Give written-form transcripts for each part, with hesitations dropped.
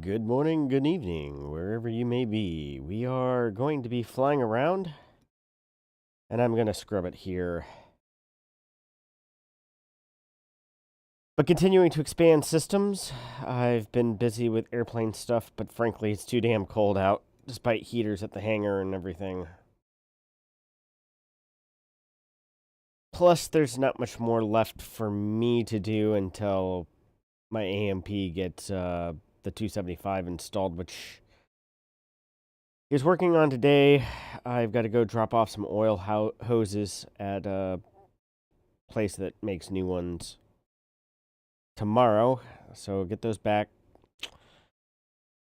Good morning, good evening, wherever you may be. We are going to be flying around, and I'm going to scrub it here. But continuing to expand systems, I've been busy with airplane stuff, but frankly, it's too damn cold out, despite heaters at the hangar and everything. Plus, there's not much more left for me to do until my AMP gets the 275 installed, which he's working on today. I've got to go drop off some oil hoses at a place that makes new ones tomorrow. So get those back.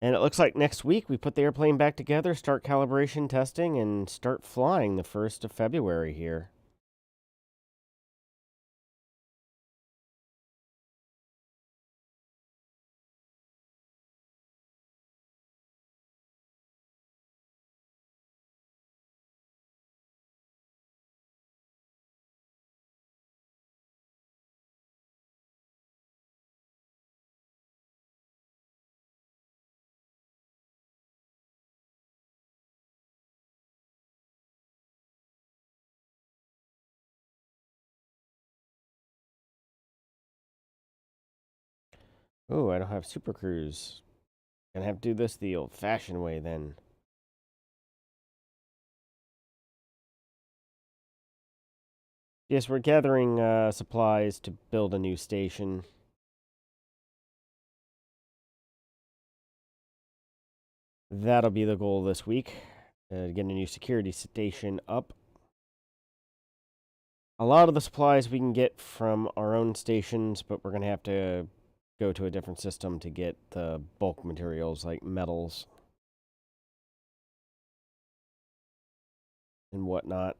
And it looks like next week we put the airplane back together, start calibration testing, and start flying the 1st of February here. Oh, I don't have Super Cruise. Gonna have to do this the old-fashioned way then. Yes, we're gathering supplies to build a new station. That'll be the goal this week. Get a new security station up. A lot of the supplies we can get from our own stations, but we're going to have to go to a different system to get the bulk materials like metals and whatnot.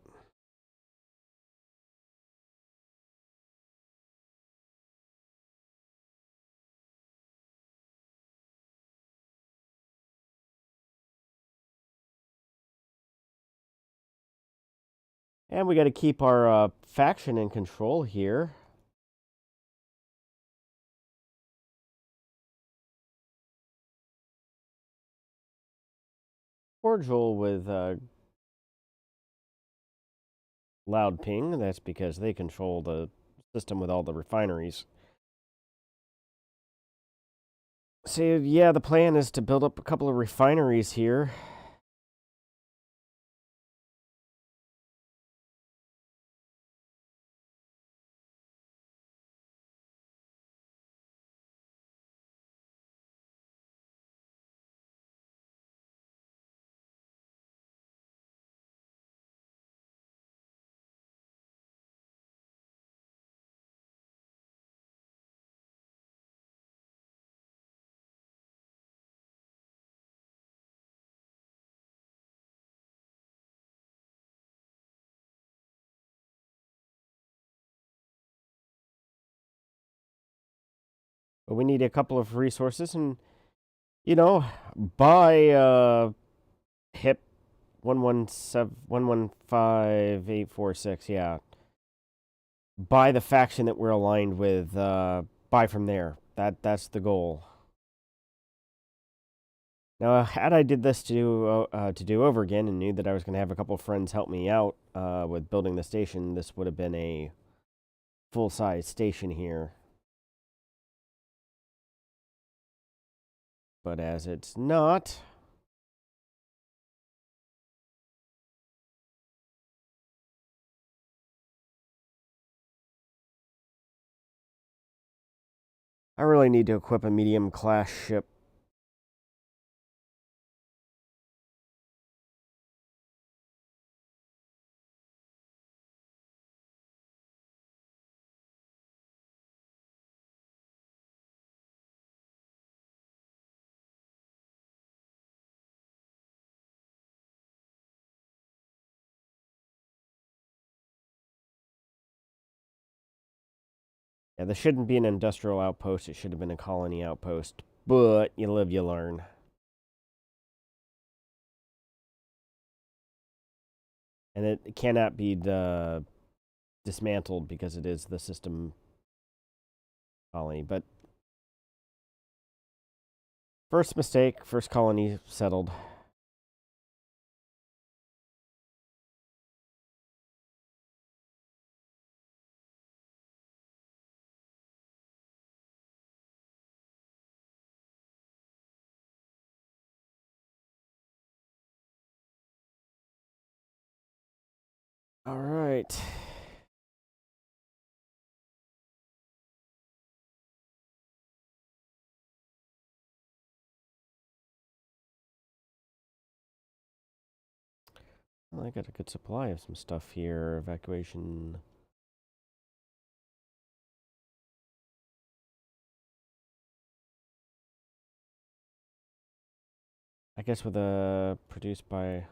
And we got to keep our faction in control here. Cordial with loud ping. That's because they control the system with all the refineries. So yeah, the plan is to build up a couple of refineries here. But we need a couple of resources and, buy HIP 115846, yeah. Buy the faction that we're aligned with, buy from there. That's the goal. Now, had I did this to do over again and knew that I was going to have a couple of friends help me out with building the station, this would have been a full-size station here. But as it's not, I really need to equip a medium-class ship. Yeah, this shouldn't be an industrial outpost. It should have been a colony outpost. But you live, you learn. And it cannot be dismantled because it is the system colony. But First mistake, first colony settled. All right. Well, I got a good supply of some stuff here. Evacuation. I guess with a produced by.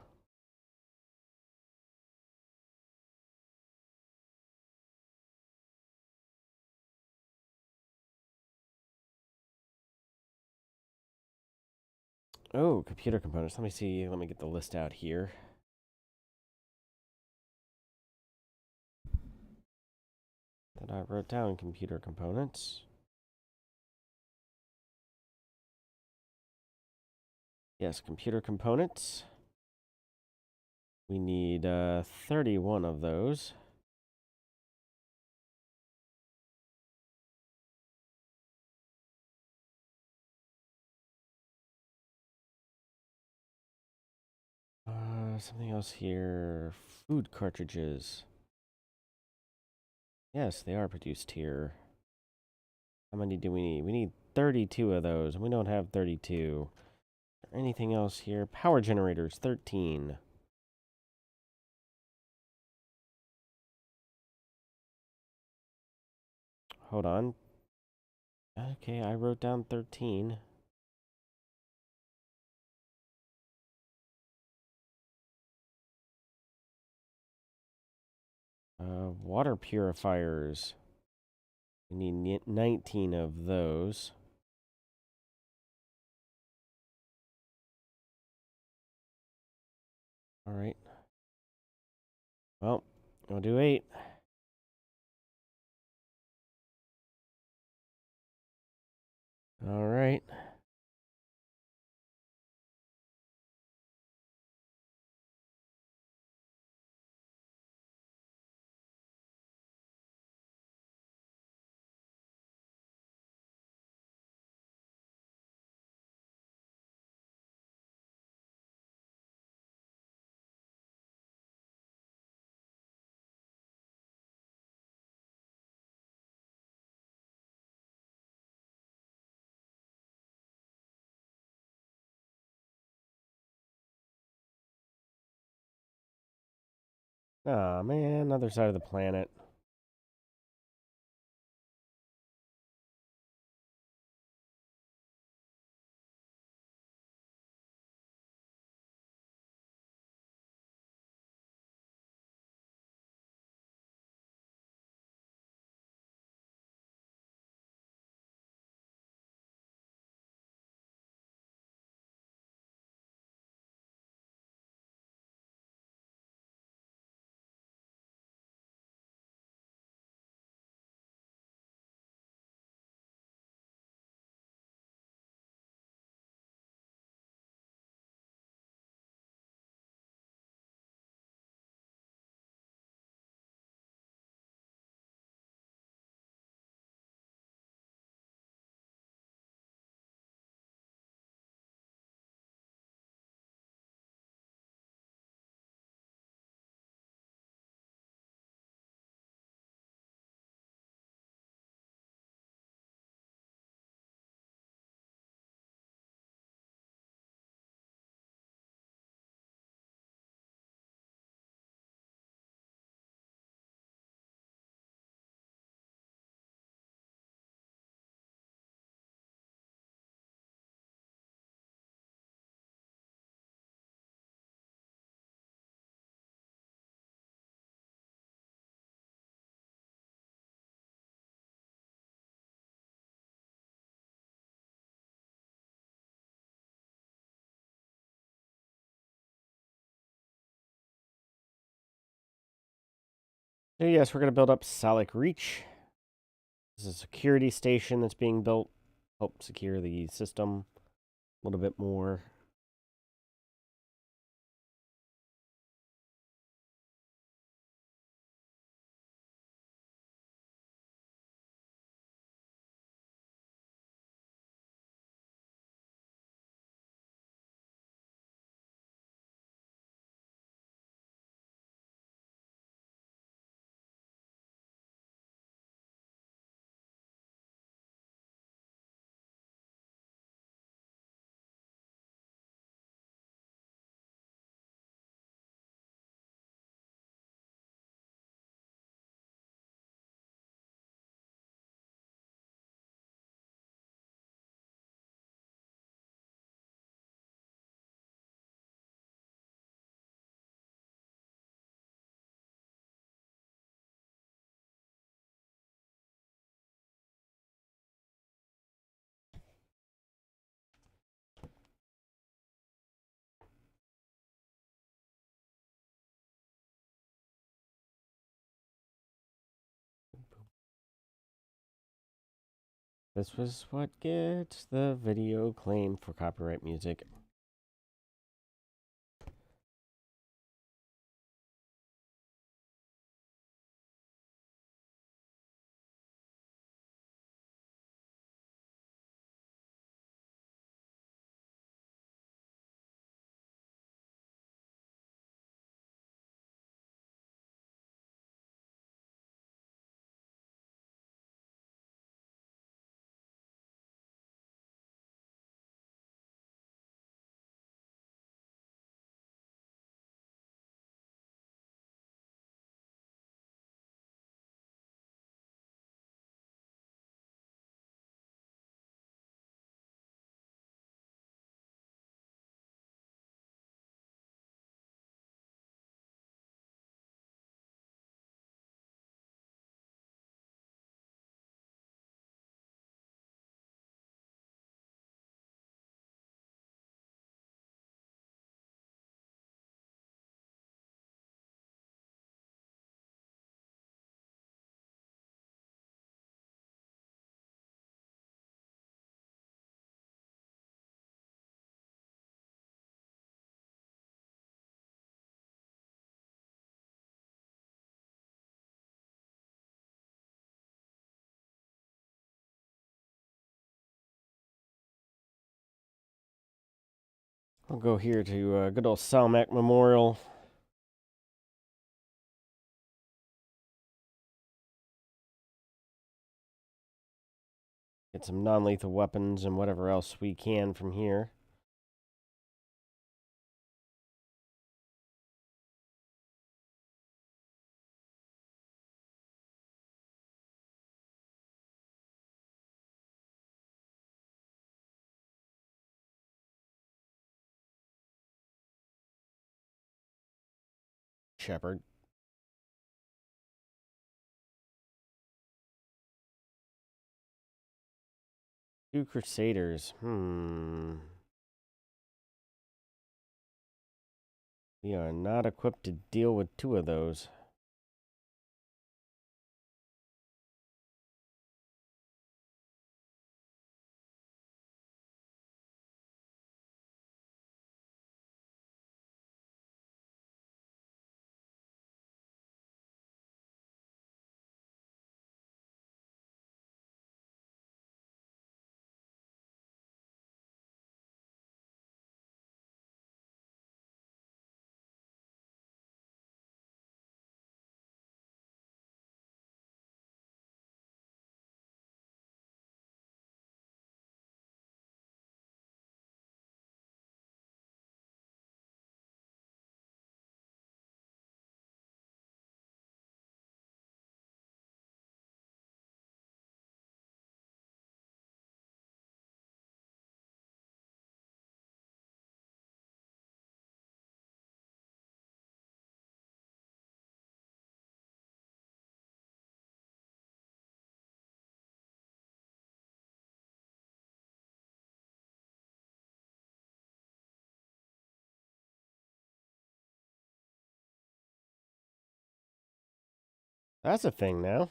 Oh, computer components. Let me see. Let me get the list out here. That I wrote down computer components. Yes, computer components. We need 31 of those. Something else here. Food cartridges. Yes, they are produced here. How many do we need? We need 32 of those, and we don't have 32. Is there anything else here? Power generators, 13. Hold on. Okay, I wrote down 13. Water purifiers. We need 19 of those. All right. Well, we'll do 8. All right. Ah, man, other side of the planet. So yes, we're going to build up Salic Reach. This is a security station that's being built. Help secure the system. little bit more. This was what gets the video claimed for copyright music. I'll go here to good old Salmac Memorial. Get some non-lethal weapons and whatever else we can from here. Shepard. Two Crusaders. We are not equipped to deal with two of those. That's a thing now.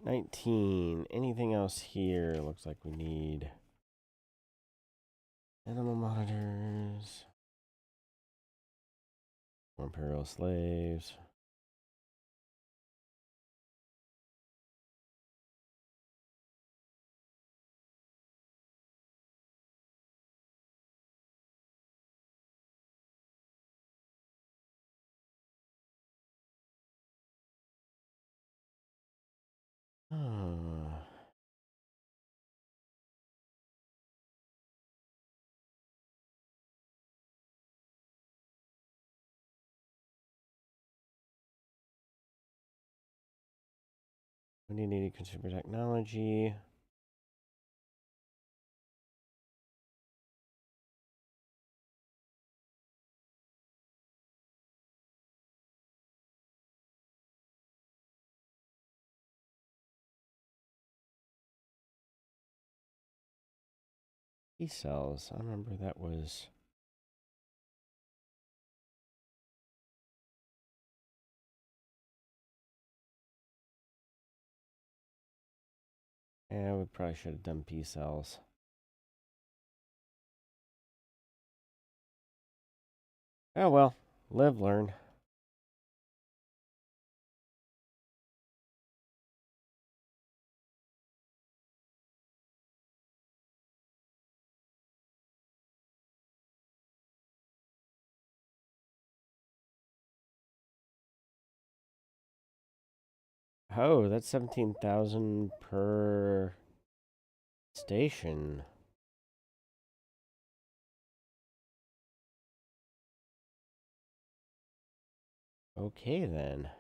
19. Anything else here? Looks like we need animal monitors. More imperial slaves. Oh. We need consumer technology. E-cells. I remember that was... Yeah, we probably should have done P-cells. Oh well. Live, learn. Oh, that's 17,000 per station. Okay, then.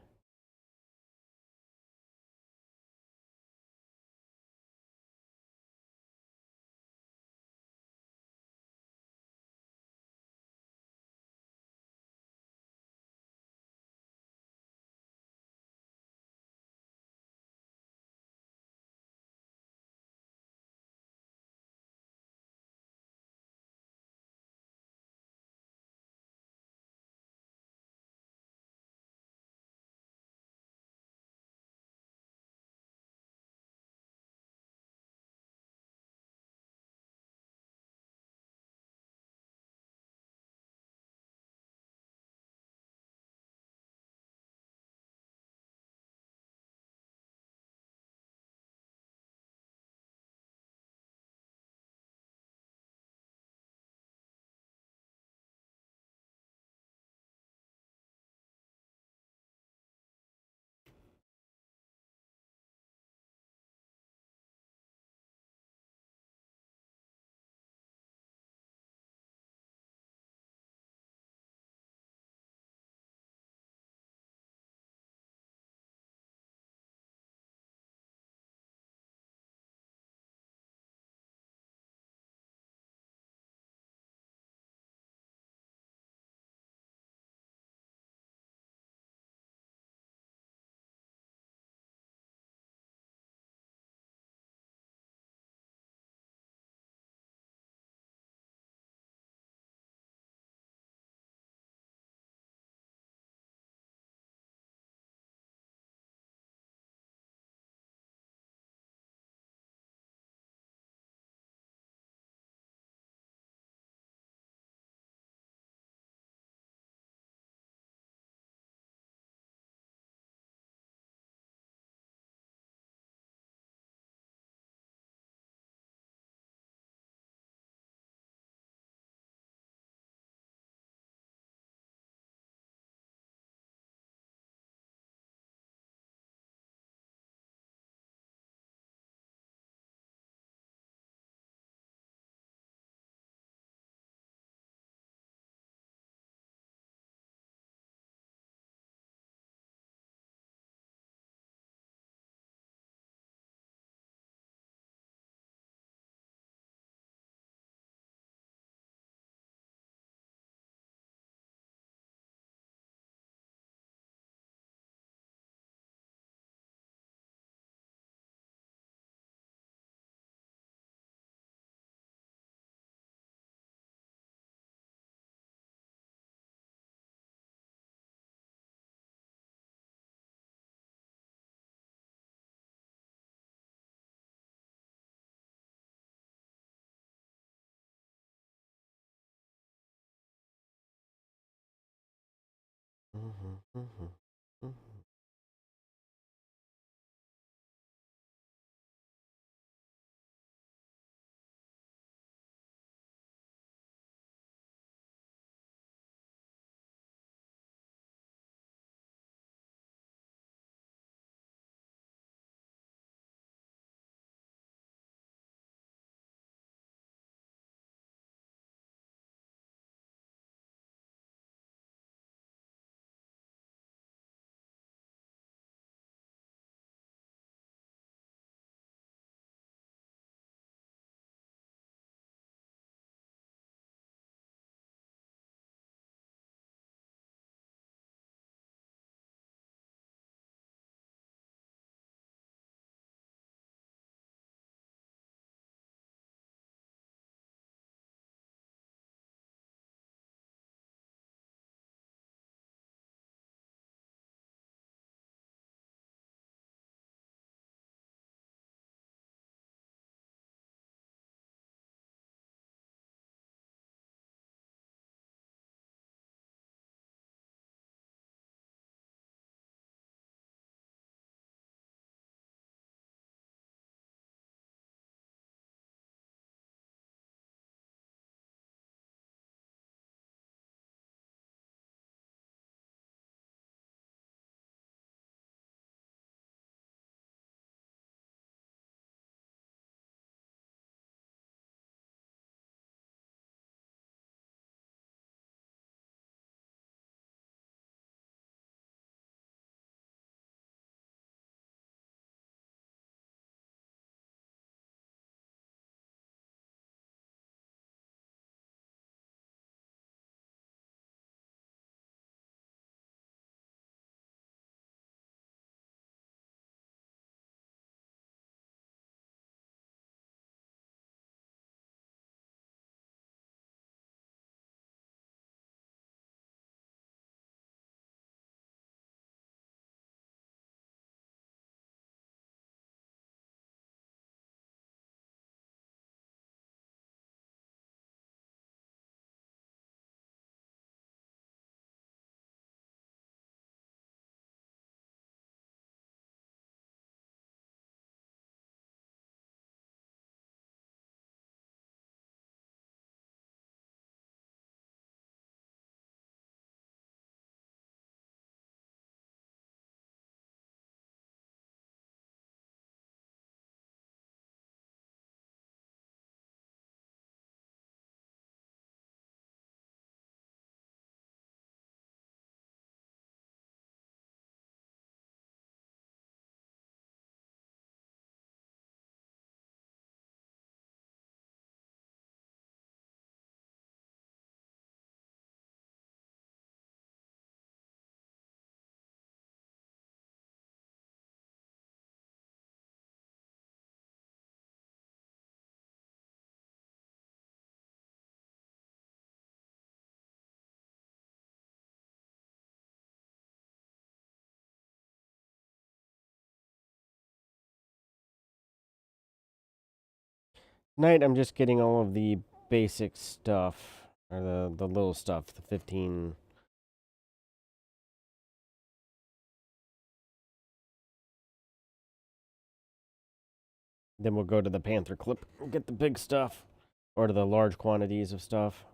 Tonight I'm just getting all of the basic stuff, or the little stuff, the 15. Then we'll go to the Panther clip and get the big stuff, or to the large quantities of stuff.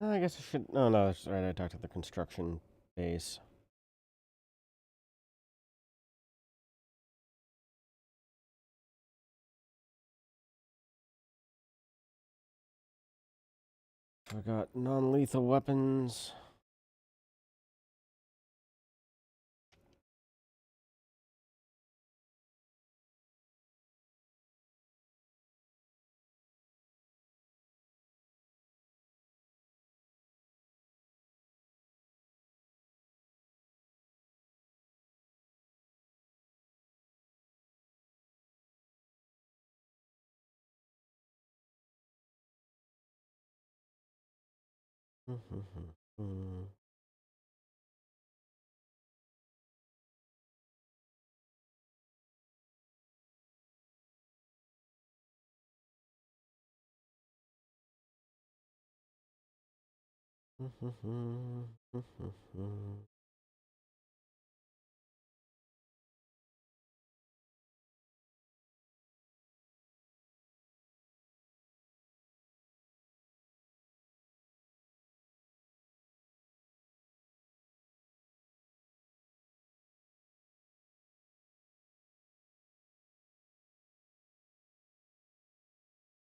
I guess I should. No, no, that's right. I talked to the construction base. I got non-lethal weapons.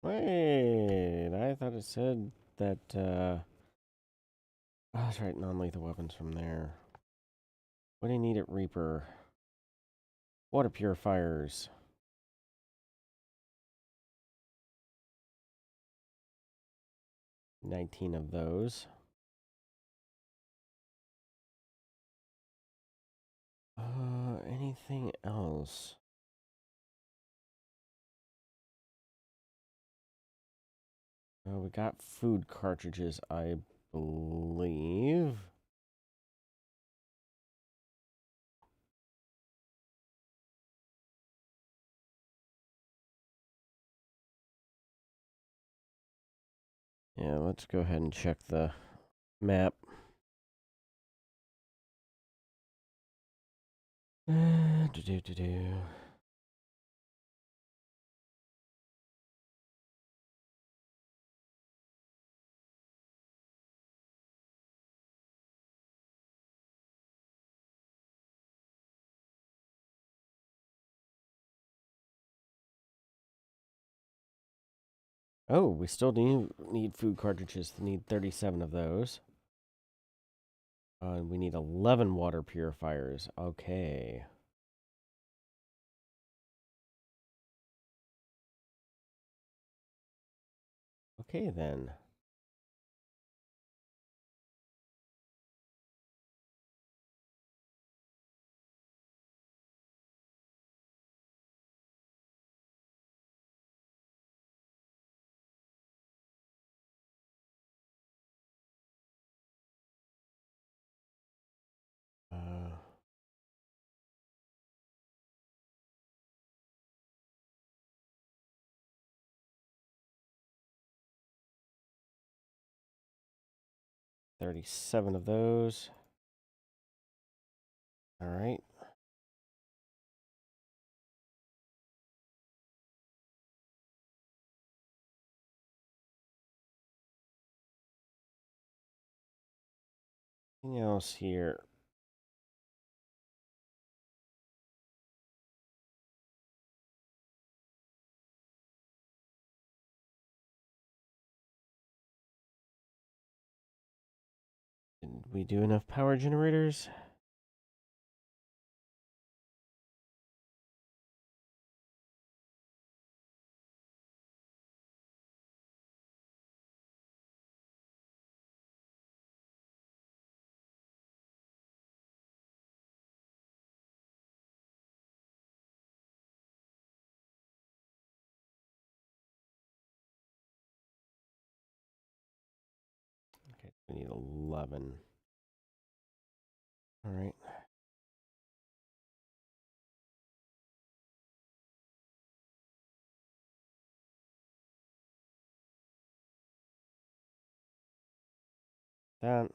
Wait, I thought it said that, oh, that's right, non-lethal weapons from there. What do you need at Reaper? Water purifiers. 19 of those. Anything else? We got food cartridges, I believe. Yeah, let's go ahead and check the map. Do. Oh, we still need food cartridges. We need 37 of those. We need 11 water purifiers. Okay. Okay, then. Uh, 37 of those. All right. Anything else here? Did we do enough power generators? Okay, we need 11. All right. That.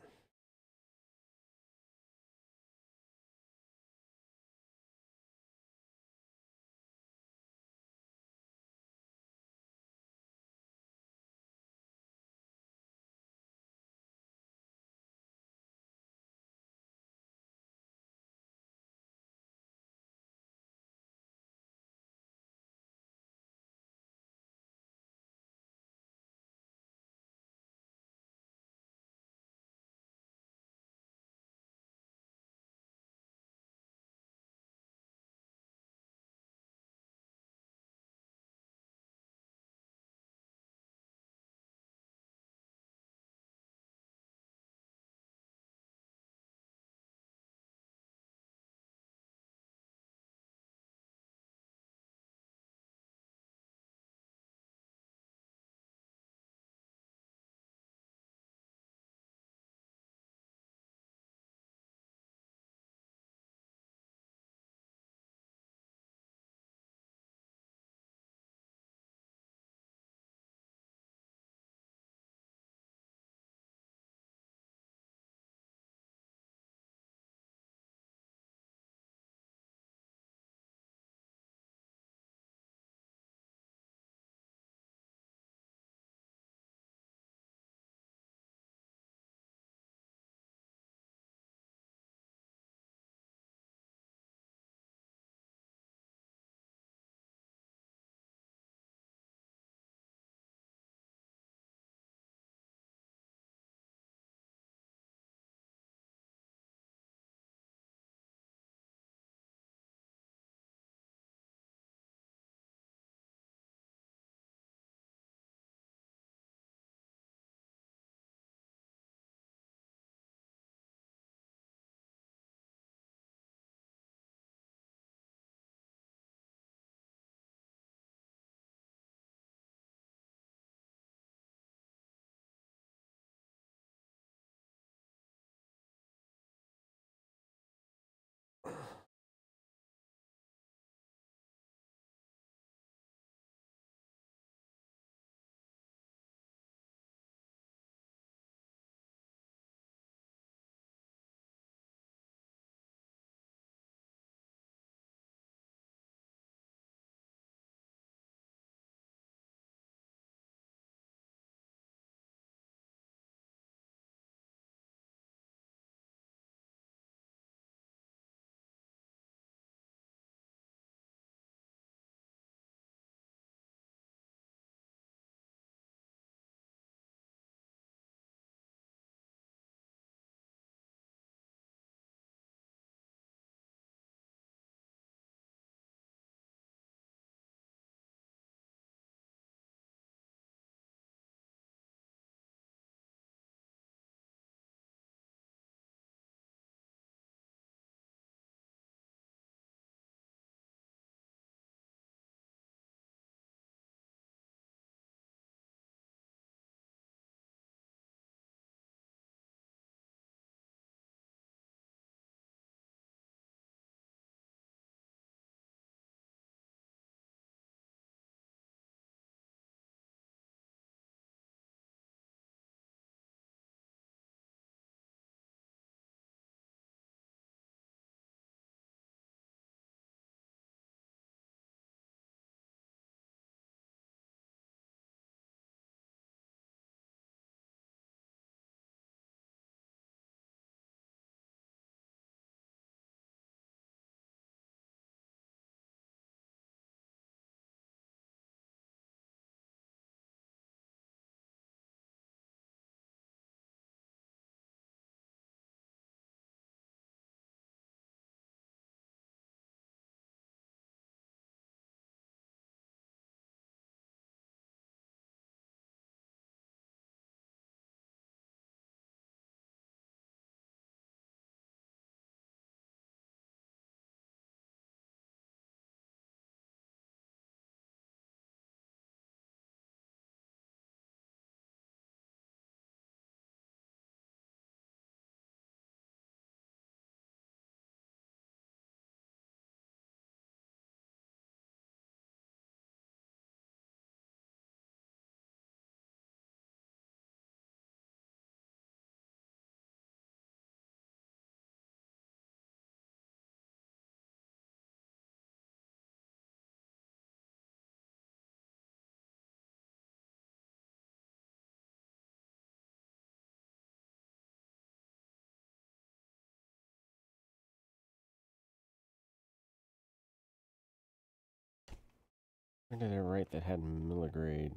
Where did I write that had milligrade?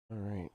All right.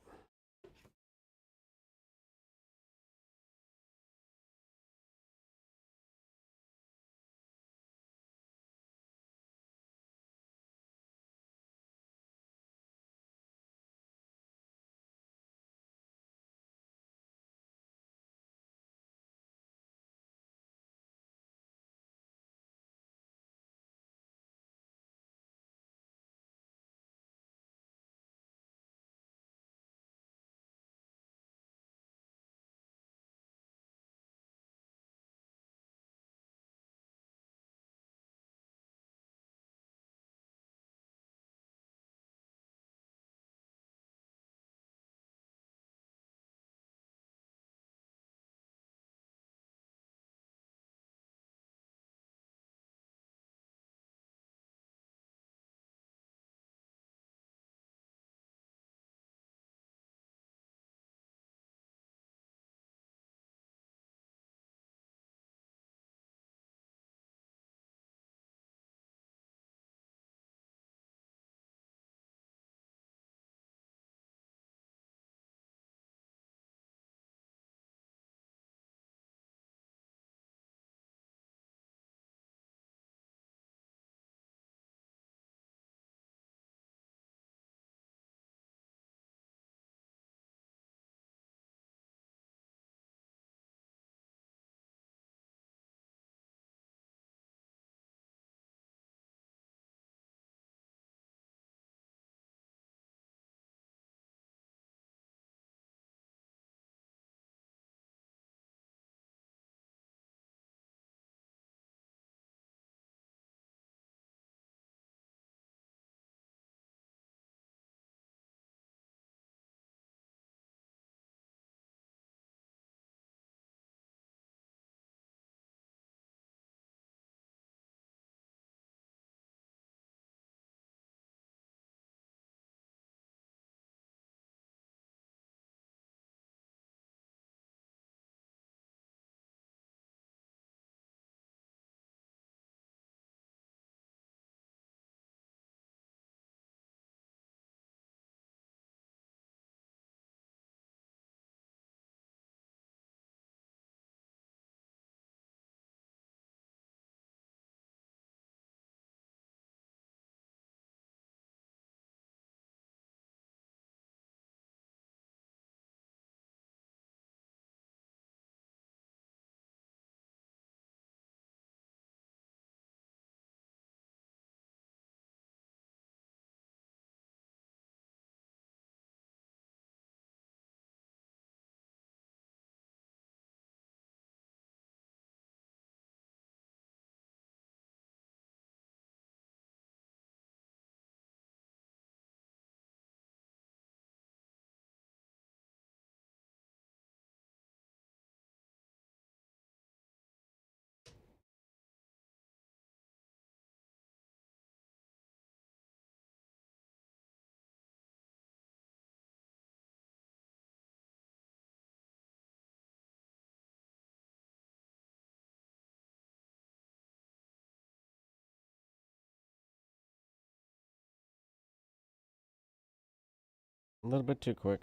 A little bit too quick.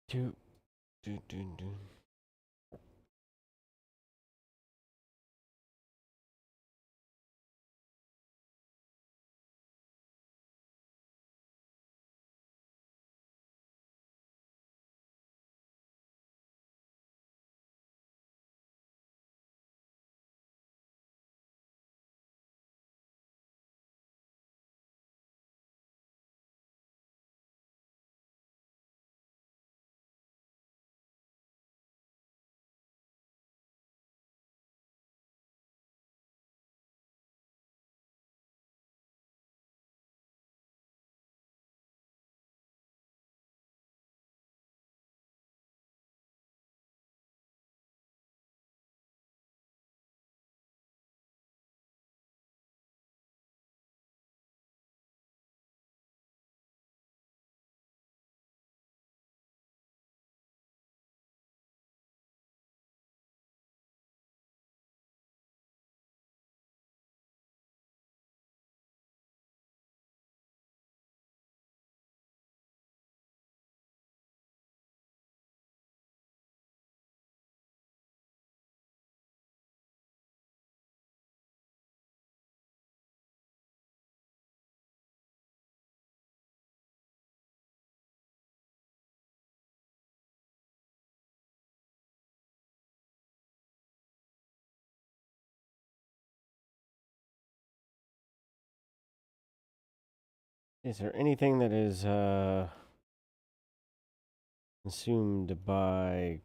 Do, do. Is there anything that is consumed by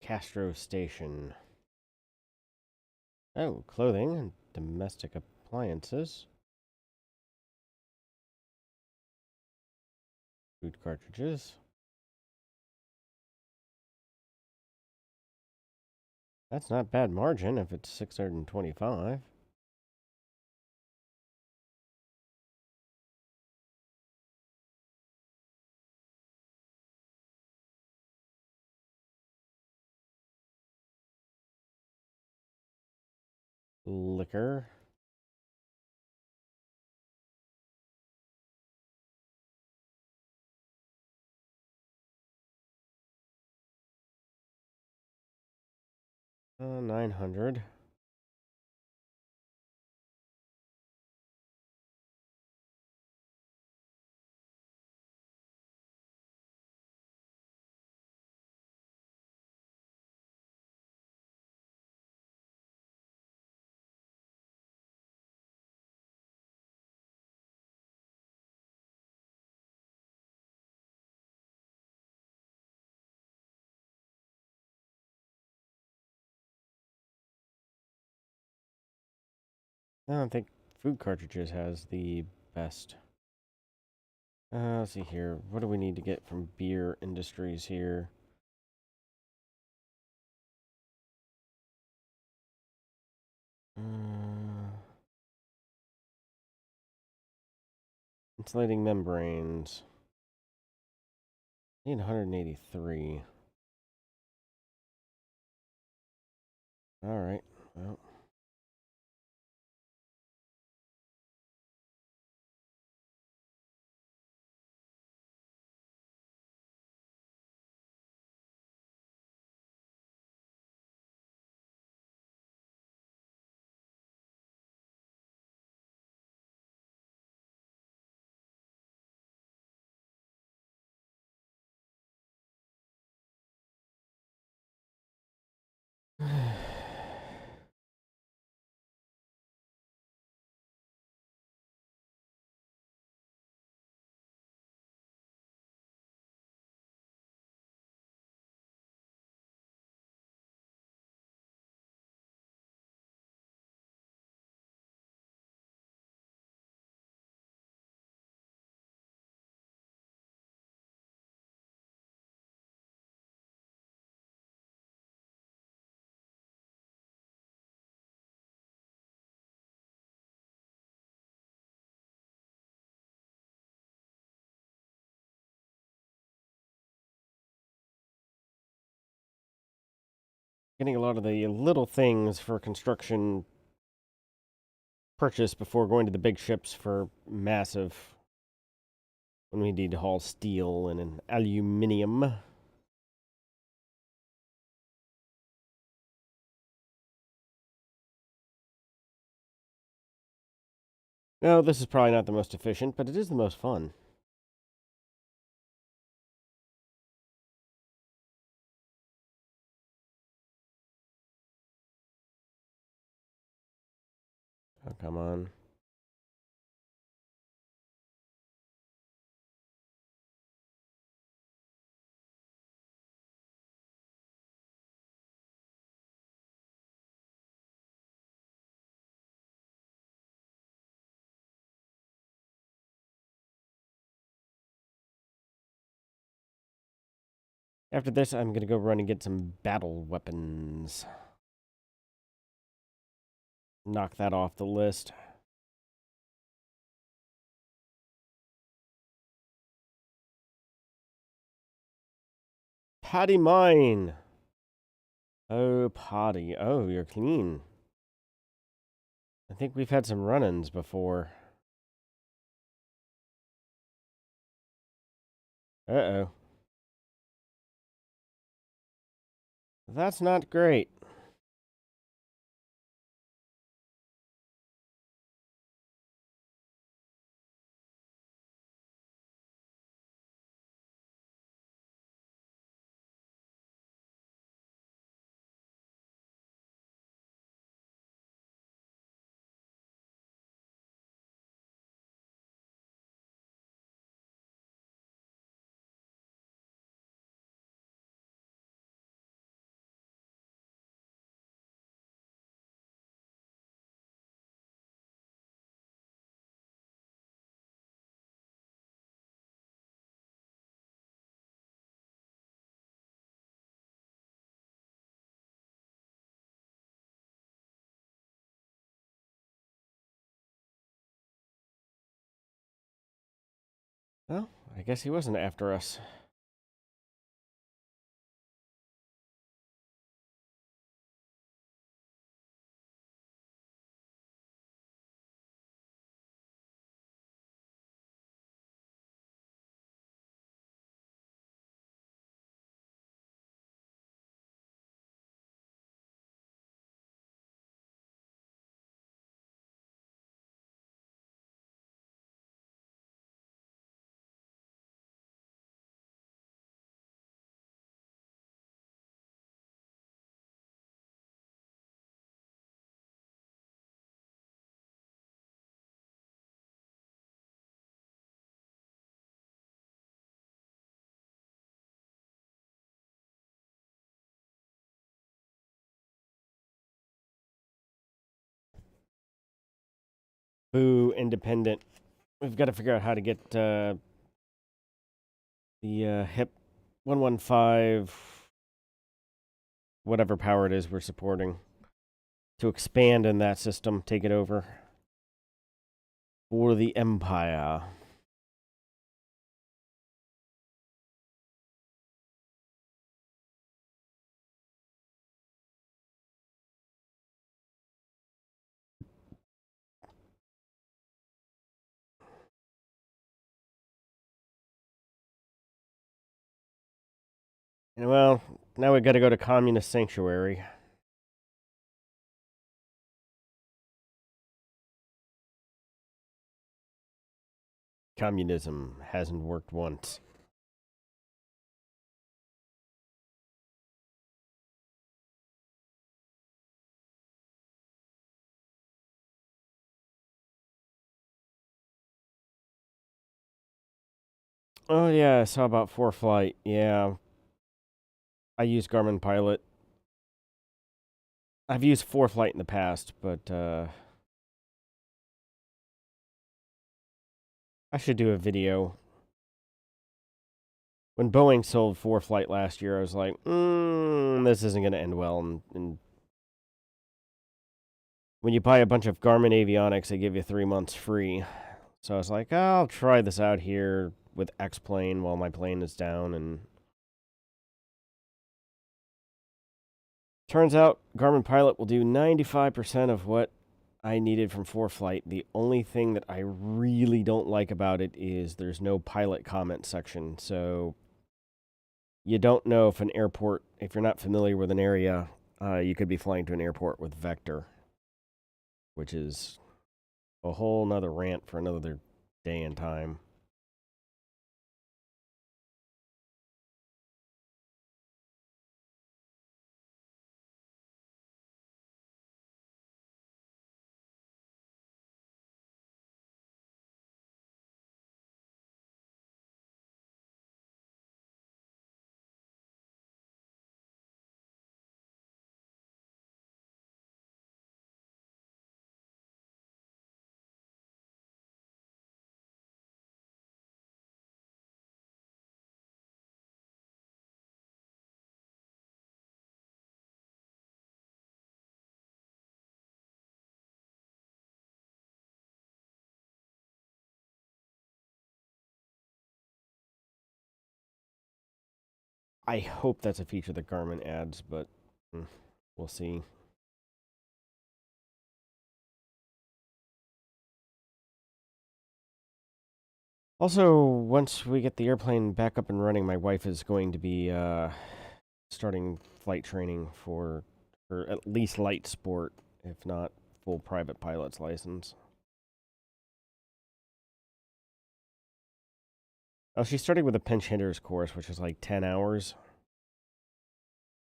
Castro Station? Oh, clothing and domestic appliances. Food cartridges. That's not bad margin if it's 625. Liquor. Uh, 900. I don't think food cartridges has the best. Let's see here. What do we need to get from beer industries here? Uh, insulating membranes. Need 183. All right. Well, getting a lot of the little things for construction purchase before going to the big ships for massive. When we need to haul steel and an aluminium. No, this is probably not the most efficient, but it is the most fun. Oh, come on. After this, I'm going to go run and get some battle weapons. Knock that off the list. Patty mine. Oh, potty. Oh, you're clean. I think we've had some run-ins before. Uh-oh. That's not great. Well, I guess he wasn't after us. Boo, independent. We've got to figure out how to get the HIP 115, whatever power it is we're supporting, to expand in that system, take it over for the Empire. And well, now we got to go to Communist Sanctuary. Communism hasn't worked once. Oh yeah, I saw about 4Flight. Yeah, I use Garmin Pilot. I've used 4Flight in the past, but I should do a video. When Boeing sold 4Flight last year, I was like, this isn't going to end well. And when you buy a bunch of Garmin avionics, they give you 3 months free. So I was like, I'll try this out here with X-Plane while my plane is down. And turns out Garmin Pilot will do 95% of what I needed from 4Flight. The only thing that I really don't like about it is there's no pilot comment section. So you don't know if an airport, if you're not familiar with an area, you could be flying to an airport with Vector, which is a whole nother rant for another day and time. I hope that's a feature that Garmin adds, but we'll see. Also, once we get the airplane back up and running, my wife is going to be starting flight training for at least light sport, if not full private pilot's license. Oh, she started with a pinch hitters course, which is like 10 hours.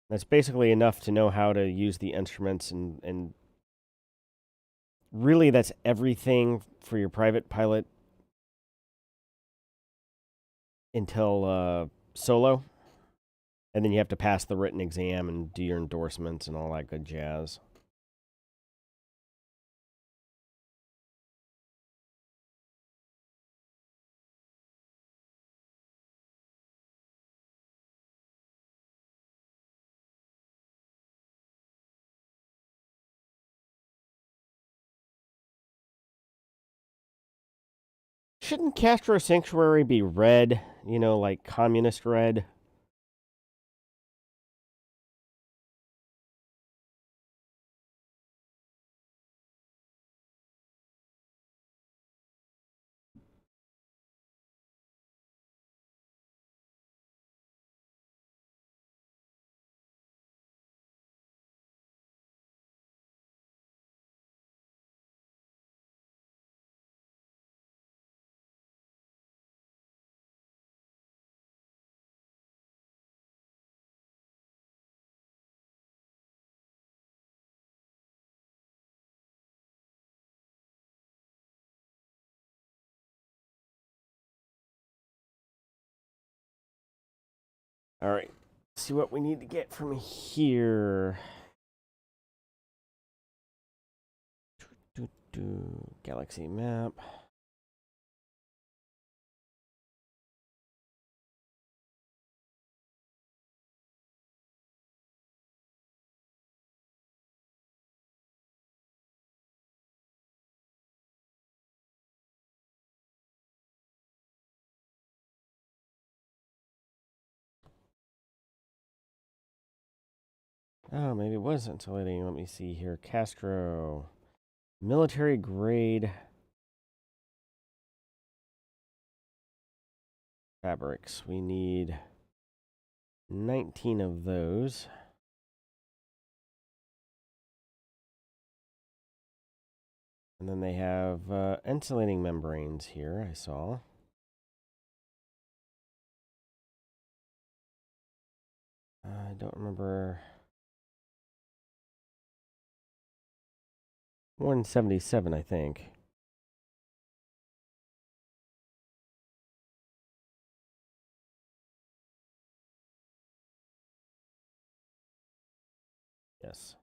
That's basically enough to know how to use the instruments, and really that's everything for your private pilot until solo. And then you have to pass the written exam and do your endorsements and all that good jazz. Shouldn't Castro Sanctuary be red? You know, like communist red? All right. See what we need to get from here. Galaxy map. Oh, maybe it was insulating. Let me see here. Castro. Military grade fabrics. We need 19 of those. And then they have insulating membranes here, I saw. I don't remember. 177, I think. Yes.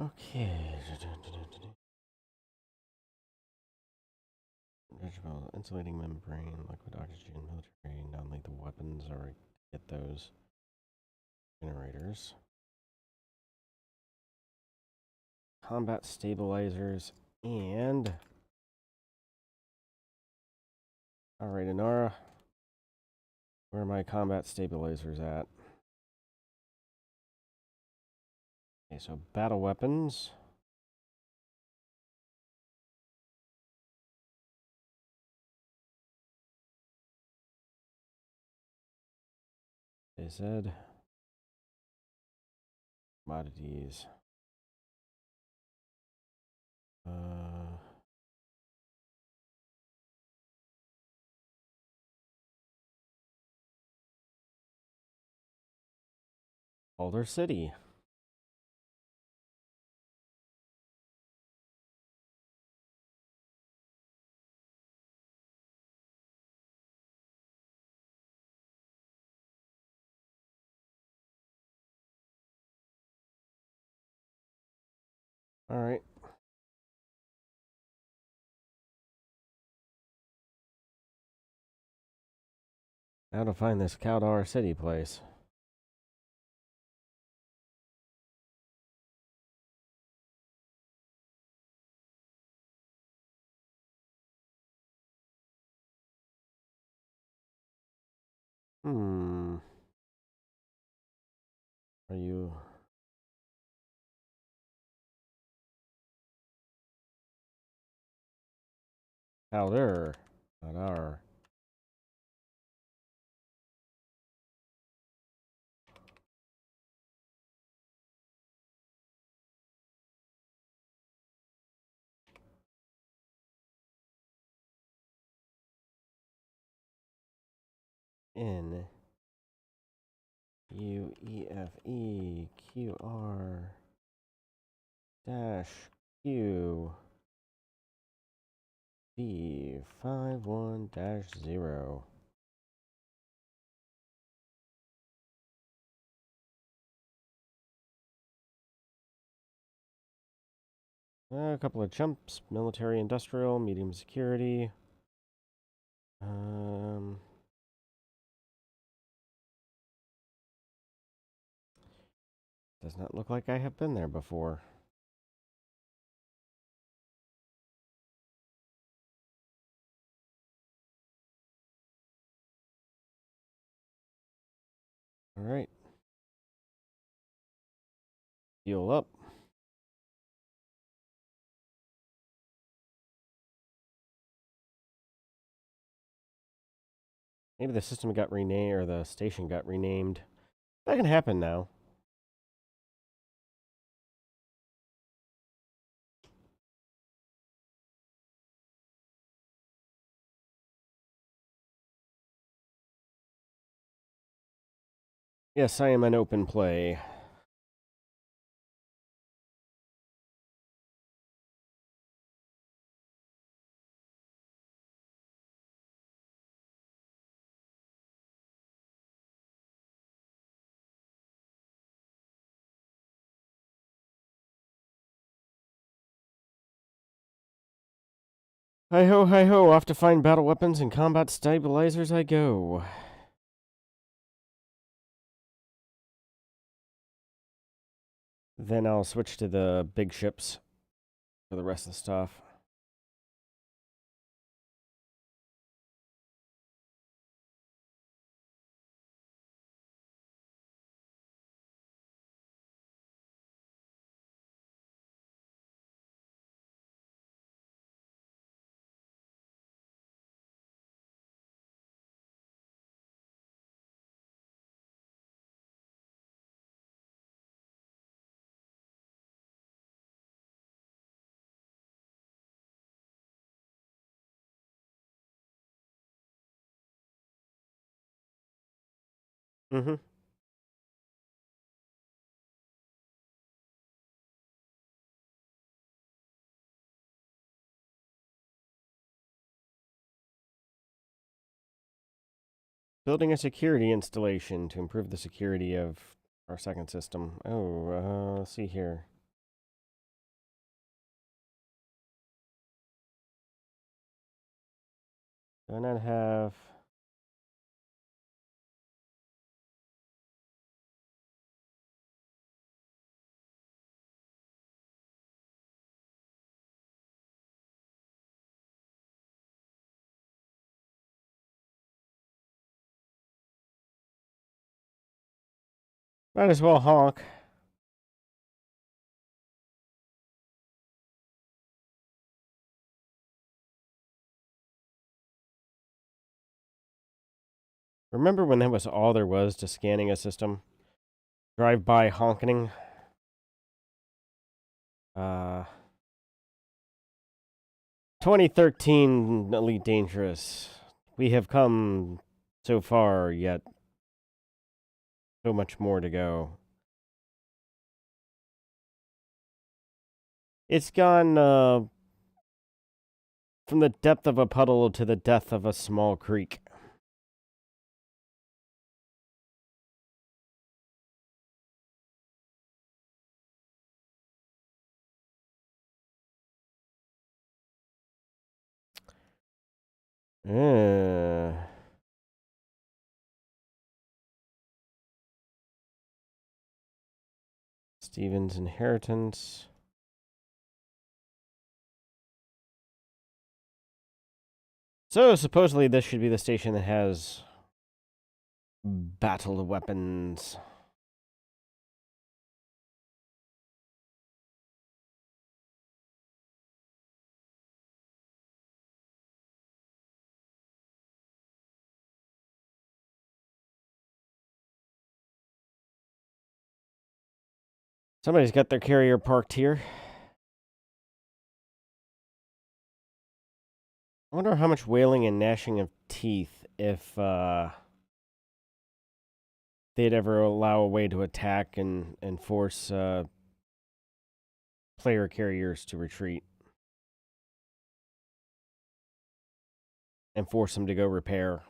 Okay. Insulating membrane, liquid oxygen, military, non-lethal weapons. Alright, get those generators. Combat stabilizers and... Alright, Inara. Where are my combat stabilizers at? Okay, so battle weapons. They said commodities. Boulder City. Alright. Now to find this Caldar City place. Are you... Caldar. Caldar. N U E F E Q R dash Q B 51 dash 0. A couple of chumps, military, industrial, medium security. Does not look like I have been there before. All right. Fuel up. Maybe the system got renamed, or the station got renamed. That can happen now. Yes, I am an open play. Hi ho, off to find battle weapons and combat stabilizers I go. Then I'll switch to the big ships for the rest of the stuff. Mm-hmm. Building a security installation to improve the security of our second system. Oh, let's see here. Do I not have... Might as well honk. Remember when that was all there was to scanning a system? Drive-by honking? 2013 Elite Dangerous. We have come so far, yet so much more to go. It's gone from the depth of a puddle to the depth of a small creek. Stephen's Inheritance. So, supposedly this should be the station that has battle weapons. Somebody's got their carrier parked here. I wonder how much wailing and gnashing of teeth if they'd ever allow a way to attack and force player carriers to retreat. And force them to go repair.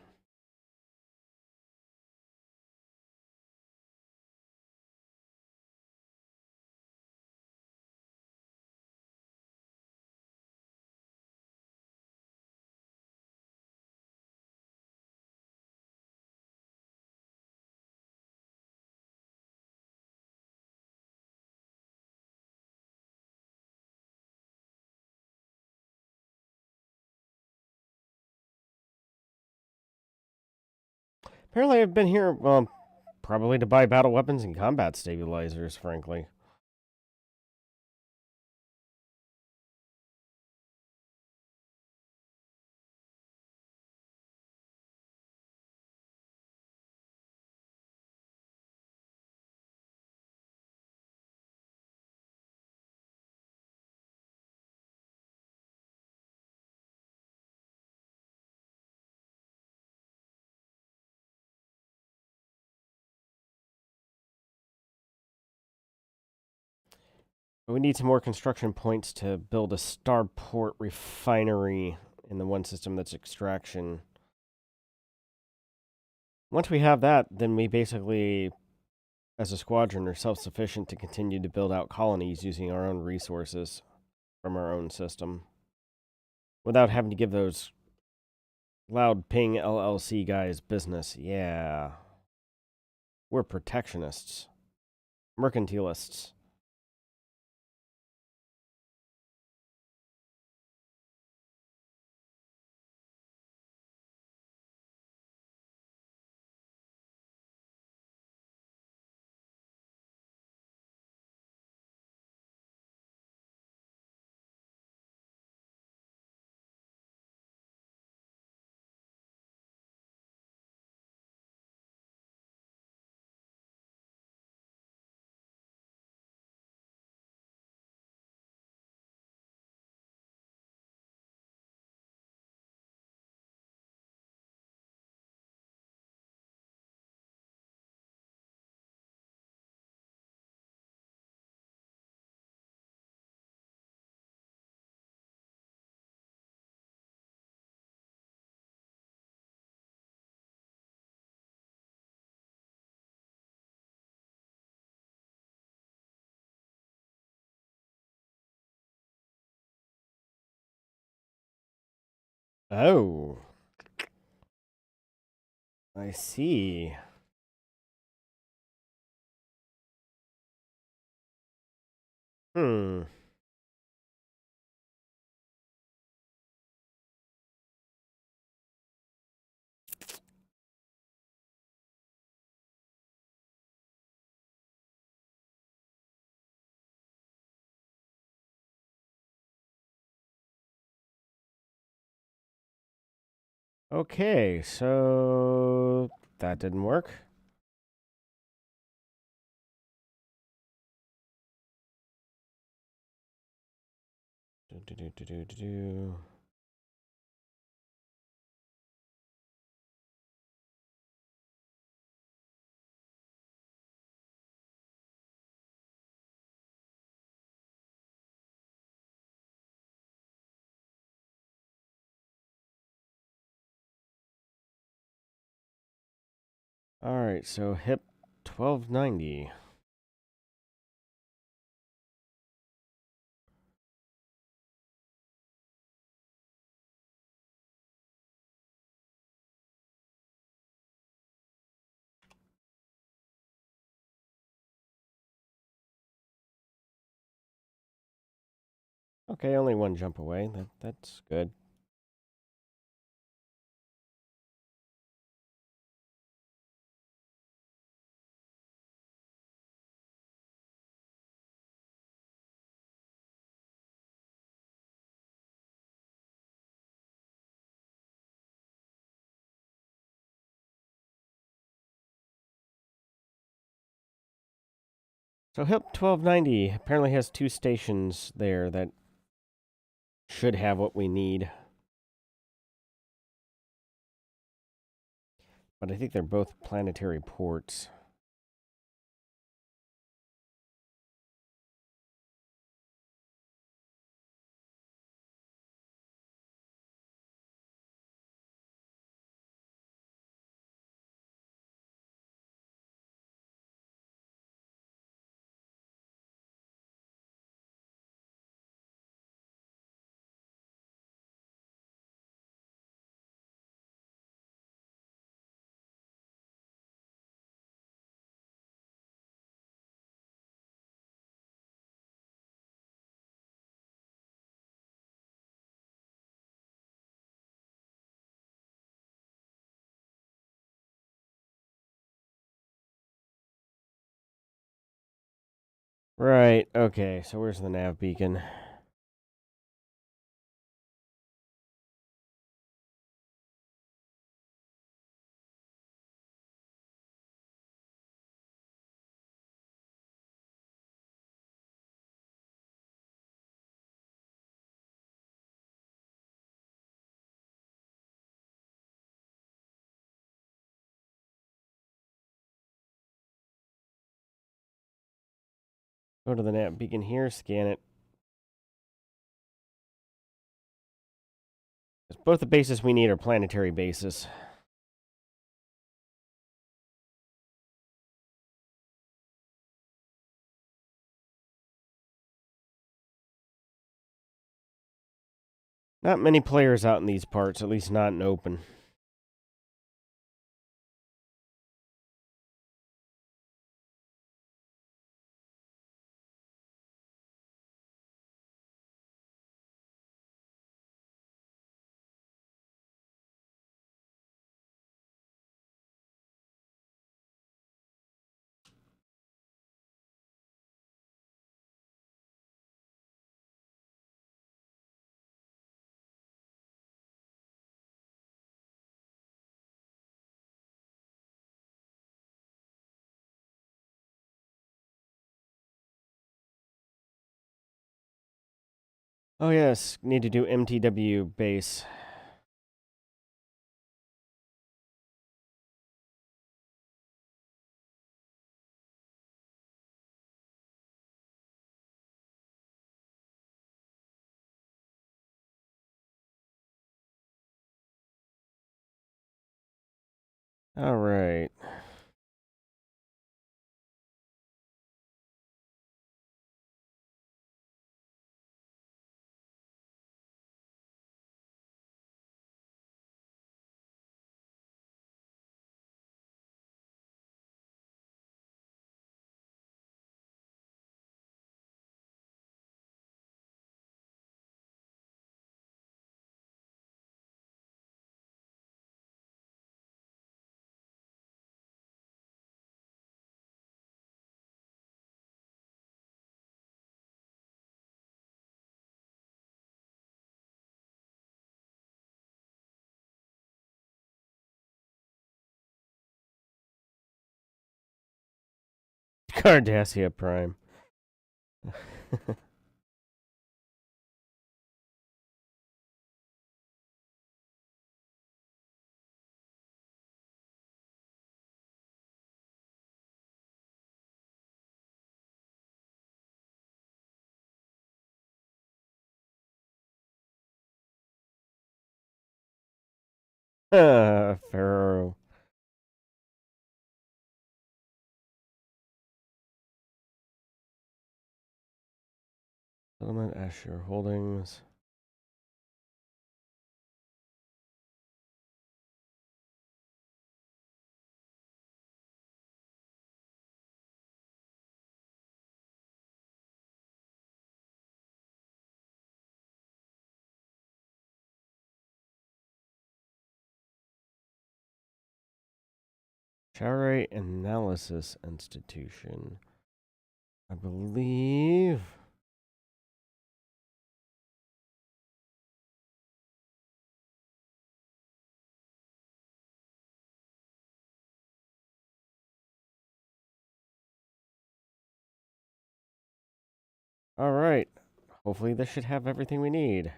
Apparently I've been here, well, probably to buy battle weapons and combat stabilizers, frankly. But we need some more construction points to build a starport refinery in the one system that's extraction. Once we have that, then we basically, as a squadron, are self-sufficient to continue to build out colonies using our own resources from our own system. Without having to give those loud ping LLC guys business. Yeah. We're protectionists. Mercantilists. Oh. I see. Hmm. Okay, so that didn't work. Do, do, do, do, do, do, do. All right, so hip 1290. Okay, only one jump away. That's good. So hip 1290 apparently has two stations there that should have what we need. But I think they're both planetary ports. Right, okay, so where's the nav beacon? Go to the nav beacon here, scan it. Both the bases we need are planetary bases. Not many players out in these parts, at least not in open. Oh yes, need to do MTW base. All right. Cardassia Prime. Pharaoh. Settlement Asher Holdings. Share Analysis Institution. I believe. Alright. Hopefully this should have everything we need.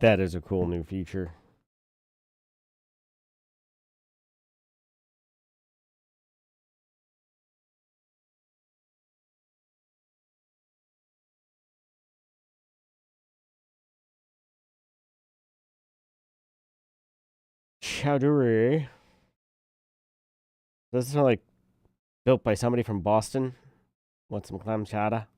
That is a cool new feature. Chowdhury. Does this sound like built by somebody from Boston? Want some clam chowder?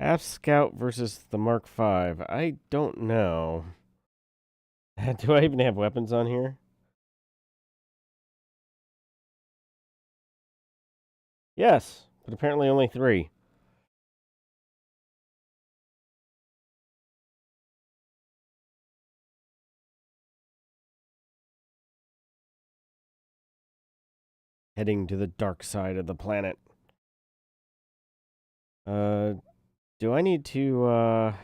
App Scout versus the Mark V. I don't know. Do I even have weapons on here? Yes, but apparently only 3. Heading to the dark side of the planet. Do I need to,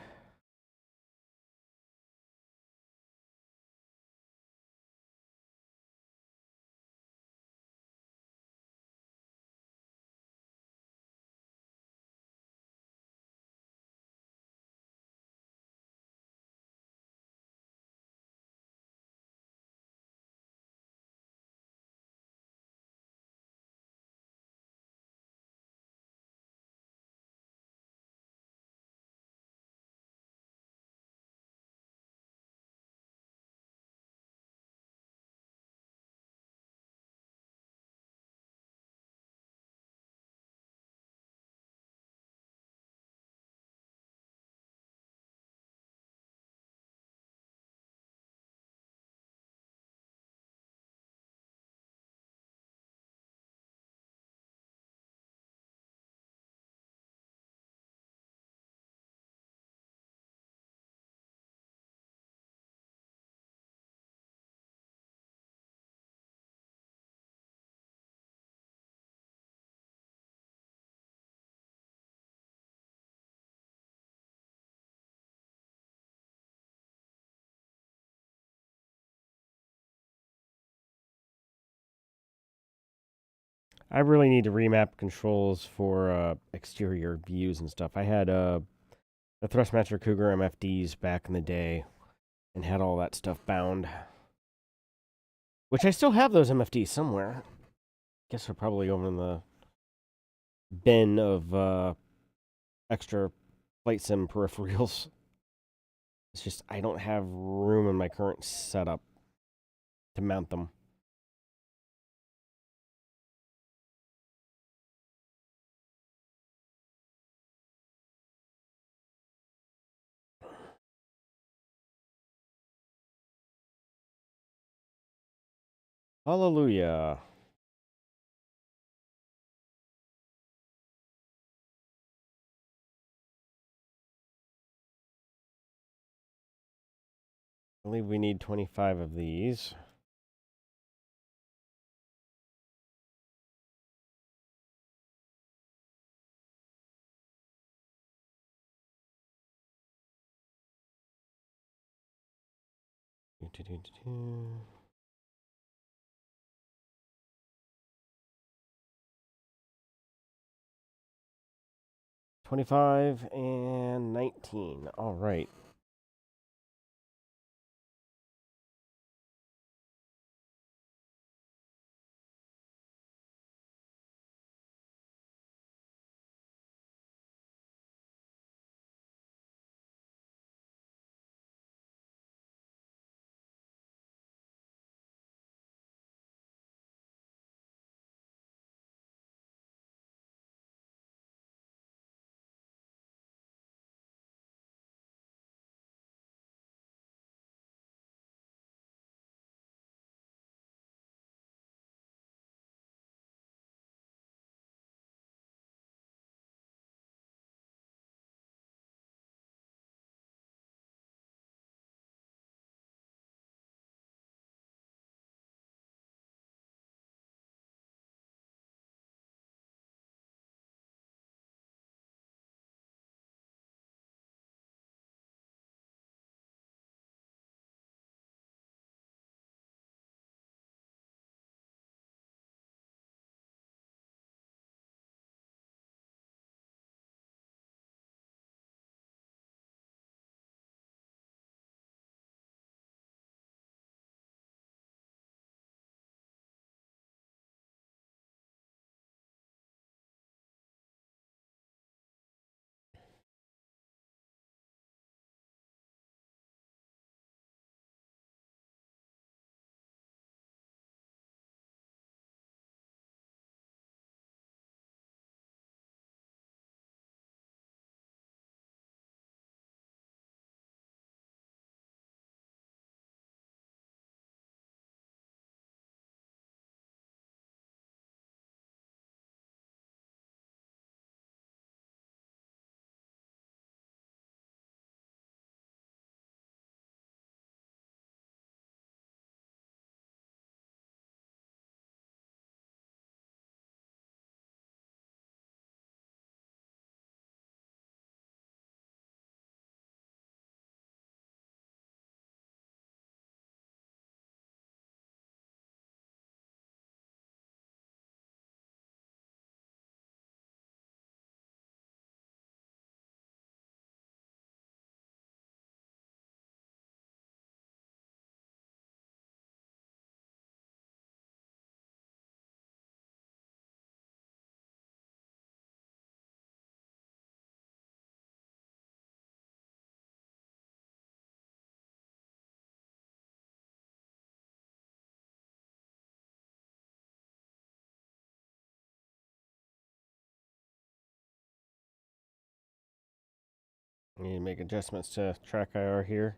I really need to remap controls for exterior views and stuff. I had the Thrustmaster Cougar MFDs back in the day and had all that stuff bound. Which I still have those MFDs somewhere. Guess they're probably over in the bin of extra flight sim peripherals. It's just I don't have room in my current setup to mount them. Hallelujah. I believe we need 25 of these. Do-do-do-do-do. 25 and 19. All right. I need to make adjustments to track IR here.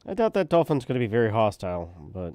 I doubt that dolphin's going to be very hostile, but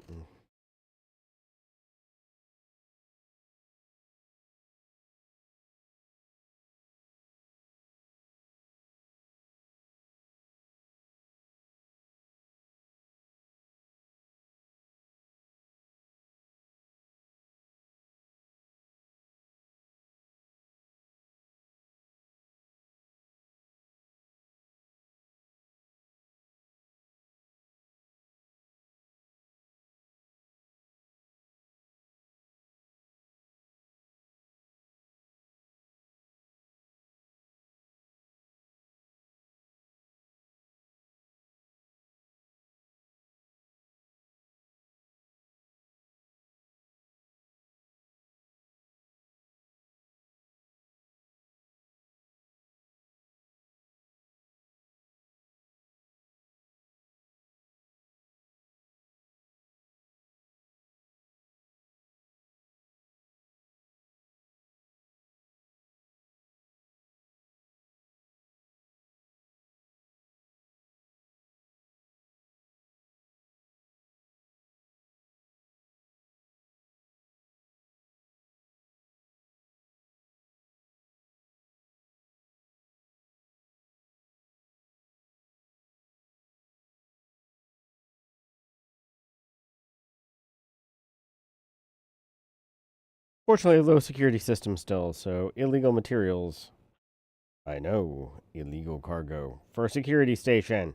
Fortunately, low security system still, so illegal materials. I know, illegal cargo. For a security station.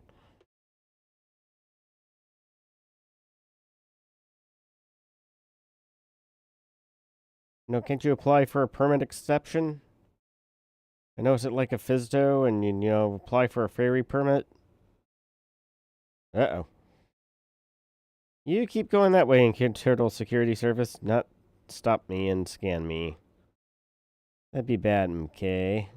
No, can't you apply for a permit exception? I know, is it like a FISDO and you apply for a ferry permit? Uh-oh. You keep going that way and Kid Turtle Security Service, not stop me and scan me. That'd be bad, MK.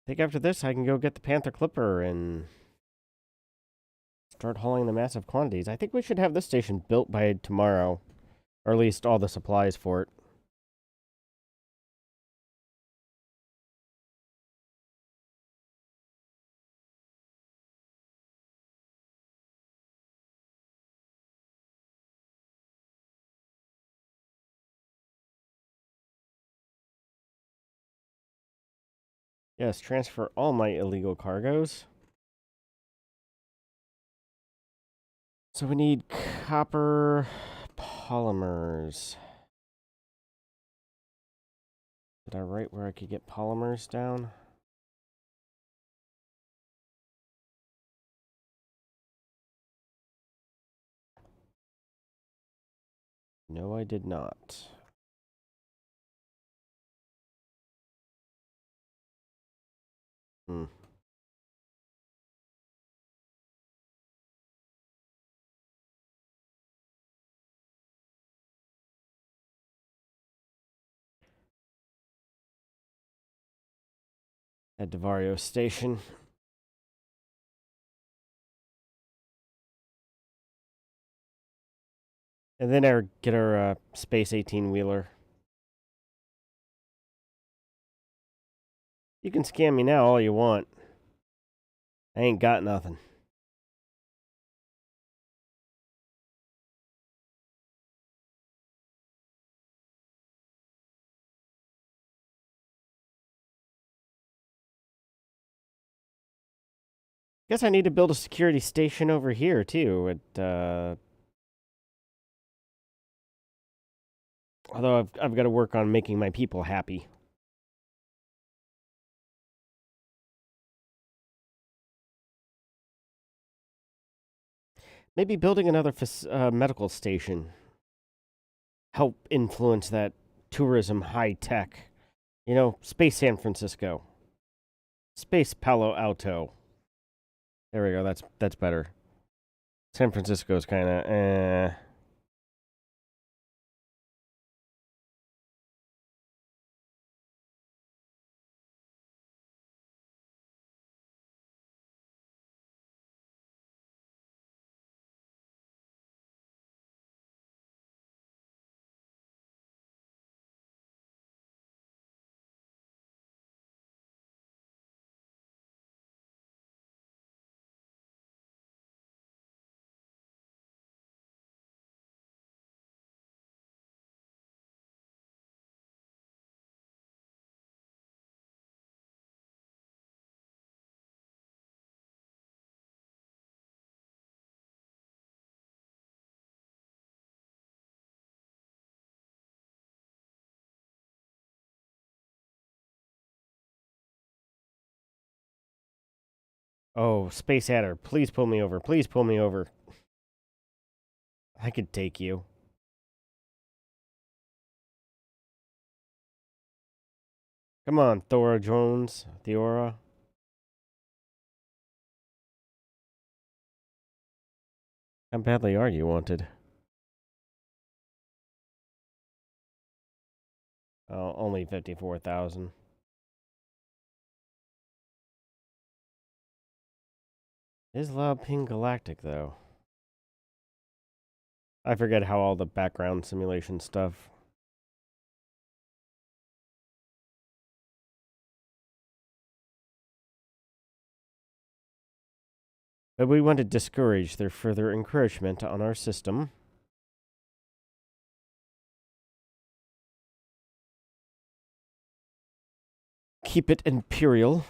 I think after this, I can go get the Panther Clipper and start hauling the massive quantities. I think we should have this station built by tomorrow, or at least all the supplies for it. Yes, transfer all my illegal cargoes. So we need copper polymers. Did I write where I could get polymers down? No, I did not. Hmm. At Devario Station. And then get our Space 18 wheeler. You can scam me now all you want. I ain't got nothing. Guess I need to build a security station over here too. Although I've got to work on making my people happy. Maybe building another medical station. Help influence that tourism high tech. Space San Francisco. Space Palo Alto. There we go. That's better. San Francisco's kind of Oh, Space Adder, please pull me over. Please pull me over. I could take you. Come on, Thora Jones. Theora. How badly are you wanted? Oh, only 54,000. Is Loud Ping Galactic, though? I forget how all the background simulation stuff. But we want to discourage their further encroachment on our system. Keep it imperial.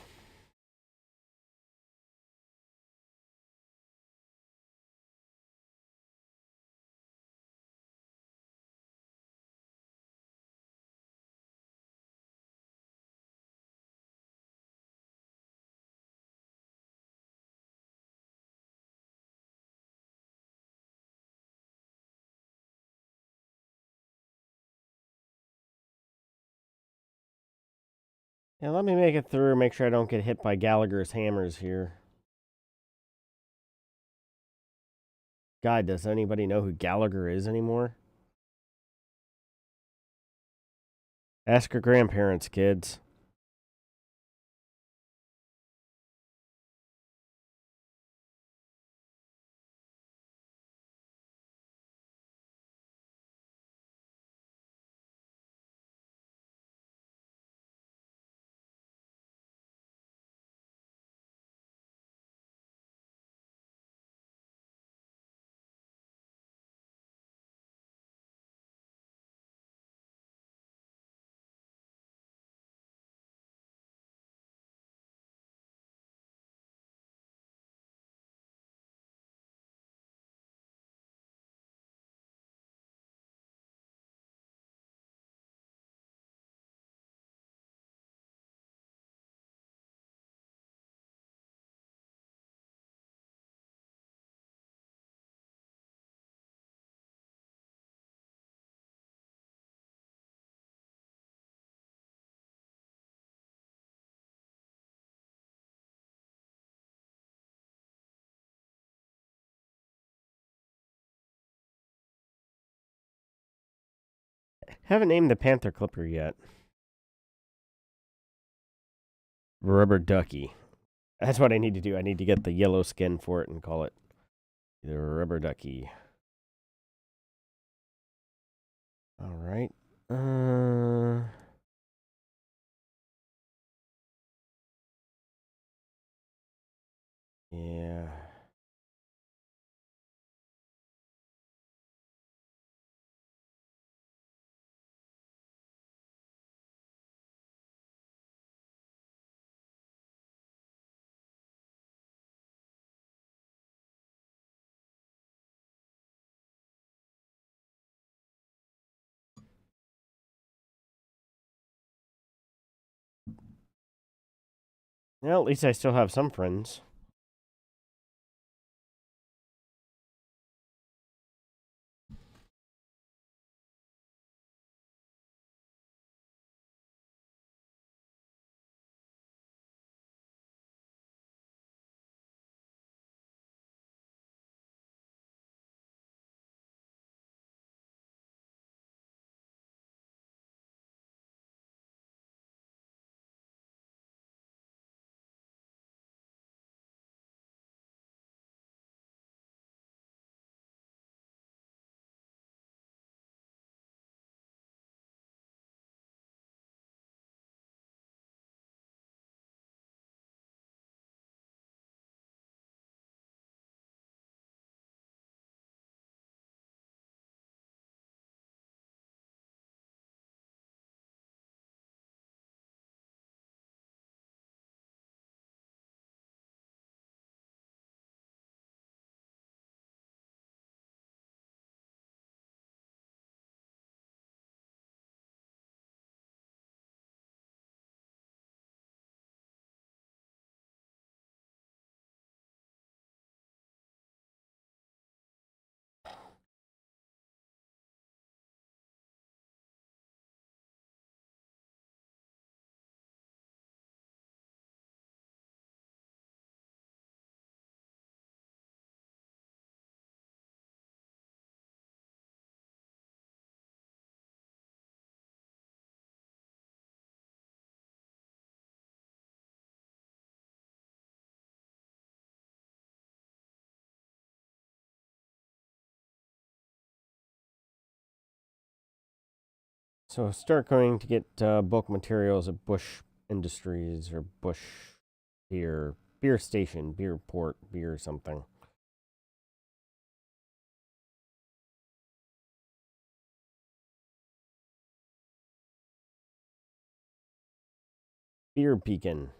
Yeah, let me make it through, make sure I don't get hit by Gallagher's hammers here. God, does anybody know who Gallagher is anymore? Ask your grandparents, kids. Haven't named the Panther Clipper yet. Rubber Ducky. That's what I need to do. I need to get the yellow skin for it and call it the Rubber Ducky. All right. Yeah. Well, at least I still have some friends. So start going to get bulk materials at Bush Industries or Bush beer station, beer port, beer something. Beer beacon.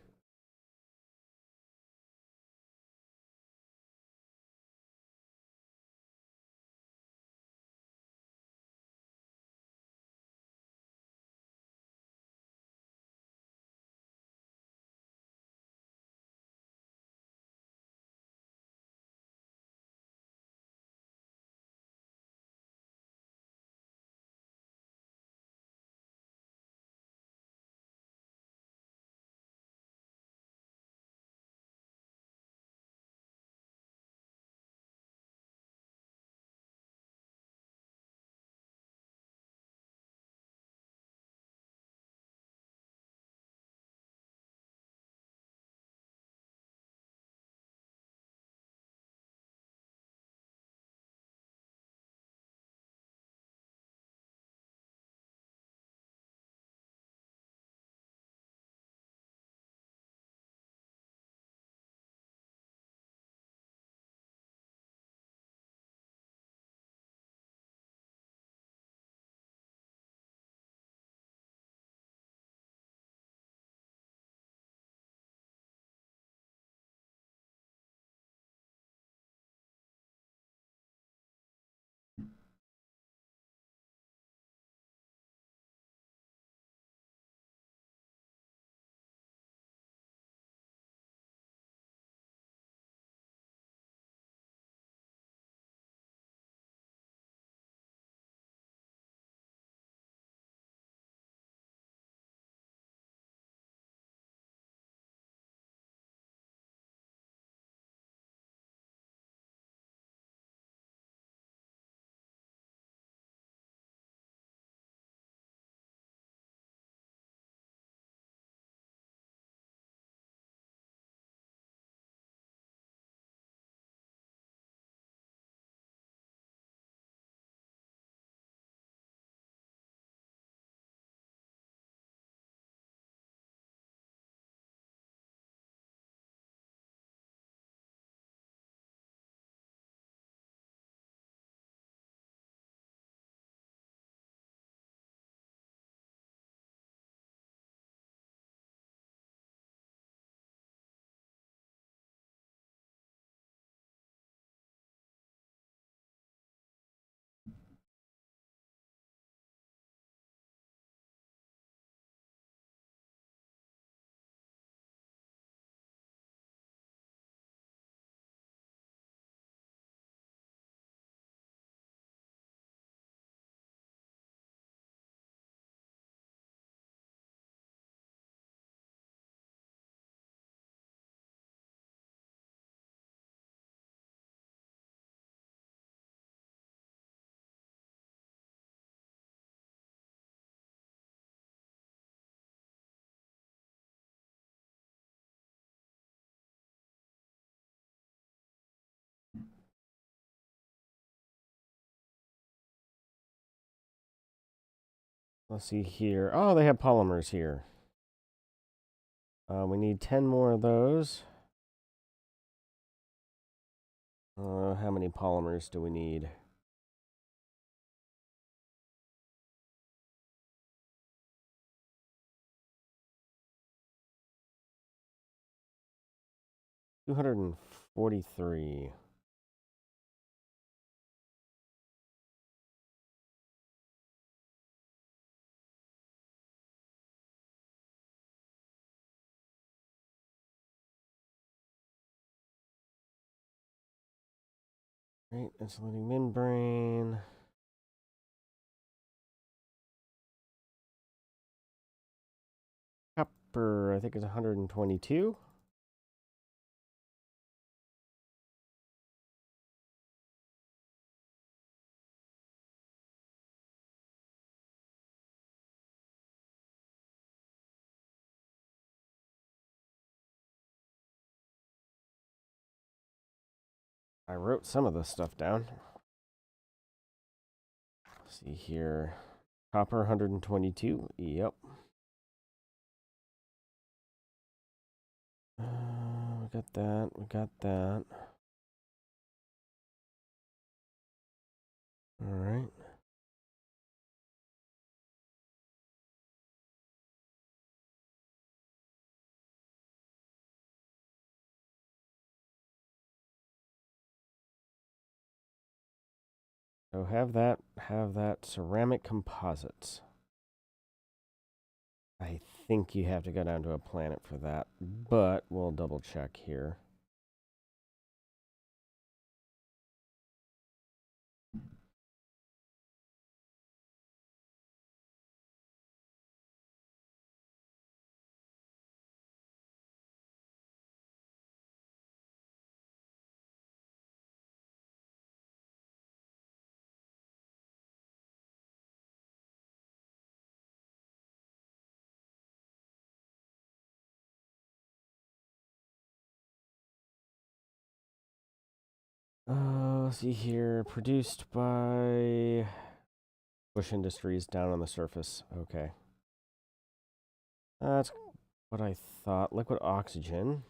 Let's see here. Oh, they have polymers here. We need 10 more of those. How many polymers do we need? $243. Right, insulating membrane. Copper, I think it's 122. I wrote some of this stuff down. Let's see here. Copper 122. Yep. We got that. We got that. All right. So have that ceramic composites. I think you have to go down to a planet for that, but we'll double check here. Let's see here. Produced by Bush Industries down on the surface. Okay. That's what I thought. Liquid oxygen.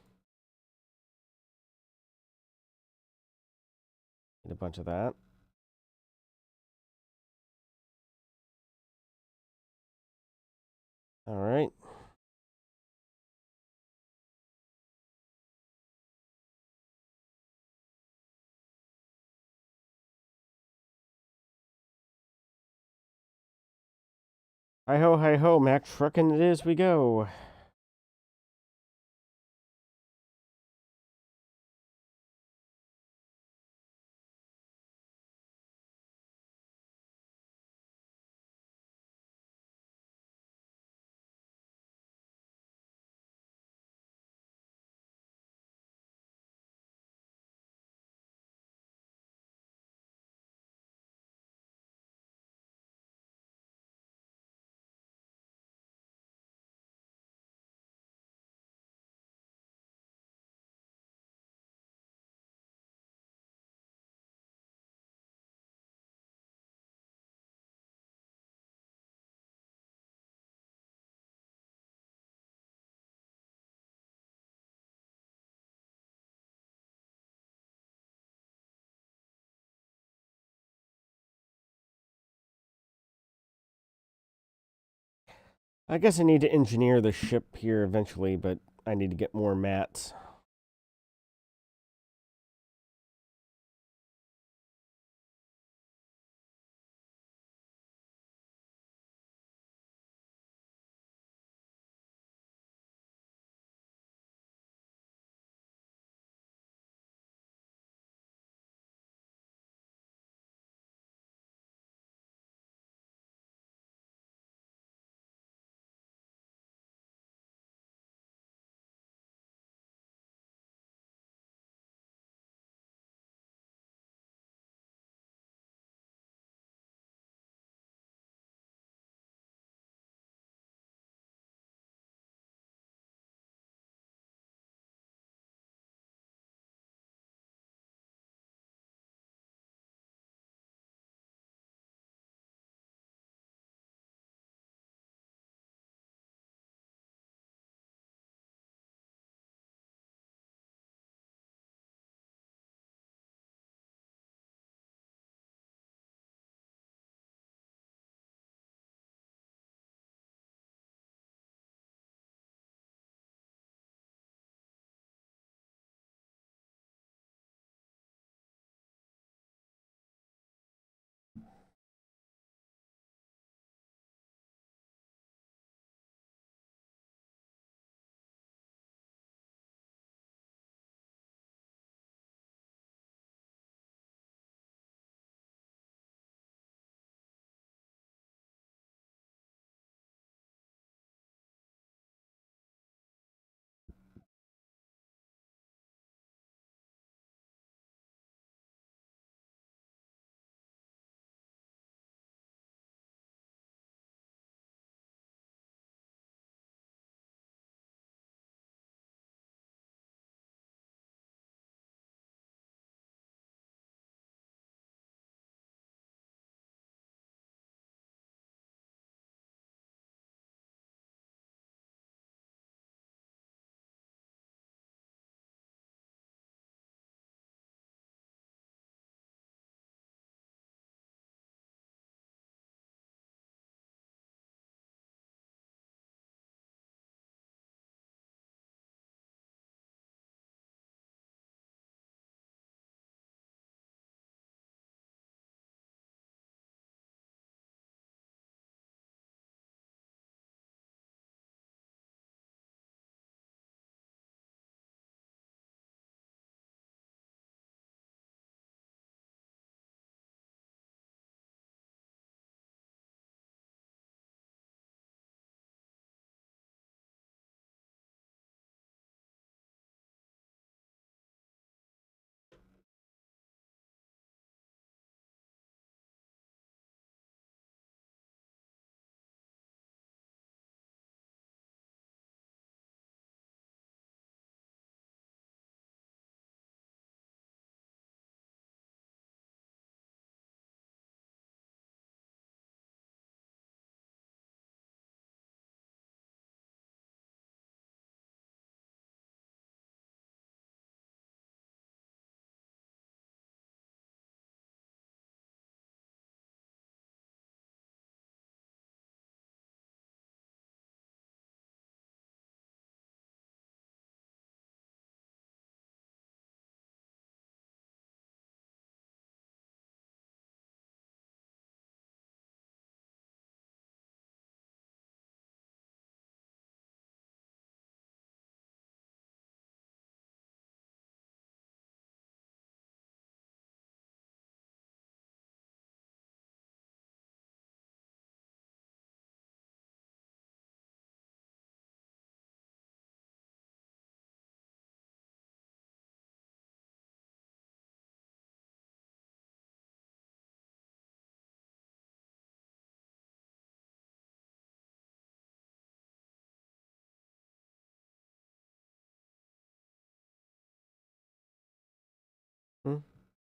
Need a bunch of that. All right. Hi ho, Mac truckin' it is we go. I guess I need to engineer the ship here eventually, but I need to get more mats.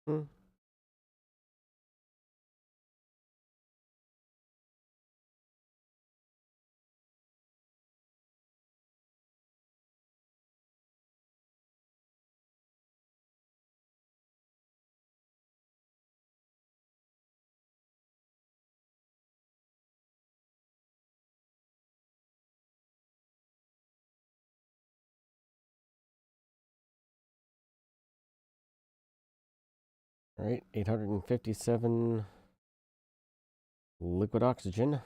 Hmm. All right, 857 liquid oxygen.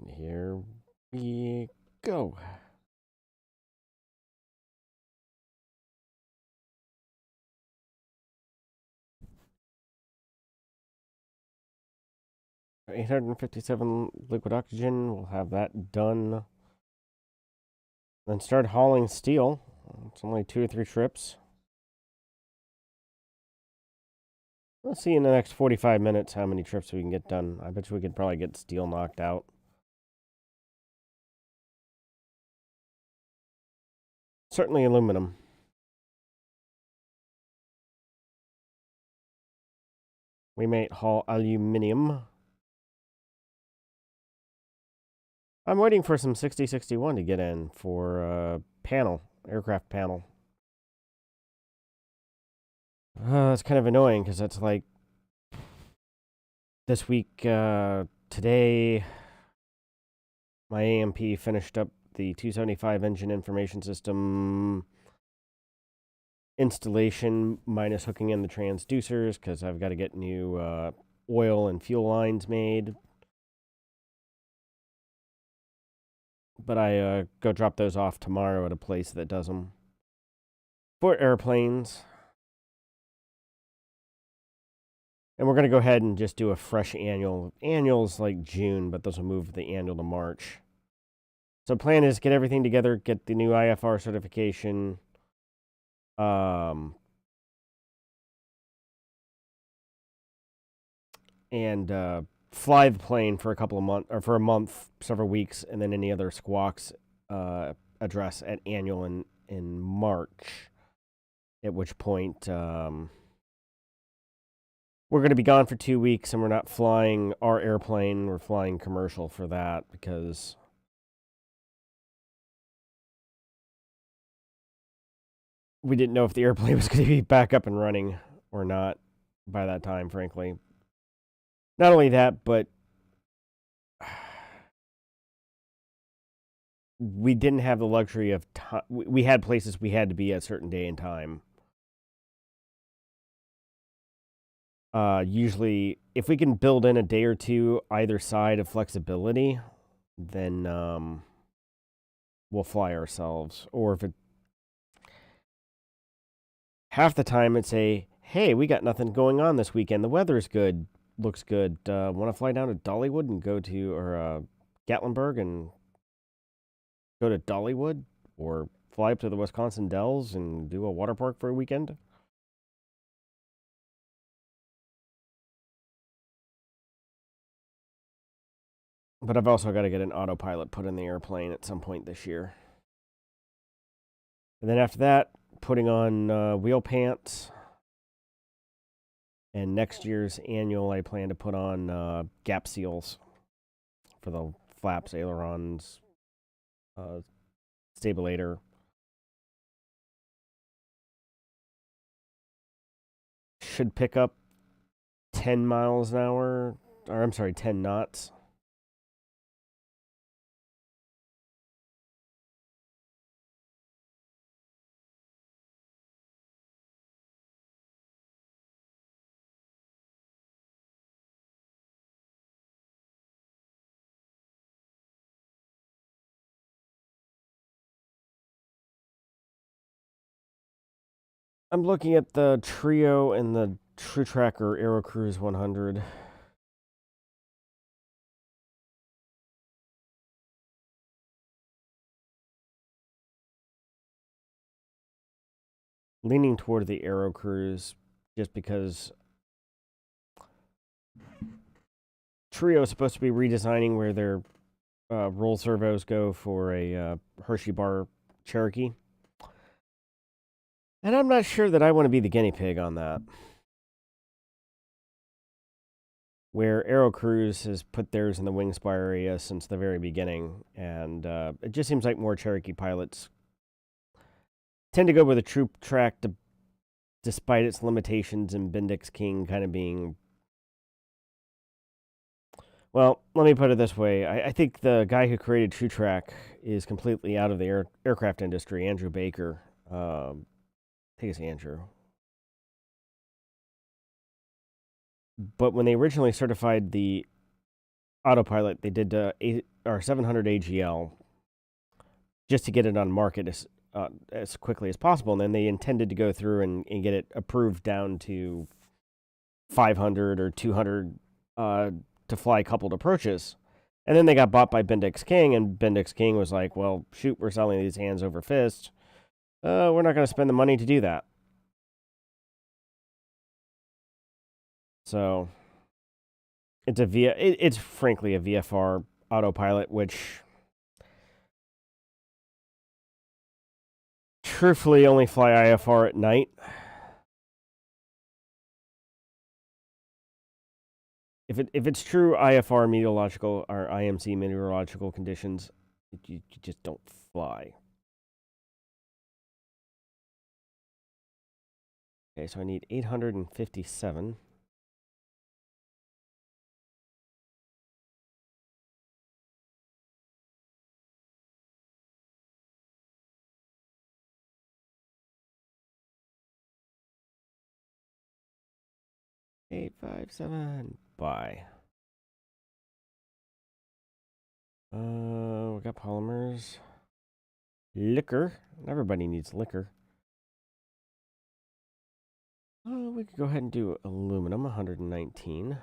Here we go. Right, 857 liquid oxygen. We'll have that done. Then start hauling steel. It's only 2 or 3 trips. Let's see in the next 45 minutes how many trips we can get done. I bet you we could probably get steel knocked out. Certainly aluminum. We may haul aluminium. I'm waiting for some 6061 to get in for panel, aircraft panel. That's kind of annoying because that's like this week, today, my AMP finished up the 275 engine information system installation minus hooking in the transducers because I've got to get new oil and fuel lines made. But I go drop those off tomorrow at a place that does them for airplanes. And we're going to go ahead and just do a fresh annual. Annual's like June, but those will move the annual to March. So plan is get everything together, get the new IFR certification. And fly the plane for a couple of months, or for a month, several weeks, and then any other squawks address at annual in March. At which point, we're going to be gone for 2 weeks, and we're not flying our airplane. We're flying commercial for that because we didn't know if the airplane was going to be back up and running or not by that time, frankly. Not only that, but we didn't have the luxury of time. We had places we had to be at a certain day and time. Usually, if we can build in a day or two either side of flexibility, then we'll fly ourselves. Or if it half the time it's a hey, we got nothing going on this weekend. The weather's good, looks good. Want to fly down to Dollywood and go to or Gatlinburg and go to Dollywood, or fly up to the Wisconsin Dells and do a water park for a weekend. But I've also got to get an autopilot put in the airplane at some point this year. And then after that, putting on wheel pants. And next year's annual, I plan to put on gap seals for the flaps, ailerons, stabilator. Should pick up 10 miles an hour, or I'm sorry, 10 knots. I'm looking at the Trio and the True Tracker Aero Cruise 100. Leaning toward the Aero Cruise just because Trio is supposed to be redesigning where their roll servos go for a Hershey Bar Cherokee. And I'm not sure that I want to be the guinea pig on that. Where Aerocruise has put theirs in the wing spire area since the very beginning, and it just seems like more Cherokee pilots tend to go with a troop track despite its limitations and Bendix King kind of being... Well, let me put it this way. I think the guy who created True Track is completely out of the aircraft industry, Andrew Baker. I think it's Andrew. But when they originally certified the autopilot, they did 700 AGL just to get it on market as quickly as possible. And then they intended to go through and get it approved down to 500 or 200 to fly coupled approaches. And then they got bought by Bendix King, and Bendix King was like, well, shoot, we're selling these hands over fist. We're not going to spend the money to do that. So it's frankly a VFR autopilot, which truthfully only fly IFR at night. If it's true IFR meteorological or IMC meteorological conditions, you just don't fly. Okay, so I need 857. Eight, 5, 7. Bye. We got polymers. Liquor. Everybody needs liquor. Oh, we could go ahead and do aluminum, 119.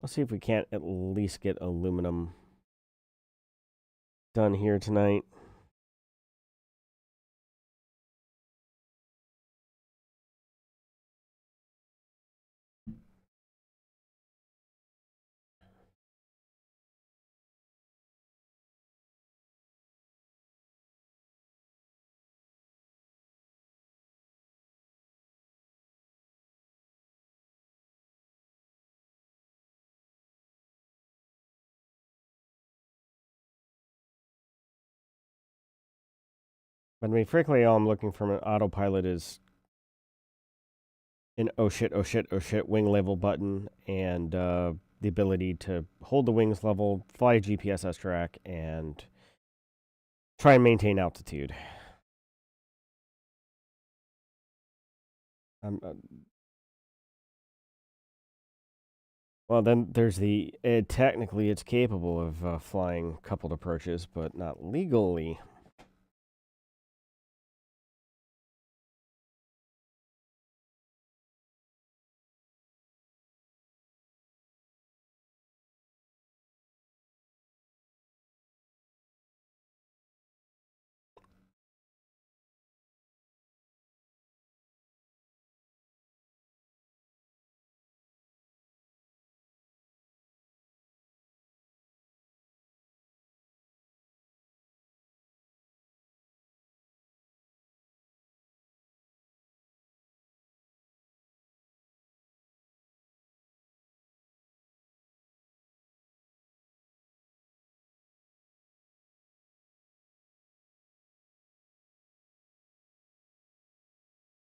Let's see if we can't at least get aluminum done here tonight. But I mean, frankly, all I'm looking from an autopilot is an oh shit wing level button and the ability to hold the wings level, fly a GPSS track, and try and maintain altitude. Well, then there's technically it's capable of flying coupled approaches, but not legally.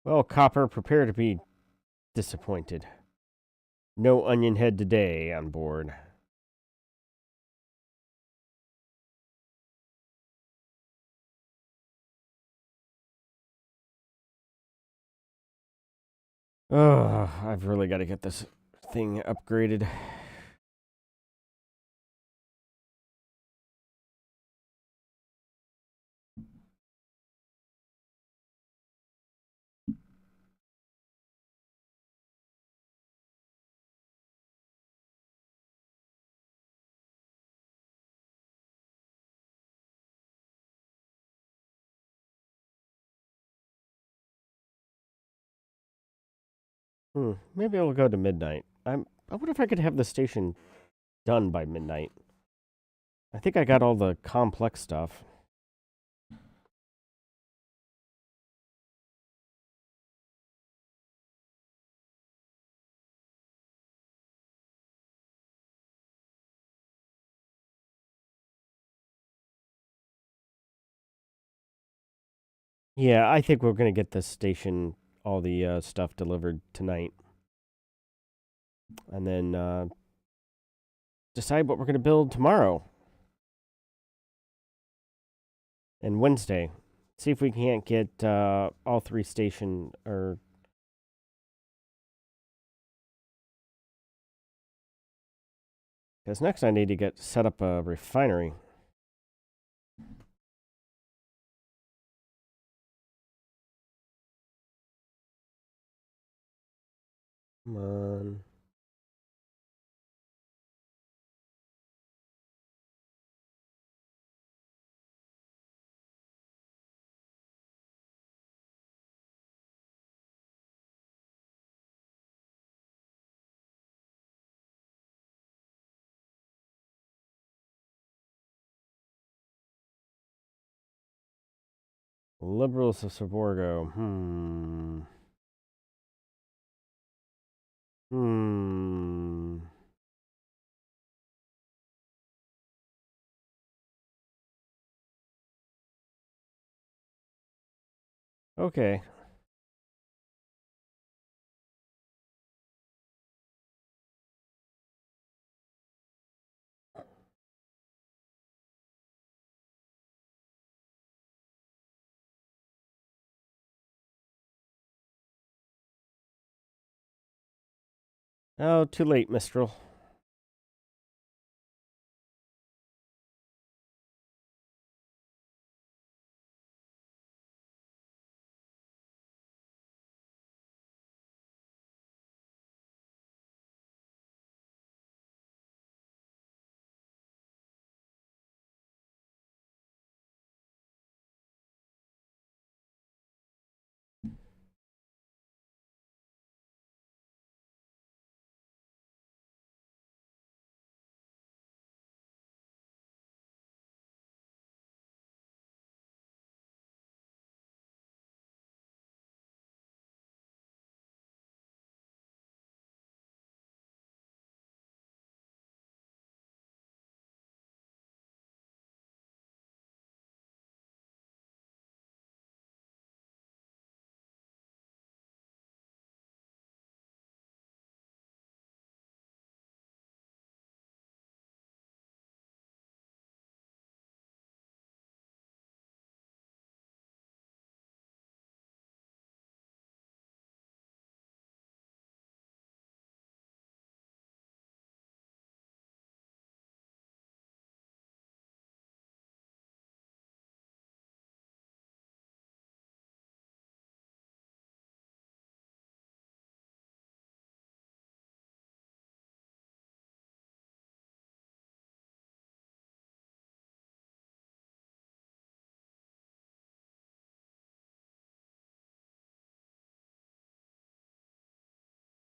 Well, Copper, prepare to be disappointed. No onion head today on board. Oh, I've really got to get this thing upgraded. Maybe I'll go to midnight. I wonder if I could have the station done by midnight. I think I got all the complex stuff. Yeah, I think we're gonna get the station, all the stuff delivered tonight, and then decide what we're gonna build tomorrow and Wednesday. See if we can't get all three station or because next I need to get set up a refinery. Come on. Liberals of Saborgo. Hmm. Okay. Oh, too late, Mistral.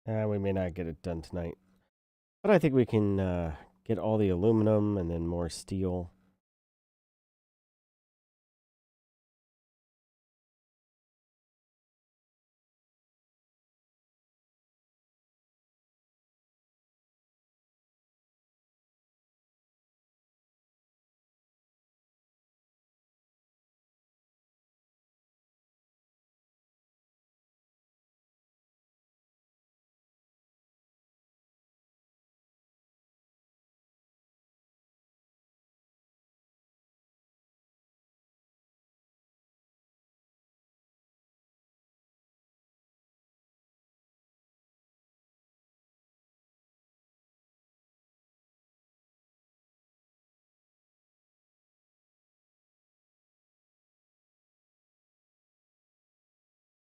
We may not get it done tonight. But I think we can get all the aluminum and then more steel.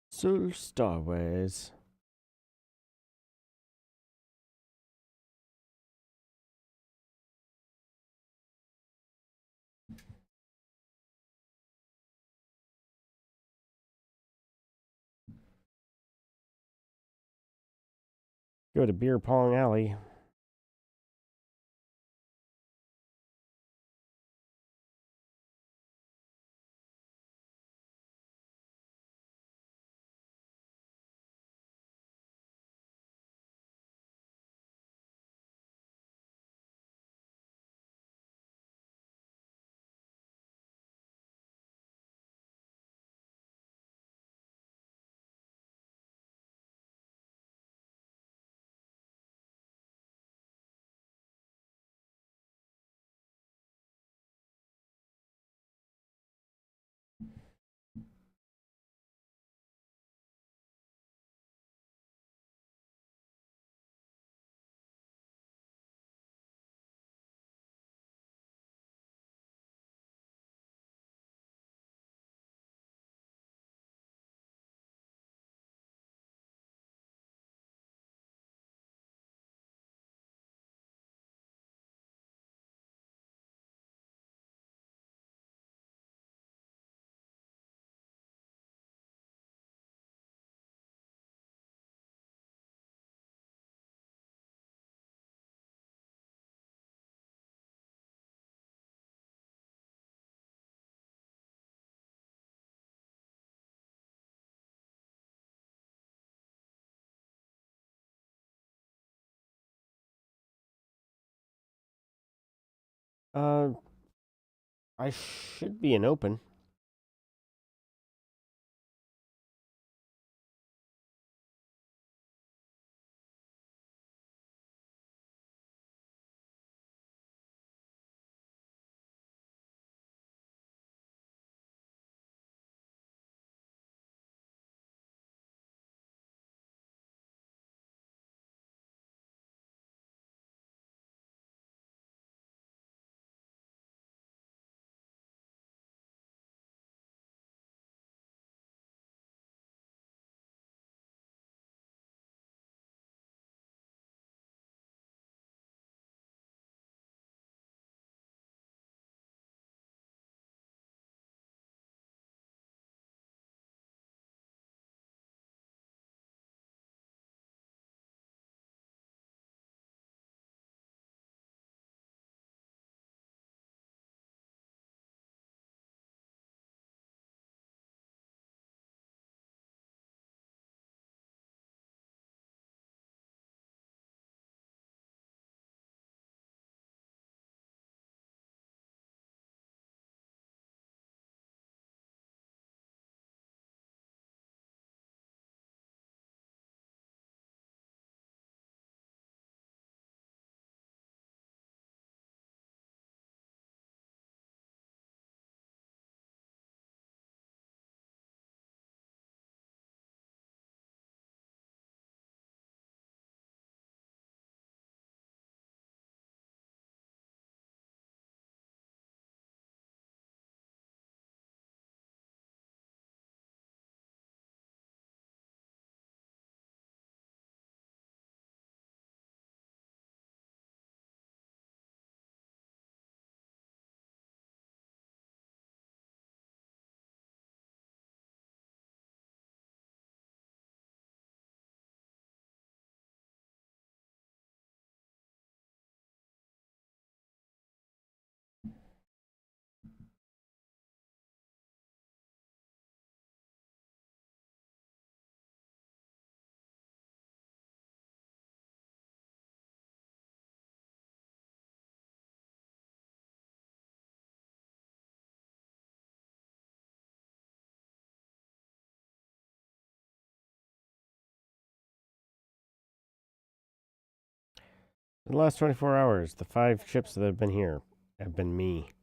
So Starways. Go to Beer Pong Alley. Uh, I should be in open. In the last 24 hours, the 5 ships that have been here have been me.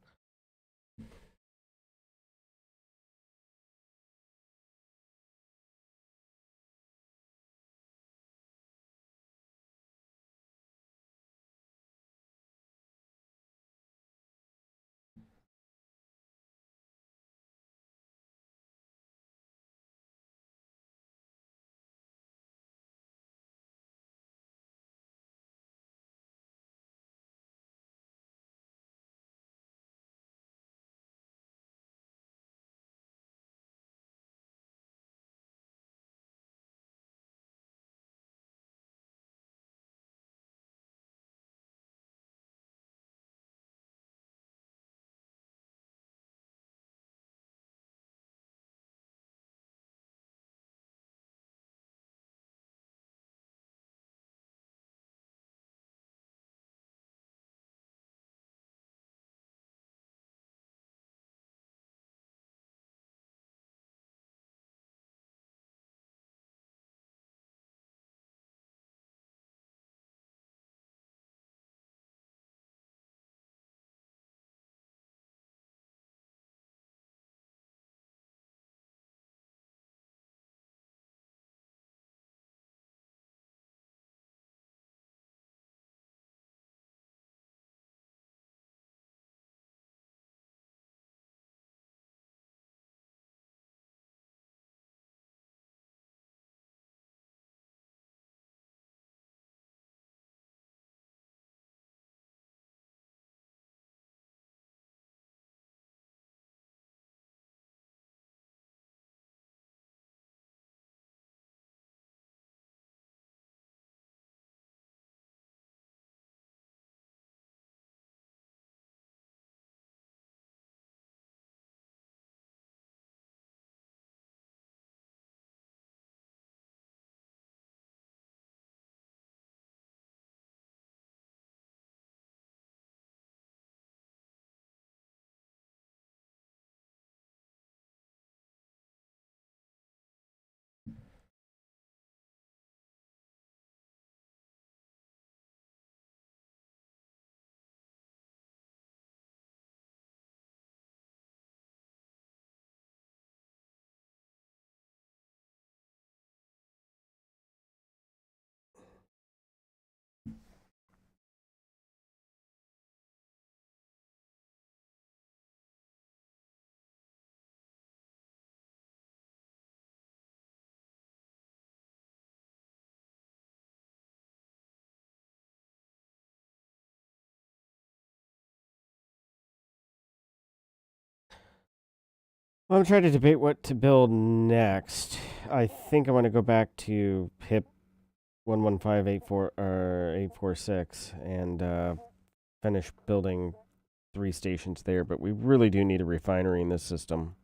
Well, I'm trying to debate what to build next. I think I want to go back to HIP 11584 or 846 and finish building 3 stations there, but we really do need a refinery in this system.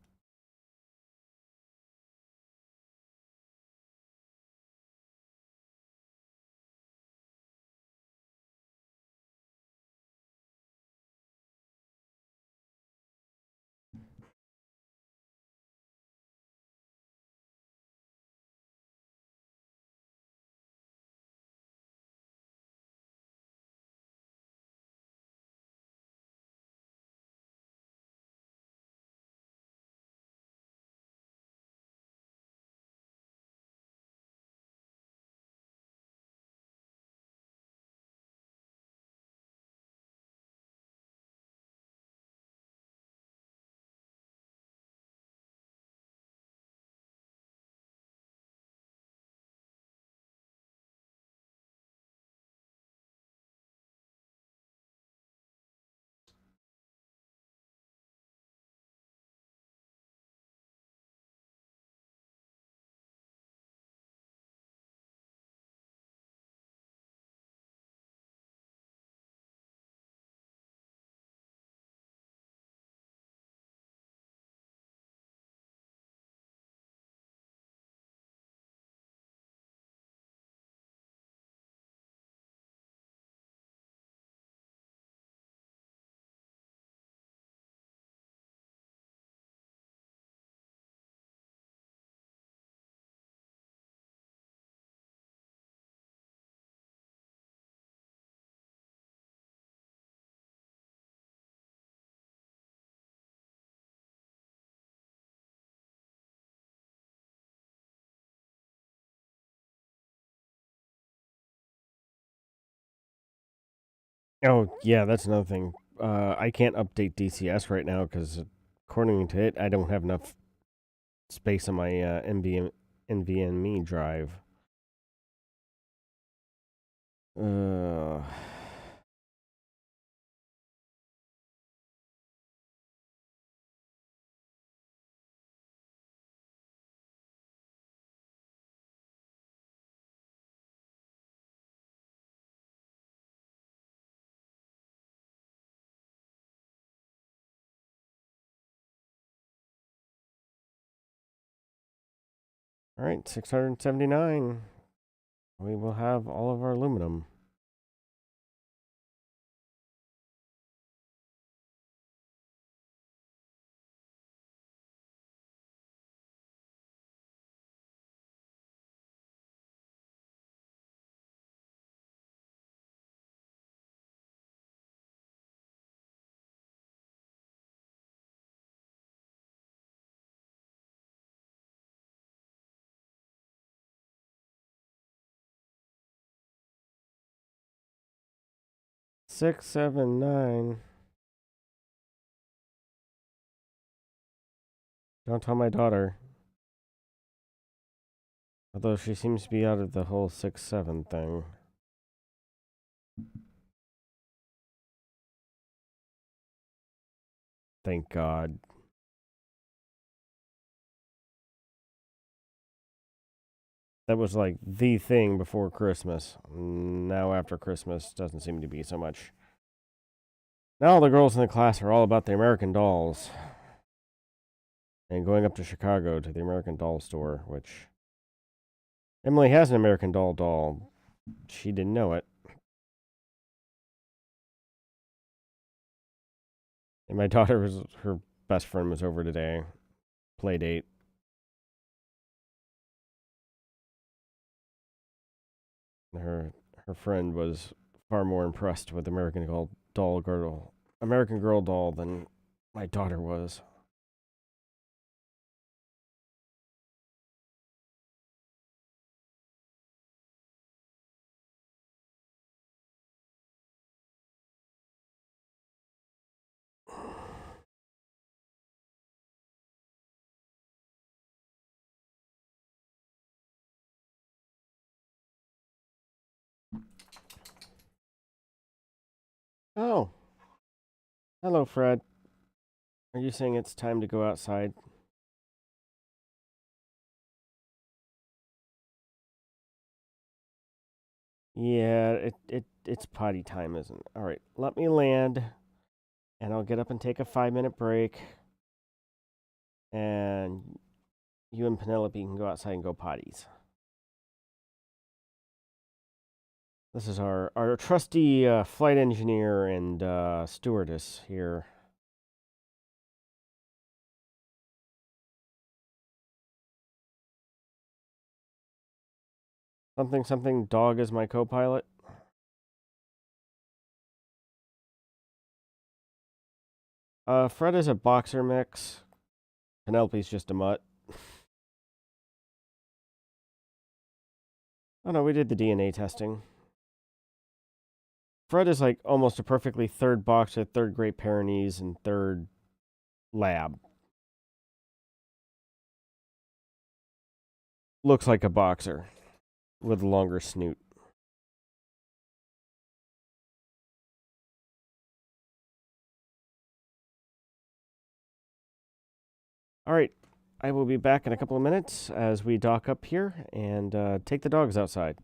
Oh, yeah, that's another thing. I can't update DCS right now because, according to it, I don't have enough space on my NVMe drive. Uh, all right, 679. We will have all of our aluminum. Six, seven, nine. Don't tell my daughter. Although she seems to be out of the whole 6-7 thing. Thank God. That was like the thing before Christmas. Now after Christmas doesn't seem to be so much. Now the girls in the class are all about the American Dolls. And going up to Chicago to the American Doll store, which Emily has an American doll. She didn't know it. And my daughter was her best friend was over today. Play date. Her friend was far more impressed with American Girl doll than my daughter was. Oh, hello, Fred. Are you saying it's time to go outside? Yeah, it's potty time, isn't it? All right, let me land, and I'll get up and take a 5-minute break, and you and Penelope can go outside and go potties. This is our trusty flight engineer and stewardess here. Something dog is my co-pilot. Fred is a boxer mix. Penelope's just a mutt. Oh no, we did the DNA testing. Fred is like almost a perfectly third boxer, third Great Pyrenees, and third lab. Looks like a boxer with a longer snoot. All right, I will be back in a couple of minutes as we dock up here and take the dogs outside.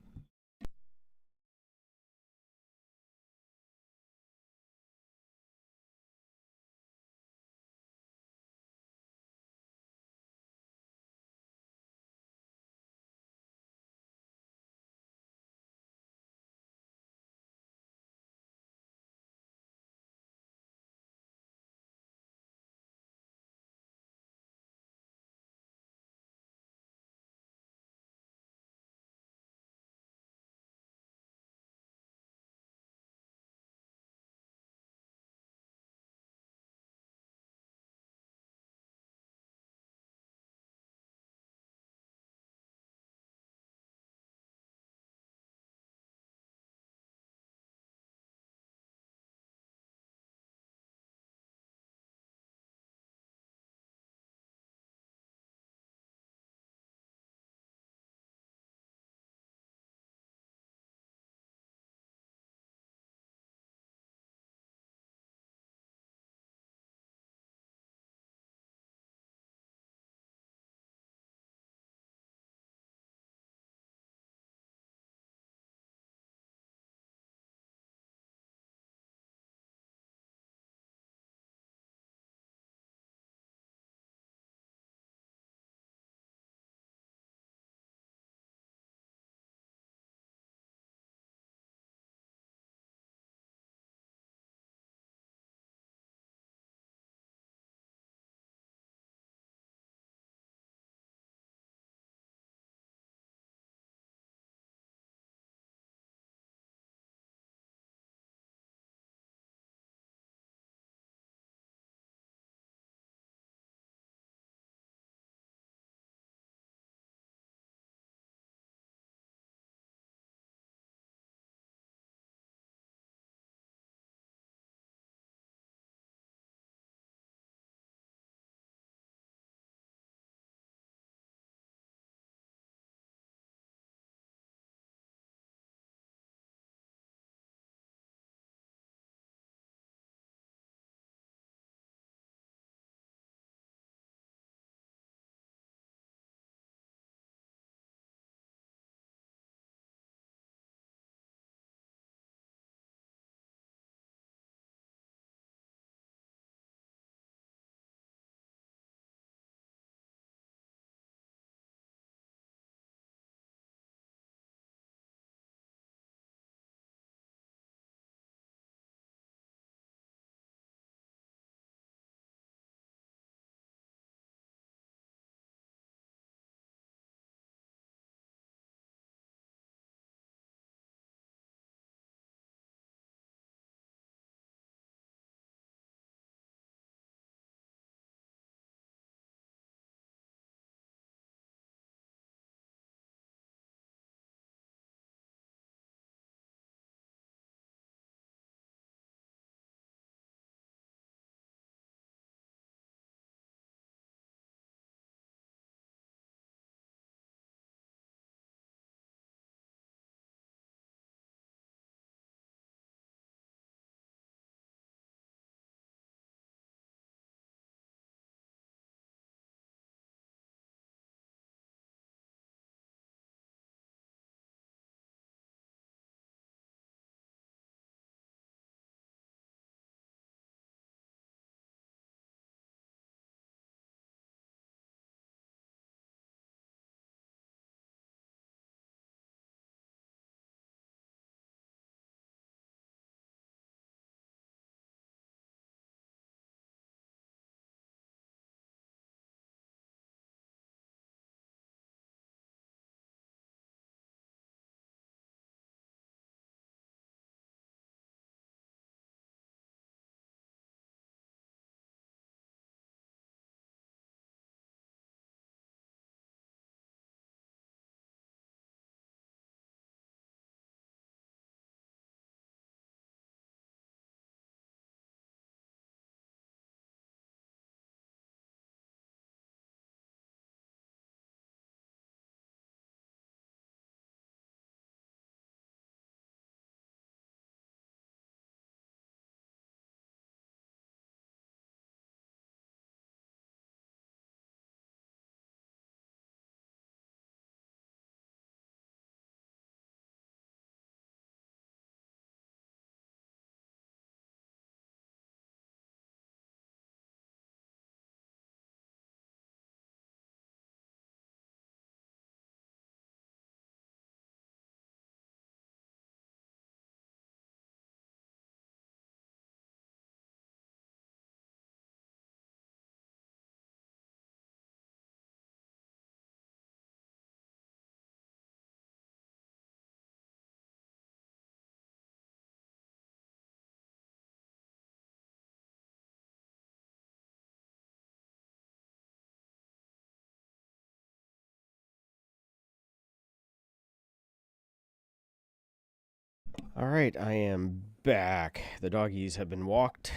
All right, I am back. The doggies have been walked.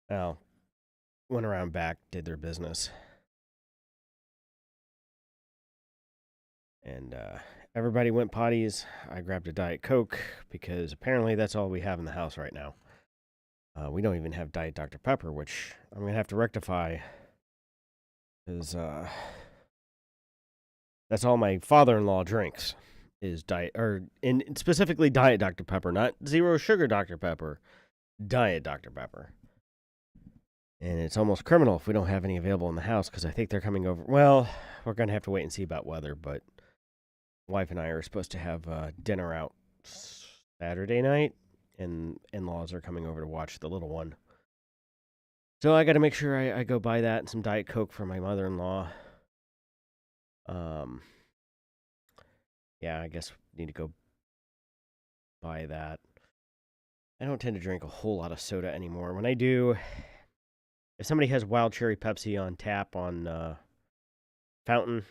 Well, went around back, did their business. And everybody went potties. I grabbed a Diet Coke because apparently that's all we have in the house right now. We don't even have Diet Dr. Pepper, which I'm going to have to rectify. Because that's all my father-in-law drinks is Diet, or specifically Diet Dr. Pepper, not zero sugar Dr. Pepper. Diet Dr. Pepper. And it's almost criminal if we don't have any available in the house because I think they're coming over. Well, we're going to have to wait and see about weather, but wife and I are supposed to have dinner out Saturday night, and in-laws are coming over to watch the little one. So I got to make sure I go buy that and some Diet Coke for my mother-in-law. Yeah, I guess we need to go buy that. I don't tend to drink a whole lot of soda anymore. When I do, if somebody has wild cherry Pepsi on tap on fountain,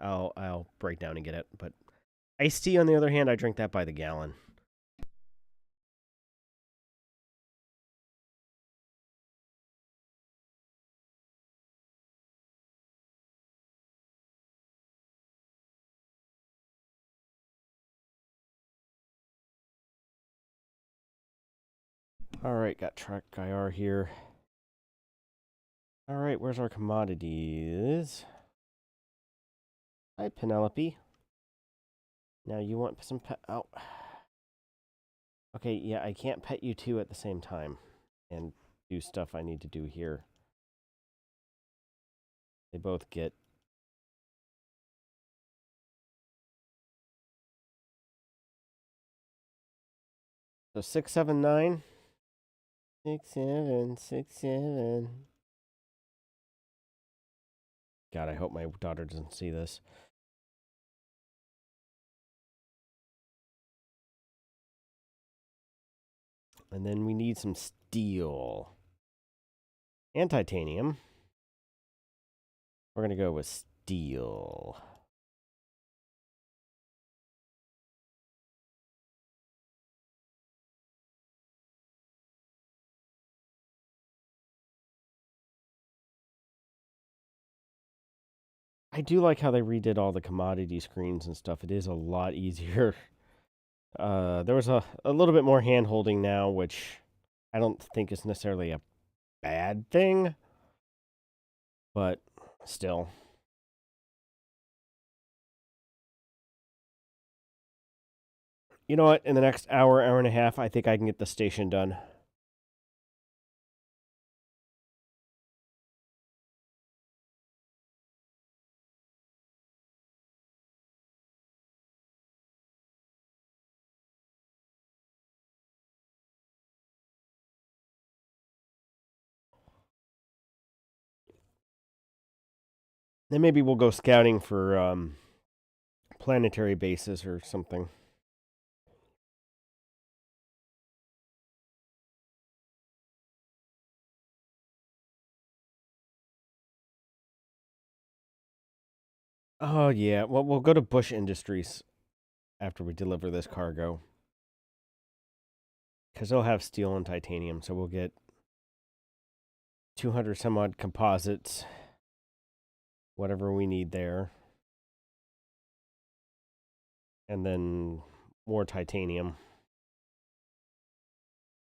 I'll break down and get it. But iced tea, on the other hand, I drink that by the gallon. All right, got Truck IR here. All right, where's our commodities? Hi, Penelope. Now you want some pet? Oh. Okay, yeah, I can't pet you two at the same time and do stuff I need to do here. They both get... So 679. 6767. God, I hope my daughter doesn't see this. And then we need some steel. And titanium. We're going to go with steel. I do like how they redid all the commodity screens and stuff. It is a lot easier. There was a little bit more hand holding now, which I don't think is necessarily a bad thing, but still. You know what? In the next hour, hour and a half, I think I can get the station done. Then maybe we'll go scouting for planetary bases or something. Oh, yeah. Well, we'll go to Bush Industries after we deliver this cargo. Because they'll have steel and titanium, so we'll get 200 some odd composites, whatever we need there. And then more titanium.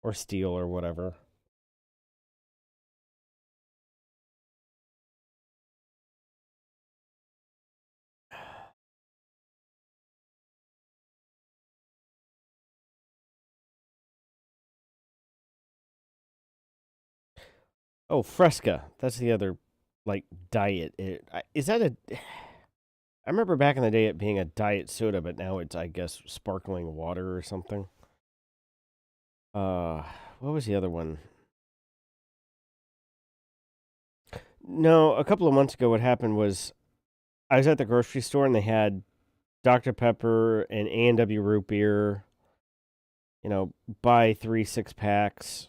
Or steel or whatever. Oh, Fresca. That's the other, like, diet. Is that a... I remember back in the day it being a diet soda, but now it's, I guess, sparkling water or something. What was the other one? No, a couple of months ago, what happened was I was at the grocery store and they had Dr. Pepper and A&W root beer. You know, buy 3 6-packs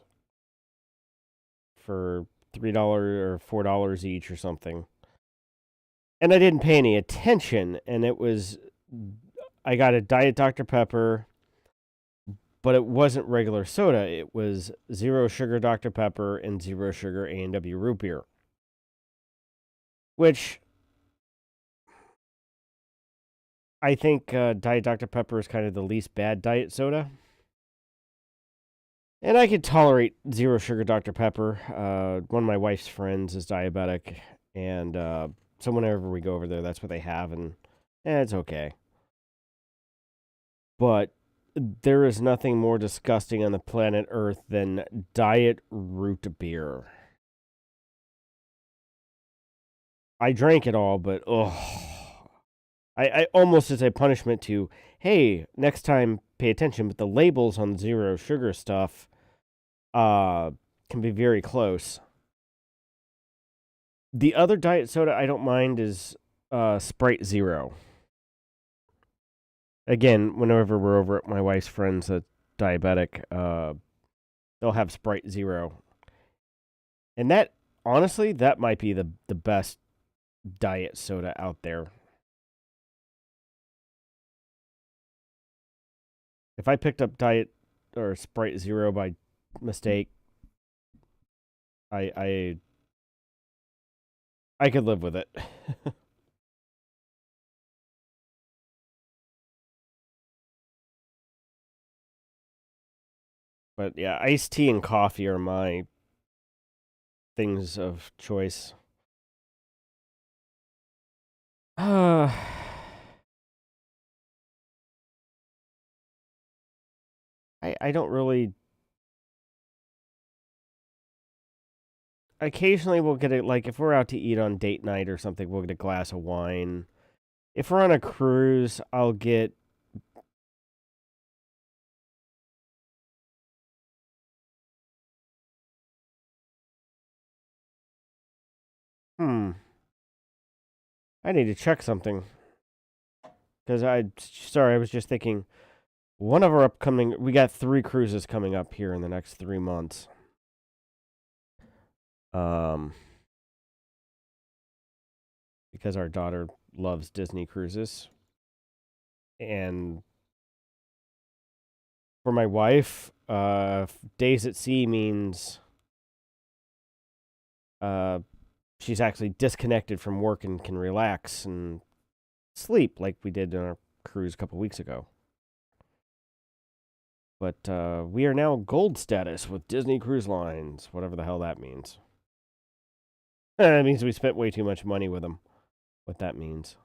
for $3 or $4 each or something. And I didn't pay any attention, and it was... I got a Diet Dr. Pepper, but it wasn't regular soda. It was zero sugar Dr. Pepper and zero sugar A&W root beer, which I think Diet Dr. Pepper is kind of the least bad diet soda. And I could tolerate zero sugar Dr. Pepper. One of my wife's friends is diabetic, and so whenever we go over there, that's what they have, and it's okay. But there is nothing more disgusting on the planet Earth than diet root beer. I drank it all, but I almost as a punishment to, hey, next time pay attention, but the labels on zero sugar stuff can be very close. The other diet soda I don't mind is Sprite Zero. Again, whenever we're over at my wife's friends that's diabetic, they'll have Sprite Zero. And that, honestly, that might be the best diet soda out there. If I picked up Diet or Sprite Zero by mistake, I could live with it. But yeah, iced tea and coffee are my things of choice. I don't really. Occasionally, we'll get it. Like if we're out to eat on date night or something, we'll get a glass of wine. If we're on a cruise, I'll get. Hmm. I need to check something because I was just thinking. One of our upcoming, we got 3 cruises coming up here in the next 3 months. Um, because our daughter loves Disney cruises. And for my wife, days at sea means she's actually disconnected from work and can relax and sleep like we did on our cruise a couple weeks ago. But we are now gold status with Disney Cruise Lines, whatever the hell that means. That means we spent way too much money with them. What that means.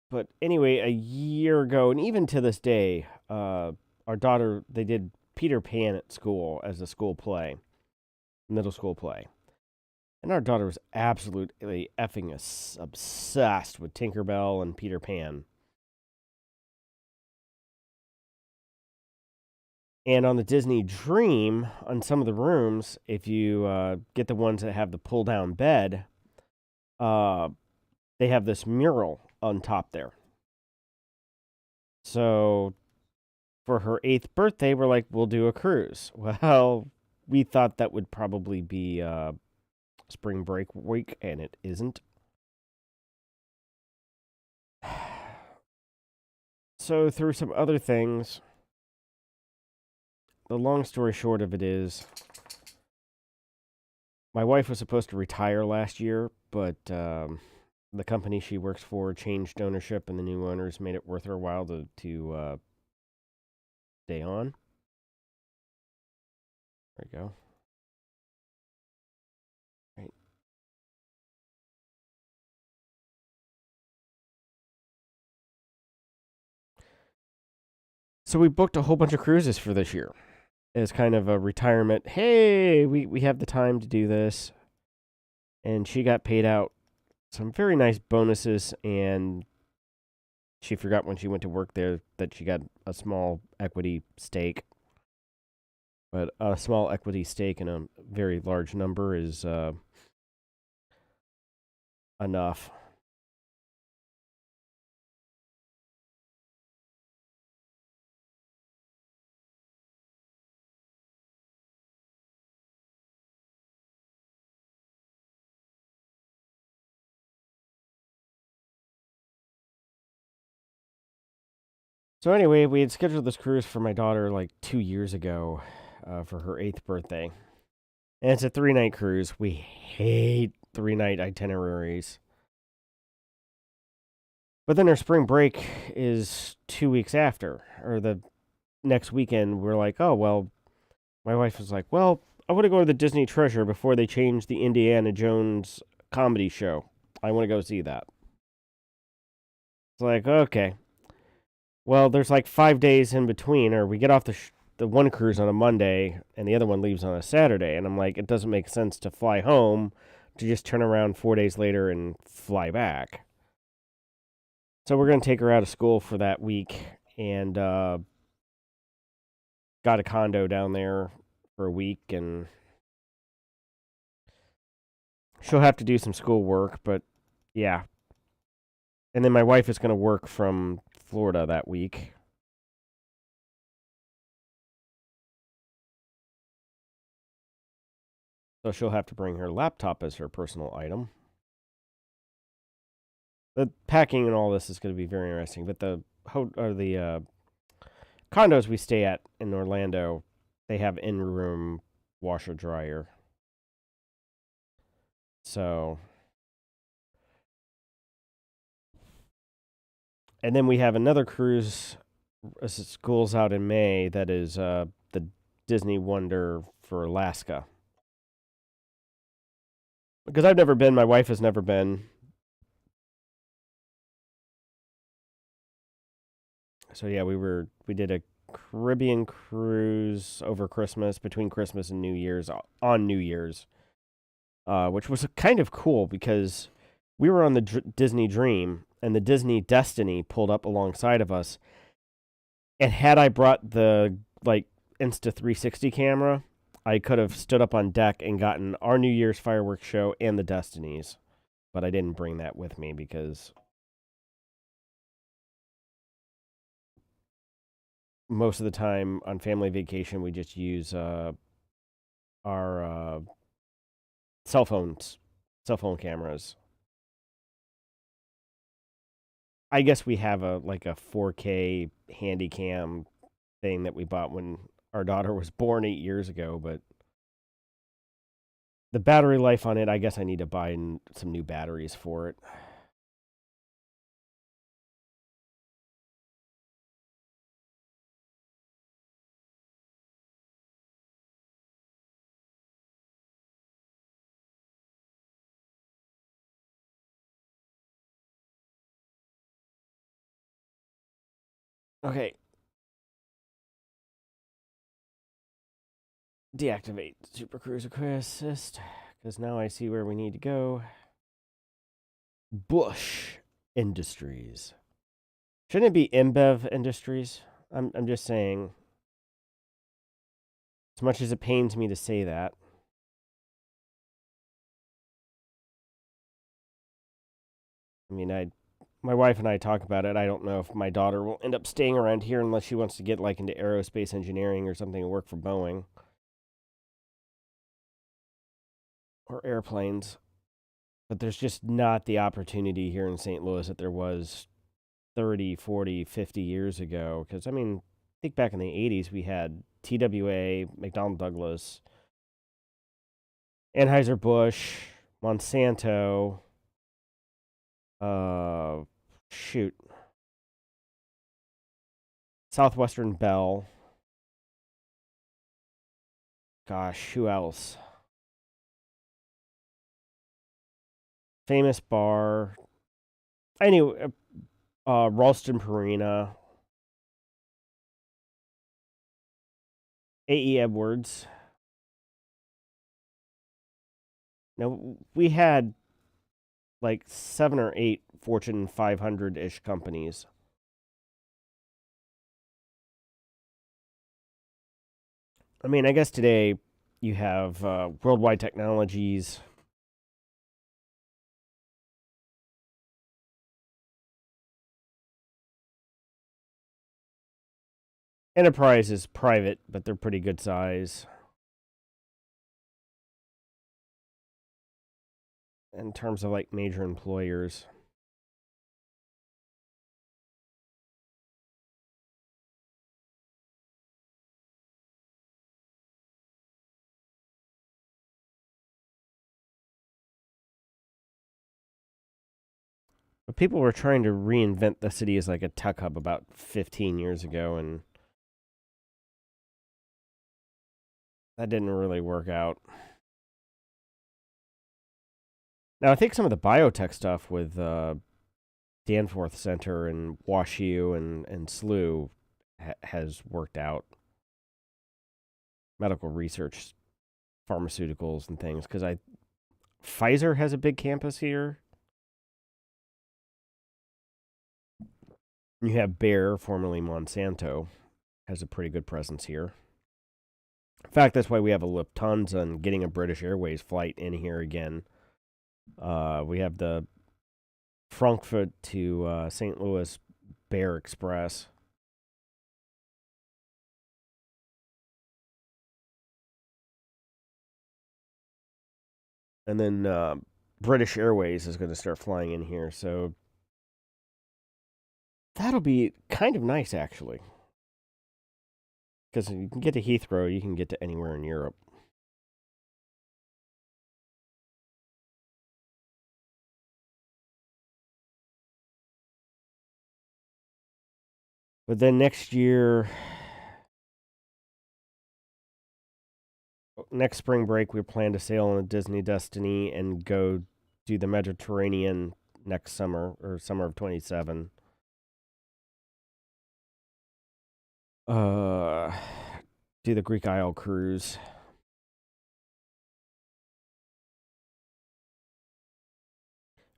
But anyway, a year ago, and even to this day, our daughter, they did Peter Pan at school as a school play, middle school play. And our daughter was absolutely effing obsessed with Tinkerbell and Peter Pan. And on the Disney Dream, on some of the rooms, if you get the ones that have the pull down bed, uh, they have this mural on top there. So for her 8th birthday, we're like, we'll do a cruise. Well, we thought that would probably be spring break week, and it isn't. So, through some other things, the long story short of it is my wife was supposed to retire last year, but the company she works for changed ownership, and the new owners made it worth her while to stay on. There we go. Right. So we booked a whole bunch of cruises for this year as kind of a retirement. Hey, we have the time to do this. And she got paid out some very nice bonuses, and she forgot when she went to work there that she got a small equity stake. But a small equity stake in a very large number is enough. So anyway, we had scheduled this cruise for my daughter like 2 years ago for her 8th birthday. And it's a 3-night cruise. We hate 3-night itineraries. But then our spring break is 2 weeks after, or the next weekend. We're like, oh, well, my wife was like, well, I want to go to the Disney Treasure before they change the Indiana Jones comedy show. I want to go see that. It's like, okay. Well, there's like 5 days in between, or we get off the one cruise on a Monday and the other one leaves on a Saturday. And I'm like, it doesn't make sense to fly home to just turn around 4 days later and fly back. So we're going to take her out of school for that week and got a condo down there for a week. And she'll have to do some schoolwork, but yeah. And then my wife is going to work from Florida that week. So she'll have to bring her laptop as her personal item. The packing and all this is going to be very interesting. But the condos we stay at in Orlando, they have in-room washer dryer. So, and then we have another cruise. School's out in May. That is the Disney Wonder for Alaska. Because I've never been, my wife has never been. So yeah, we did a Caribbean cruise over Christmas, between Christmas and New Year's, on New Year's, which was kind of cool because we were on the Disney Dream and the Disney Destiny pulled up alongside of us. And had I brought the like Insta360 camera, I could have stood up on deck and gotten our New Year's fireworks show and the Destinies. But I didn't bring that with me because most of the time on family vacation, we just use our cell phone cameras. I guess we have a 4K handy cam thing that we bought when our daughter was born 8 years ago, but the battery life on it, I guess I need to buy some new batteries for it. Okay. Deactivate Super Cruiser Quick Assist, because now I see where we need to go. Bush Industries. Shouldn't it be InBev Industries? I'm just saying. As much as it pains me to say that. I mean, my wife and I talk about it. I don't know if my daughter will end up staying around here unless she wants to get like into aerospace engineering or something and work for Boeing. Or airplanes. But there's just not the opportunity here in St. Louis that there was 30, 40, 50 years ago. Because, I mean, I think back in the 80s we had TWA, McDonnell Douglas, Anheuser-Busch, Monsanto, shoot, Southwestern Bell. Gosh, who else? Famous Bar. Anyway, Ralston Purina. A.E. Edwards. Now, we had like 7 or 8 Fortune 500-ish companies. I mean, I guess today you have Worldwide Technologies. Enterprise is private, but they're pretty good size. In terms of like major employers. But people were trying to reinvent the city as like a tech hub about 15 years ago, and that didn't really work out. Now, I think some of the biotech stuff with Danforth Center and WashU and SLU has worked out. Medical research, pharmaceuticals, and things. Because Pfizer has a big campus here. You have Bayer, formerly Monsanto, has a pretty good presence here. In fact, that's why we have a Lufthansa and getting a British Airways flight in here again. We have the Frankfurt to St. Louis Bear Express. And then British Airways is going to start flying in here, so that'll be kind of nice, actually. Because you can get to Heathrow, you can get to anywhere in Europe. But then next year, next spring break, we plan to sail on a Disney Destiny and go do the Mediterranean next summer, or summer of 27. Do the Greek Isle cruise.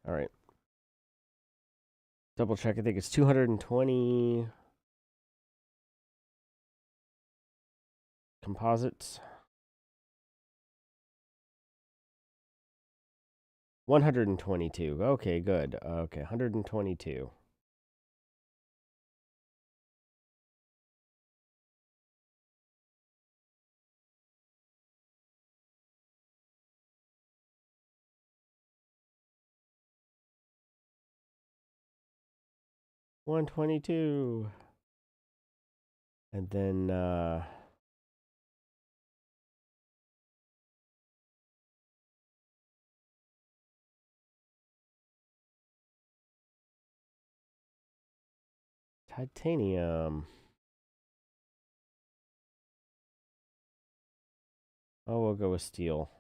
All right. Double check. I think it's 220 composites. 122. Okay, good. Okay, 122. $122. And then titanium. Oh, we'll go with steel.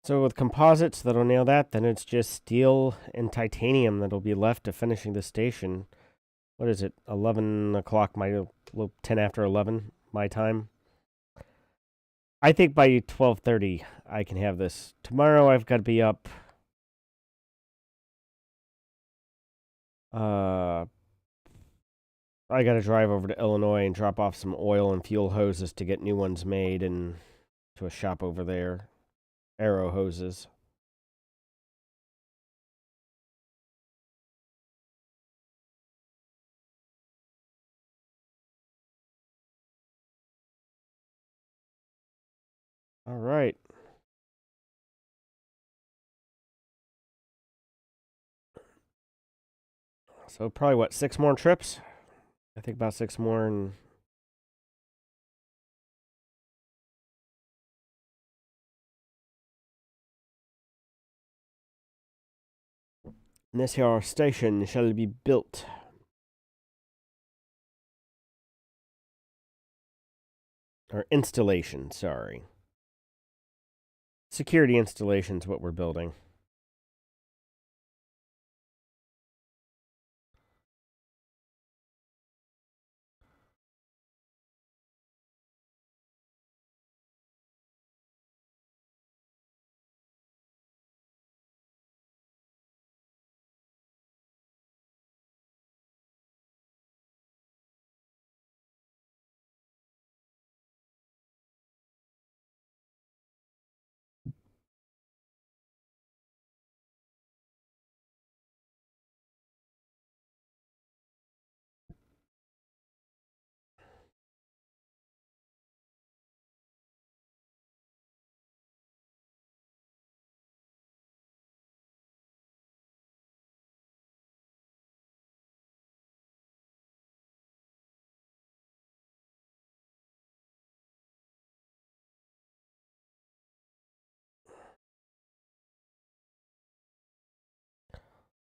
So with composites that'll nail that, then it's just steel and titanium that'll be left to finishing the station. What is it? 11 o'clock, 10 after 11, my time. I think by 12:30 I can have this. Tomorrow I've got to be up. I got to drive over to Illinois and drop off some oil and fuel hoses to get new ones made and to a shop over there. Arrow hoses. All right. So probably what, 6 more trips? I think about 6 more and this here station shall be built. Or installation, sorry. Security installation's what we're building.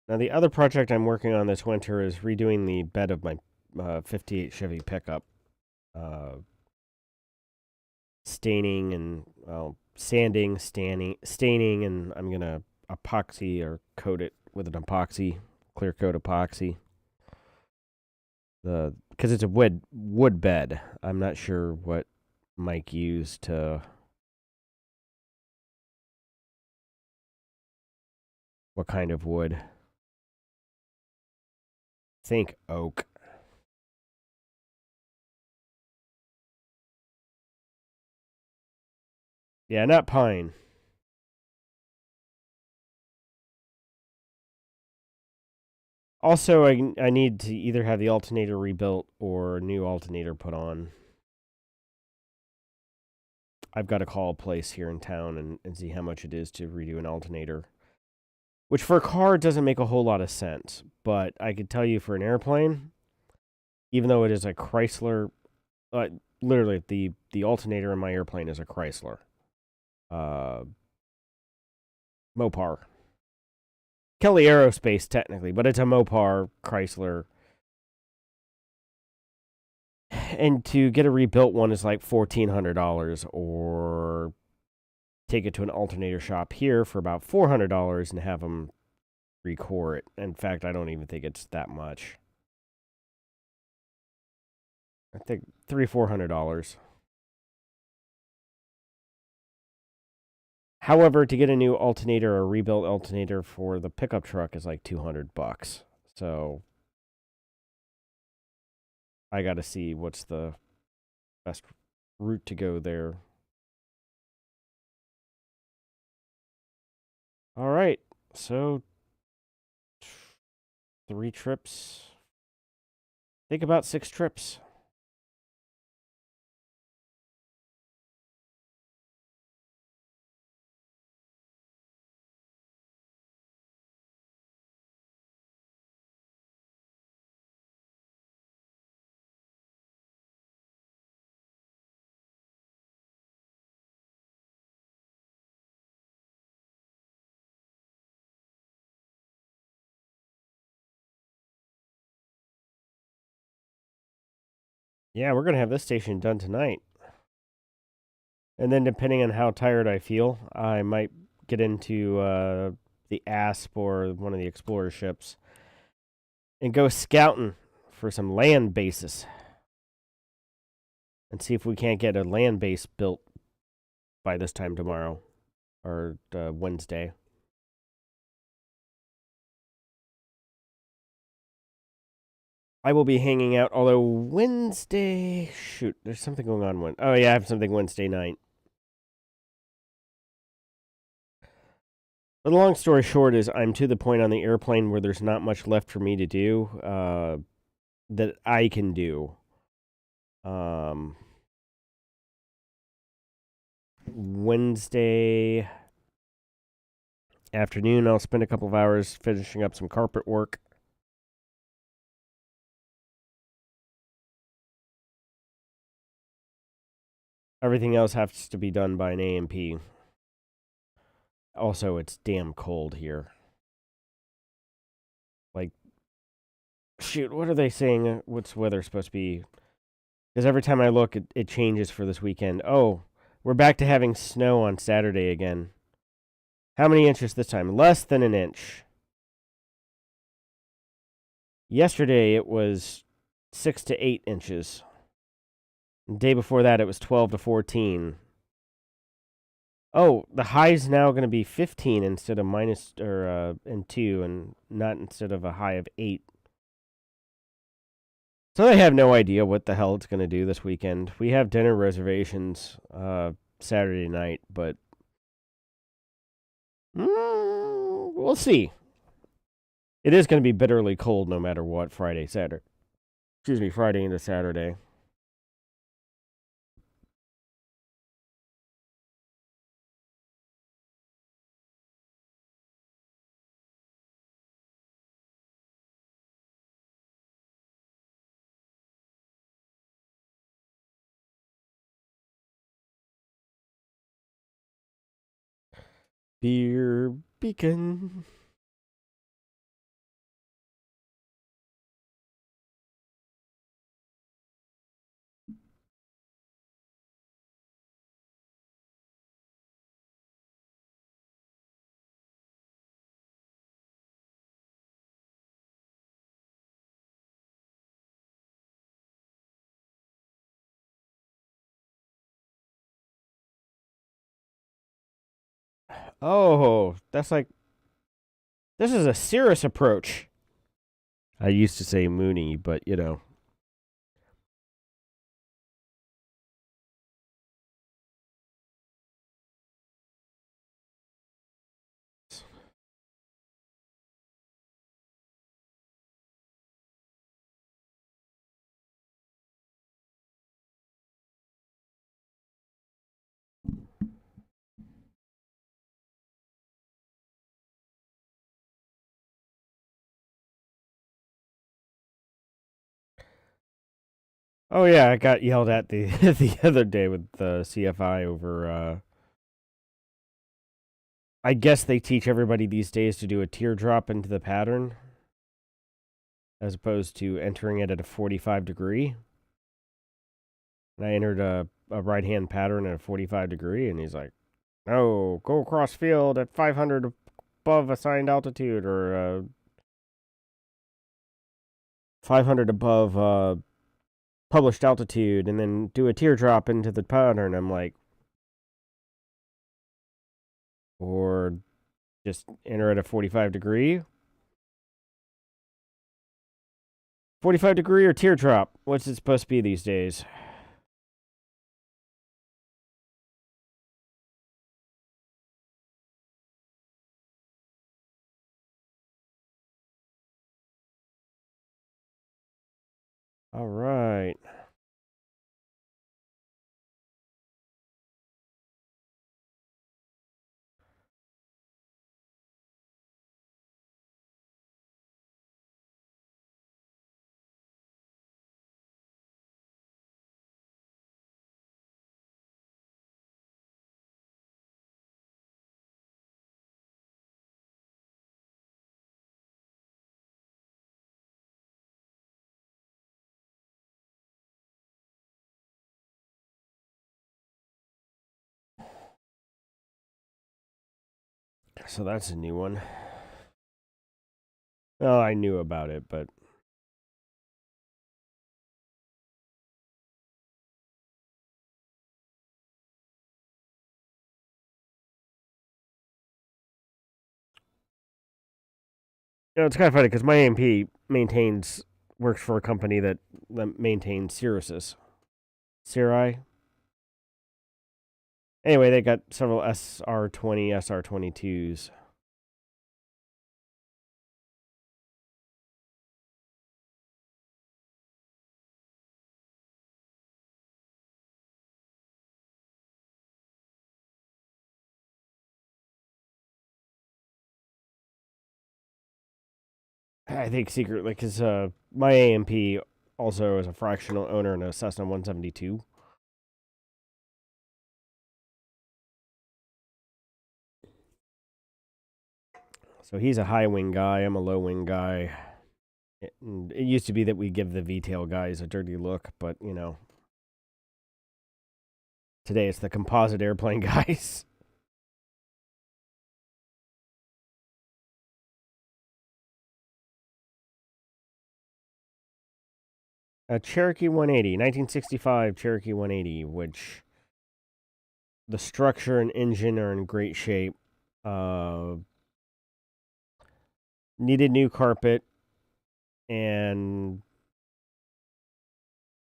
Now, the other project I'm working on this winter is redoing the bed of my 58 Chevy pickup. Staining and, well, sanding, staining, and I'm going to epoxy or coat it with an epoxy, clear coat epoxy. Because it's a wood bed. I'm not sure what Mike used to, what kind of wood. Think oak. Yeah, not pine. Also, I need to either have the alternator rebuilt or a new alternator put on. I've got to call a place here in town and see how much it is to redo an alternator. Which for a car doesn't make a whole lot of sense. But I could tell you for an airplane, even though it is a Chrysler, literally the alternator in my airplane is a Chrysler. Mopar. Kelly Aerospace, technically, but it's a Mopar Chrysler. And to get a rebuilt one is like $1,400, or take it to an alternator shop here for about $400 and have them recore it. In fact, I don't even think it's that much. I think $300-400. However, to get a new alternator or a rebuilt alternator for the pickup truck is like $200. So I got to see what's the best route to go there. All right. So 3 trips. Think about 6 trips. Yeah, we're going to have this station done tonight. And then, depending on how tired I feel, I might get into the ASP or one of the Explorer ships and go scouting for some land bases and see if we can't get a land base built by this time tomorrow or Wednesday. I will be hanging out, although Wednesday. Shoot, there's something going on. Oh, yeah, I have something Wednesday night. But the long story short is I'm to the point on the airplane where there's not much left for me to do that I can do. Wednesday afternoon, I'll spend a couple of hours finishing up some carpet work. Everything else has to be done by an A&P. Also, it's damn cold here. Like, shoot, what are they saying? What's weather supposed to be? Because every time I look, it changes for this weekend. Oh, we're back to having snow on Saturday again. How many inches this time? Less than an inch. Yesterday, it was 6 to 8 inches. The day before that, it was 12 to 14. Oh, the high's now going to be 15 instead of minus or and 2, and not instead of a high of 8. So I have no idea what the hell it's going to do this weekend. We have dinner reservations Saturday night, but we'll see. It is going to be bitterly cold no matter what. Friday into Saturday. Beer Beacon. Oh, that's like, this is a Cirrus approach. I used to say Mooney, but you know. Oh yeah, I got yelled at the the other day with the CFI over. I guess they teach everybody these days to do a teardrop into the pattern, as opposed to entering it at a 45 degree. And I entered a right hand pattern at a 45 degree, and he's like, "No, go across field at 500 above assigned altitude, or 500 above published altitude, and then do a teardrop into the pattern." I'm like, or just enter at a 45 degree. 45 degree or teardrop? What's it supposed to be these days? All right. So that's a new one. Well, I knew about it, but it's kind of funny because my AMP works for a company that maintains Cirruses. Cirri. Anyway, they got several SR20, SR22s. I think secretly because my AMP also is a fractional owner in a Cessna 172. So he's a high wing guy. I'm a low wing guy. It used to be that we give the VTAL guys a dirty look, but you know, today it's the composite airplane guys. A Cherokee 180, 1965 Cherokee 180, which the structure and engine are in great shape. Needed new carpet, and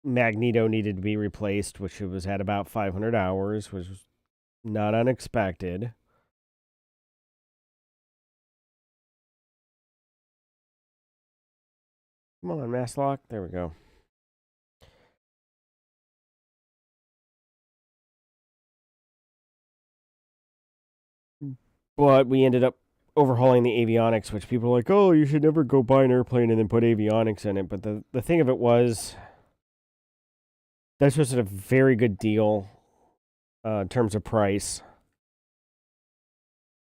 magneto needed to be replaced, which it was at about 500 hours, which was not unexpected. Come on, mass lock. There we go. But we ended up overhauling the avionics, which people are like, oh, you should never go buy an airplane and then put avionics in it. But the thing of it was, this was a very good deal in terms of price.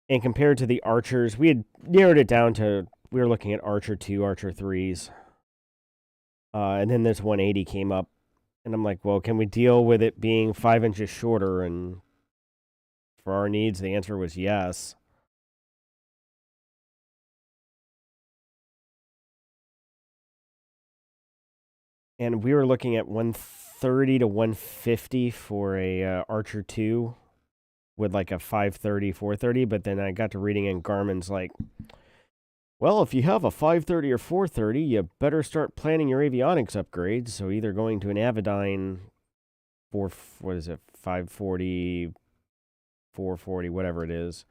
And compared to the Archers, we had narrowed it down to, we were looking at Archer 2, Archer 3s. And then this 180 came up. And I'm like, well, can we deal with it being 5 inches shorter? And for our needs, the answer was yes. And we were looking at 130 to 150 for a Archer 2 with like a 530, 430, but then I got to reading and Garmin's like, well, if you have a 530 or 430, you better start planning your avionics upgrades. So either going to an Avidyne for, what is it, 540, 440, whatever it is,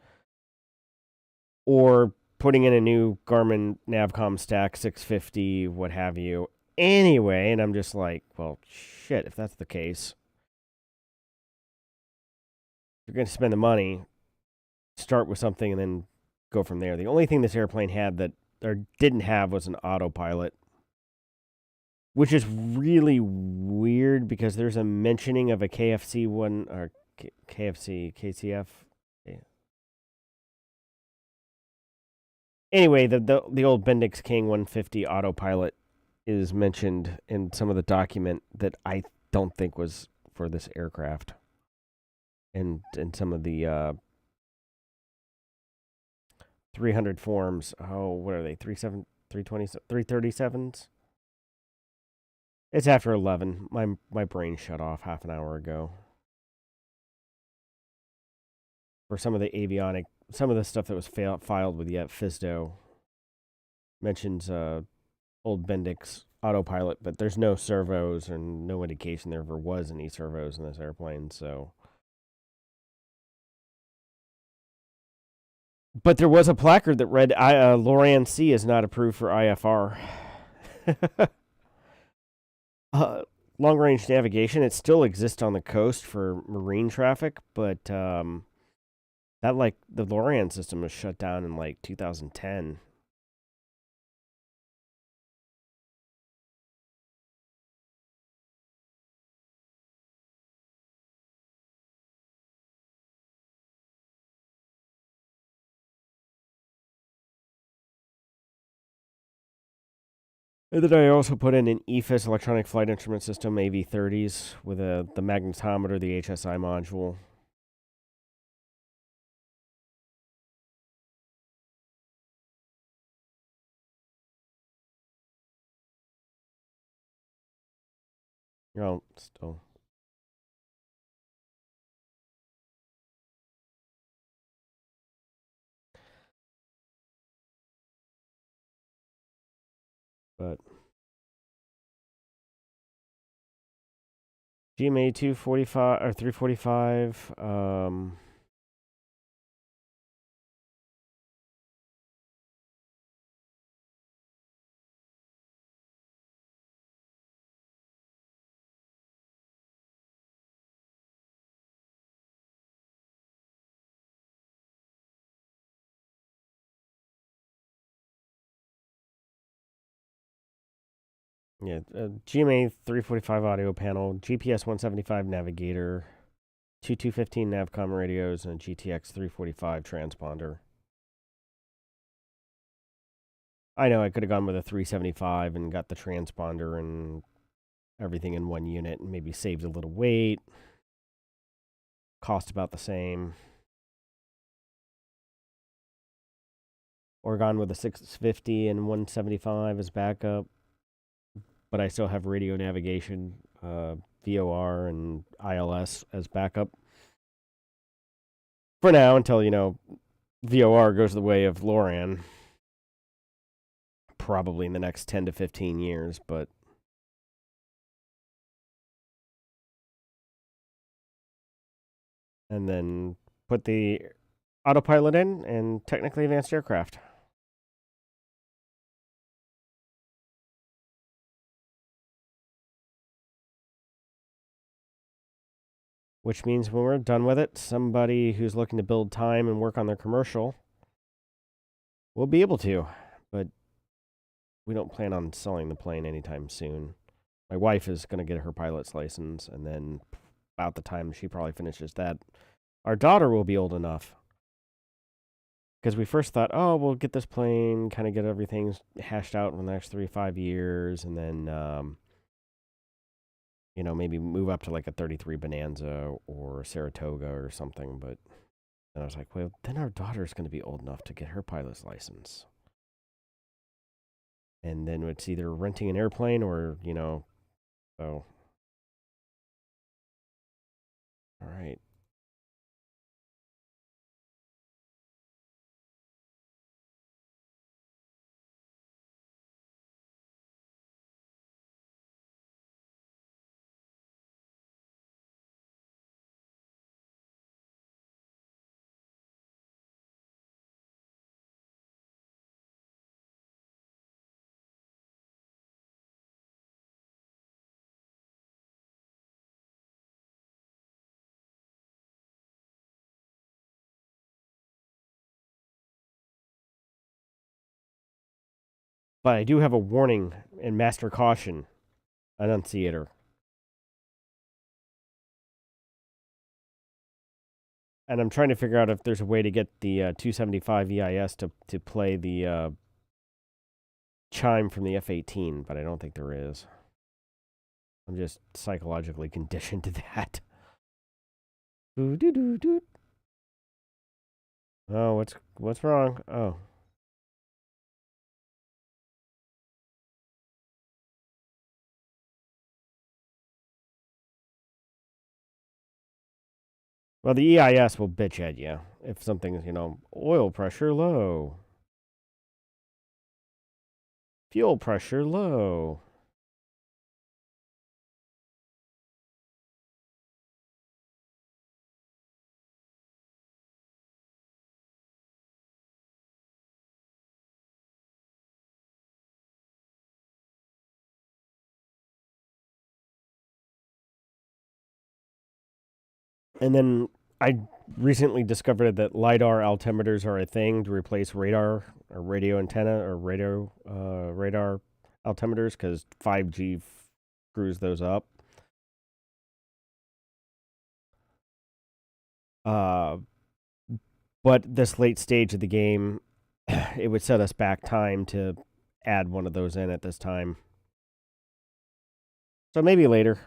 or putting in a new Garmin Navcom stack, 650, what have you. Anyway, and I'm just like, well, shit, if that's the case, you're going to spend the money, start with something, and then go from there. The only thing this airplane had that, or didn't have, was an autopilot, which is really weird because there's a mentioning of a KFC one, or KFC, KCF. Yeah. Anyway, the old Bendix King 150 autopilot is mentioned in some of the document that I don't think was for this aircraft. And some of the 300 forms. Oh, what are they? 337s? It's after 11. My brain shut off half an hour ago. For some of the avionic, some of the stuff that was filed with yet FISDO mentions old Bendix autopilot, but there's no servos and no indication there ever was any servos in this airplane, so. But there was a placard that read, Loran C is not approved for IFR. Long-range navigation, it still exists on the coast for marine traffic, but the Loran system was shut down in like 2010. And then I also put in an EFIS, electronic flight instrument system, AV30s, with the magnetometer, the HSI module. Oh, still. But GMA 245 or 345. Yeah, GMA 345 audio panel, GPS 175 navigator, 215 Navcom radios, and a GTX 345 transponder. I know I could have gone with a 375 and got the transponder and everything in one unit and maybe saved a little weight. Cost about the same. Or gone with a 650 and 175 as backup. But I still have radio navigation, VOR, and ILS as backup. For now, until, VOR goes the way of Loran. Probably in the next 10 to 15 years, but. And then put the autopilot in and technically advanced aircraft. Which means when we're done with it, somebody who's looking to build time and work on their commercial will be able to. But we don't plan on selling the plane anytime soon. My wife is going to get her pilot's license, and then about the time she probably finishes that, our daughter will be old enough. Because we first thought, oh, we'll get this plane, kind of get everything hashed out in the next 3 to 5 years, and then, maybe move up to like a 33 Bonanza or Saratoga or something. But then I was like, well, then our daughter's going to be old enough to get her pilot's license. And then it's either renting an airplane or, so. All right. But I do have a warning and master caution annunciator. And I'm trying to figure out if there's a way to get the 275 EIS to play the chime from the F-18, but I don't think there is. I'm just psychologically conditioned to that. Oh, what's wrong? Oh. Well, the EIS will bitch at you if something's, oil pressure low, fuel pressure low. And then I recently discovered that LiDAR altimeters are a thing to replace radar or radio antenna or radar altimeters because 5G screws those up. But this late stage of the game, it would set us back time to add one of those in at this time. So maybe later.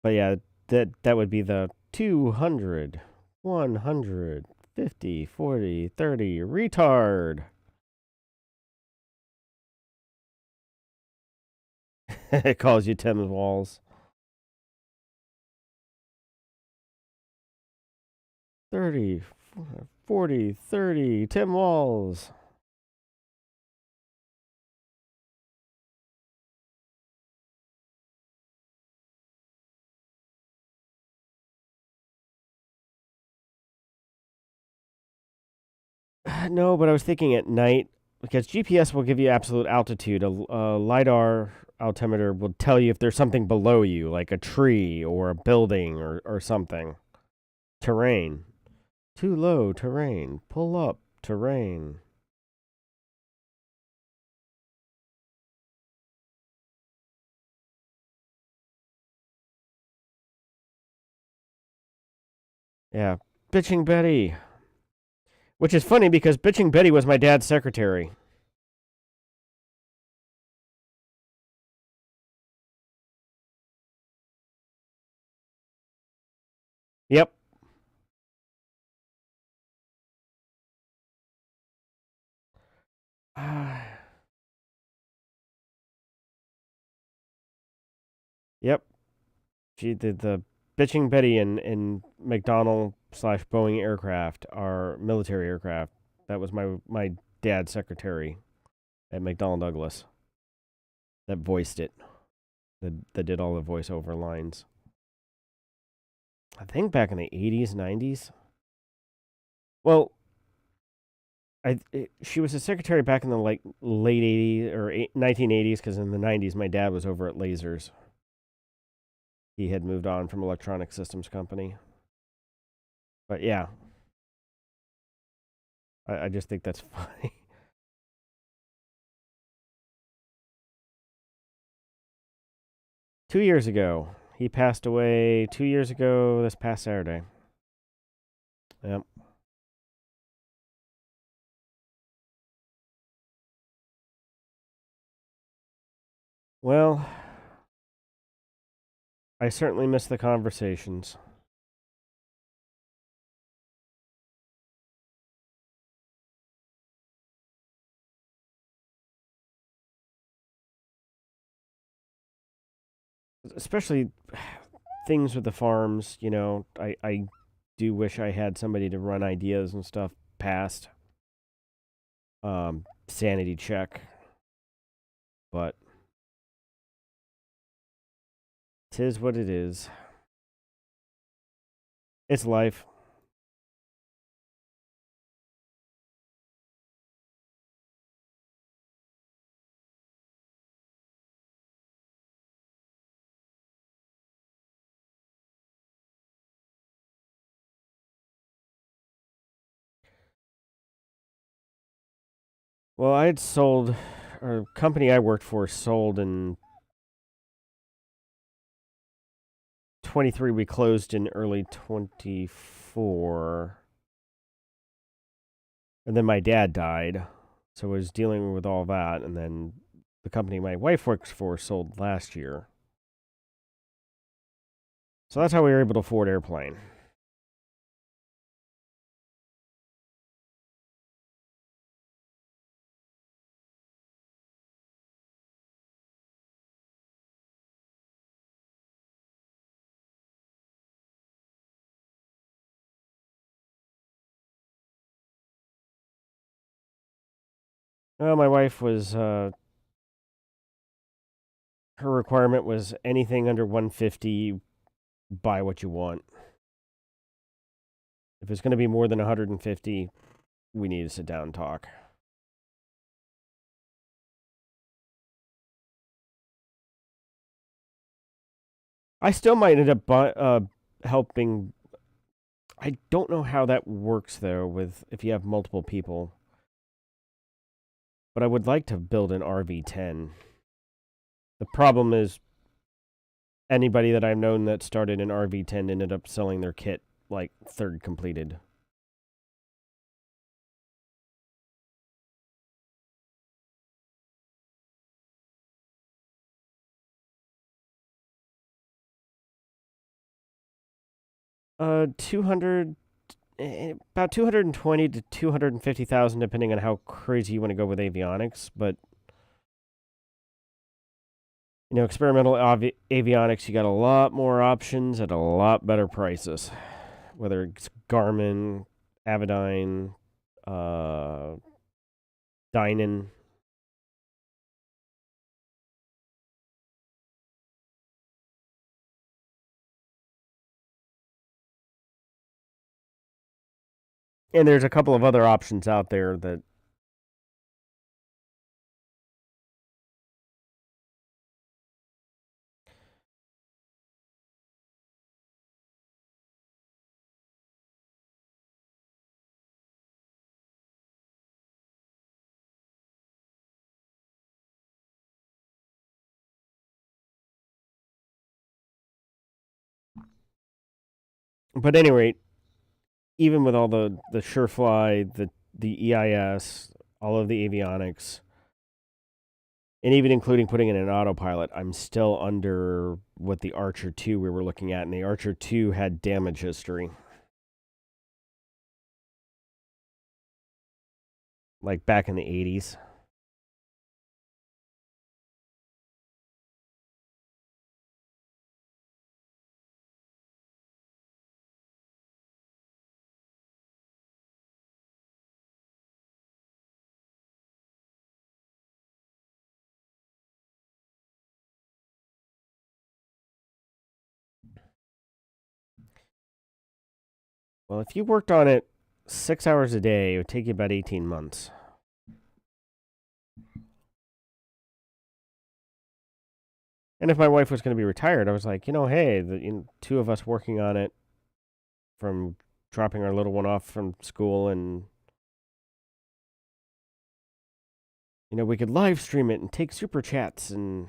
But yeah, that would be the 200, 100, 50, 40, 30, retard. It calls you Tim's Walls. 30, 40, 30, Tim Walls. No, but I was thinking at night, because GPS will give you absolute altitude. A LiDAR altimeter will tell you if there's something below you, like a tree or a building or something. Terrain. Too low, terrain. Pull up, terrain. Yeah. Bitching Betty. Which is funny because Bitching Betty was my dad's secretary. Yep. Yep. She did the Bitching Betty and McDonnell slash Boeing aircraft are military aircraft. That was my dad's secretary at McDonnell Douglas that voiced it. That did all the voiceover lines. I think back in the 80s, 90s. Well, she was a secretary back in the late 80s or 1980s because in the 90s my dad was over at Lasers. He had moved on from Electronic Systems Company. But yeah, I just think that's funny. 2 years ago. He passed away 2 years ago this past Saturday. Yep. Well, I certainly miss the conversations. Especially things with the farms, I do wish I had somebody to run ideas and stuff past. Sanity check. But 'tis what it is. It's life. Well, I had sold, or company I worked for sold in 23. We closed in early 24. And then my dad died. So I was dealing with all that. And then the company my wife works for sold last year. So that's how we were able to afford airplane. Well, my wife was, her requirement was anything under 150, buy what you want. If it's going to be more than 150, we need to sit down and talk. I still might end up helping. I don't know how that works though, with if you have multiple people. But I would like to build an RV10. The problem is, anybody that I've known that started an RV10 ended up selling their kit like third completed. Uh, 200, about 220 to 250,000, depending on how crazy you want to go with avionics. But experimental avionics, you got a lot more options at a lot better prices. Whether it's Garmin, Avidyne, Dynan. And there's a couple of other options out there that. But at any rate, even with all the SureFly, the EIS, all of the avionics, and even including putting in an autopilot, I'm still under what the Archer 2 we were looking at, and the Archer 2 had damage history. Like back in the 80s. Well, if you worked on it 6 hours a day, it would take you about 18 months. And if my wife was going to be retired, I was like, hey, two of us working on it, from dropping our little one off from school, and we could live stream it and take super chats and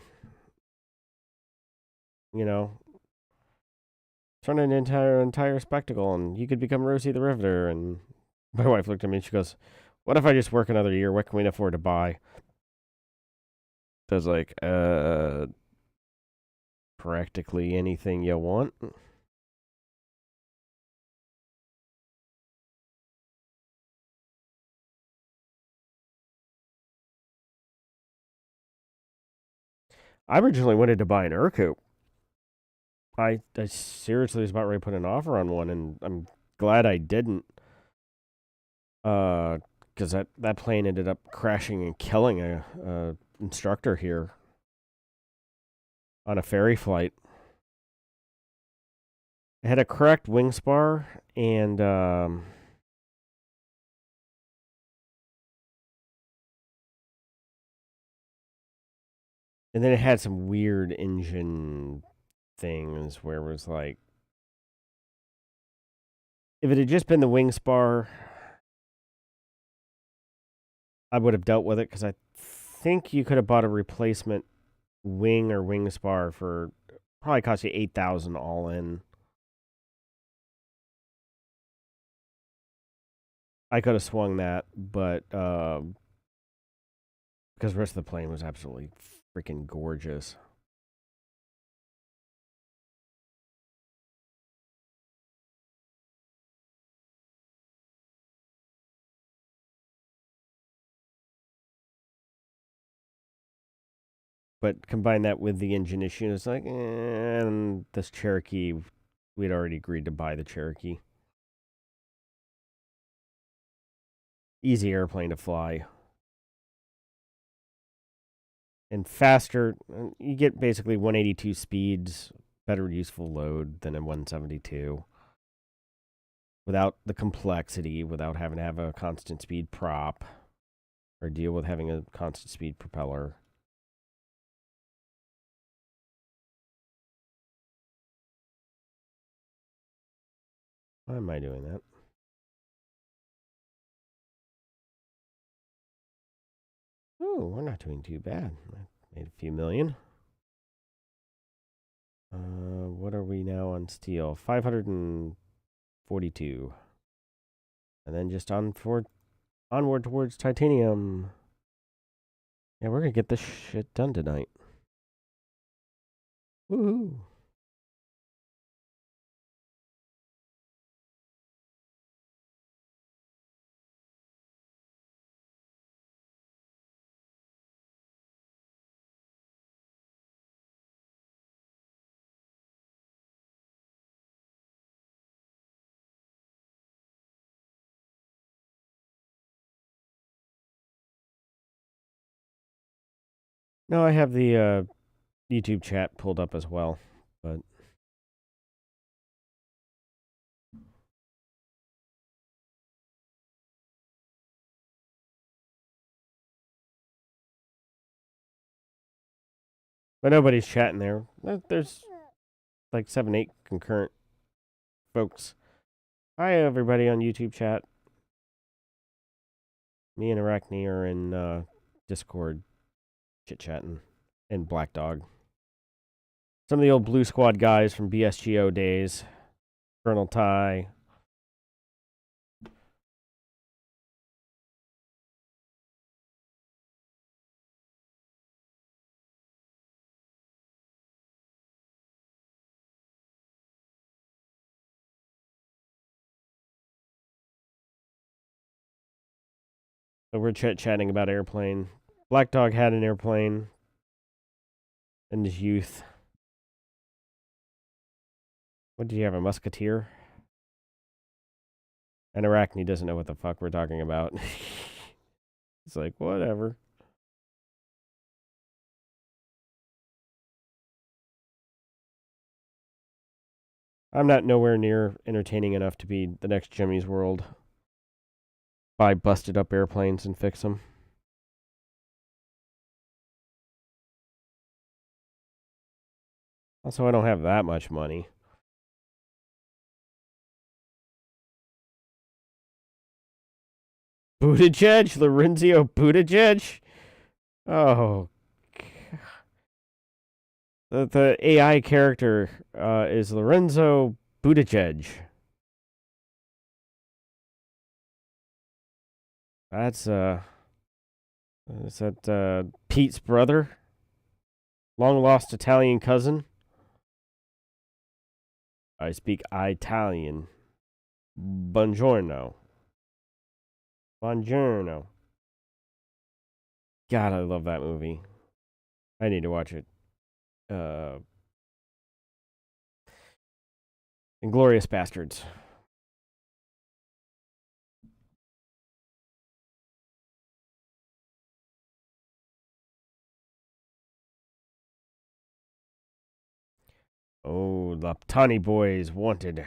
turn it into an entire spectacle, and you could become Rosie the Riveter. And my wife looked at me and she goes, "What if I just work another year? What can we afford to buy?" I was like, practically anything you want. I originally wanted to buy an Urku. I seriously was about ready to put an offer on one, and I'm glad I didn't. Because that plane ended up crashing and killing a instructor here on a ferry flight. It had a cracked wing spar, and then it had some weird engine things where it was like, if it had just been the wing spar, I would have dealt with it because I think you could have bought a replacement wing or wing spar for probably cost you 8,000 all in. I could have swung that, but because the rest of the plane was absolutely freaking gorgeous. But combine that with the engine issue, it's like, and this Cherokee, we'd already agreed to buy the Cherokee. Easy airplane to fly. And faster, you get basically 182 speeds, better useful load than a 172. Without the complexity, without having to have a constant speed prop or deal with having a constant speed propeller. Why am I doing that? Oh, we're not doing too bad. I made a few million. What are we now on steel? 542. And then just onward towards titanium. Yeah, we're going to get this shit done tonight. Woohoo. No, I have the YouTube chat pulled up as well, but nobody's chatting there. There's like 7, 8 concurrent folks. Hi, everybody on YouTube chat. Me and Arachne are in Discord chit-chatting, and Black Dog. Some of the old Blue Squad guys from BSGO days. Colonel Ty. So we're chit-chatting about airplane. Black Dog had an airplane in his youth. What did you have, a musketeer? And Arachne doesn't know what the fuck we're talking about. It's like, whatever. I'm not nowhere near entertaining enough to be the next Jimmy's World. Buy busted up airplanes and fix them. Also, I don't have that much money. Buttigieg? Lorenzo Buttigieg? Oh. The AI character is Lorenzo Buttigieg. That's is that Pete's brother? Long lost Italian cousin? I speak Italian. Buongiorno. Buongiorno. God, I love that movie. I need to watch it. Inglourious Bastards. Oh, the Tawny Boys wanted.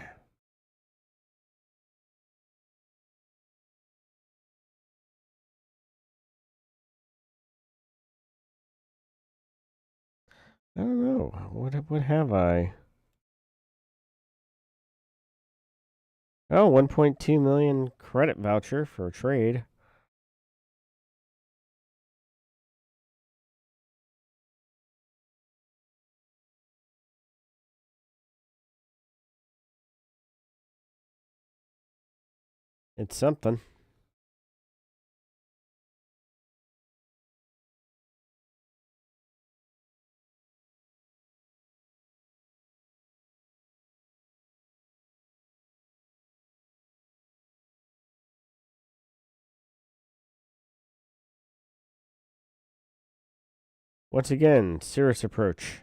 I don't know. What have I? Oh, 1.2 million credit voucher for a trade. It's something. Once again, Cirrus approach.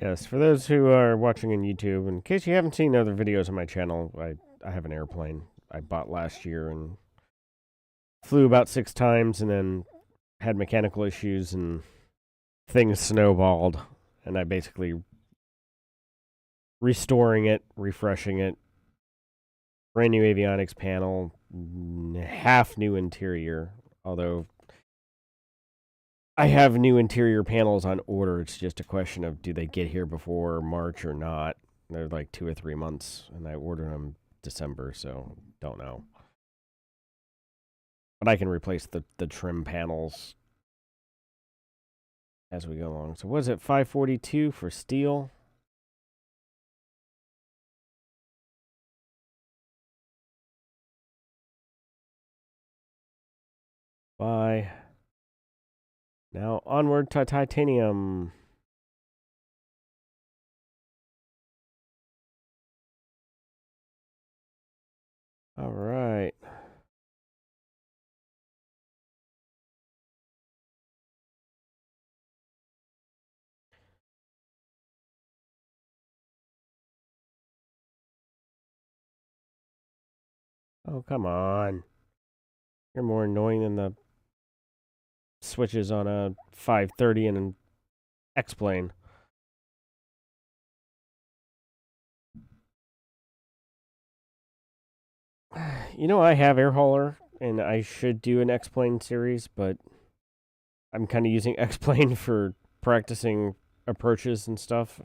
Yes, for those who are watching on YouTube, in case you haven't seen other videos on my channel, I have an airplane I bought last year and flew about 6 times and then had mechanical issues and things snowballed. And I basically restoring it, refreshing it, brand new avionics panel, half new interior. Although I have new interior panels on order, it's just a question of do they get here before March or not. They're like 2 or 3 months, and I ordered them December, so don't know. But I can replace the trim panels as we go along. So was it 542 for steel? Bye. Now onward to titanium. All right. Oh, come on. You're more annoying than the switches on a 530 and an X-plane. You know, I have air hauler, and I should do an X-plane series, but I'm kind of using X-plane for practicing approaches and stuff.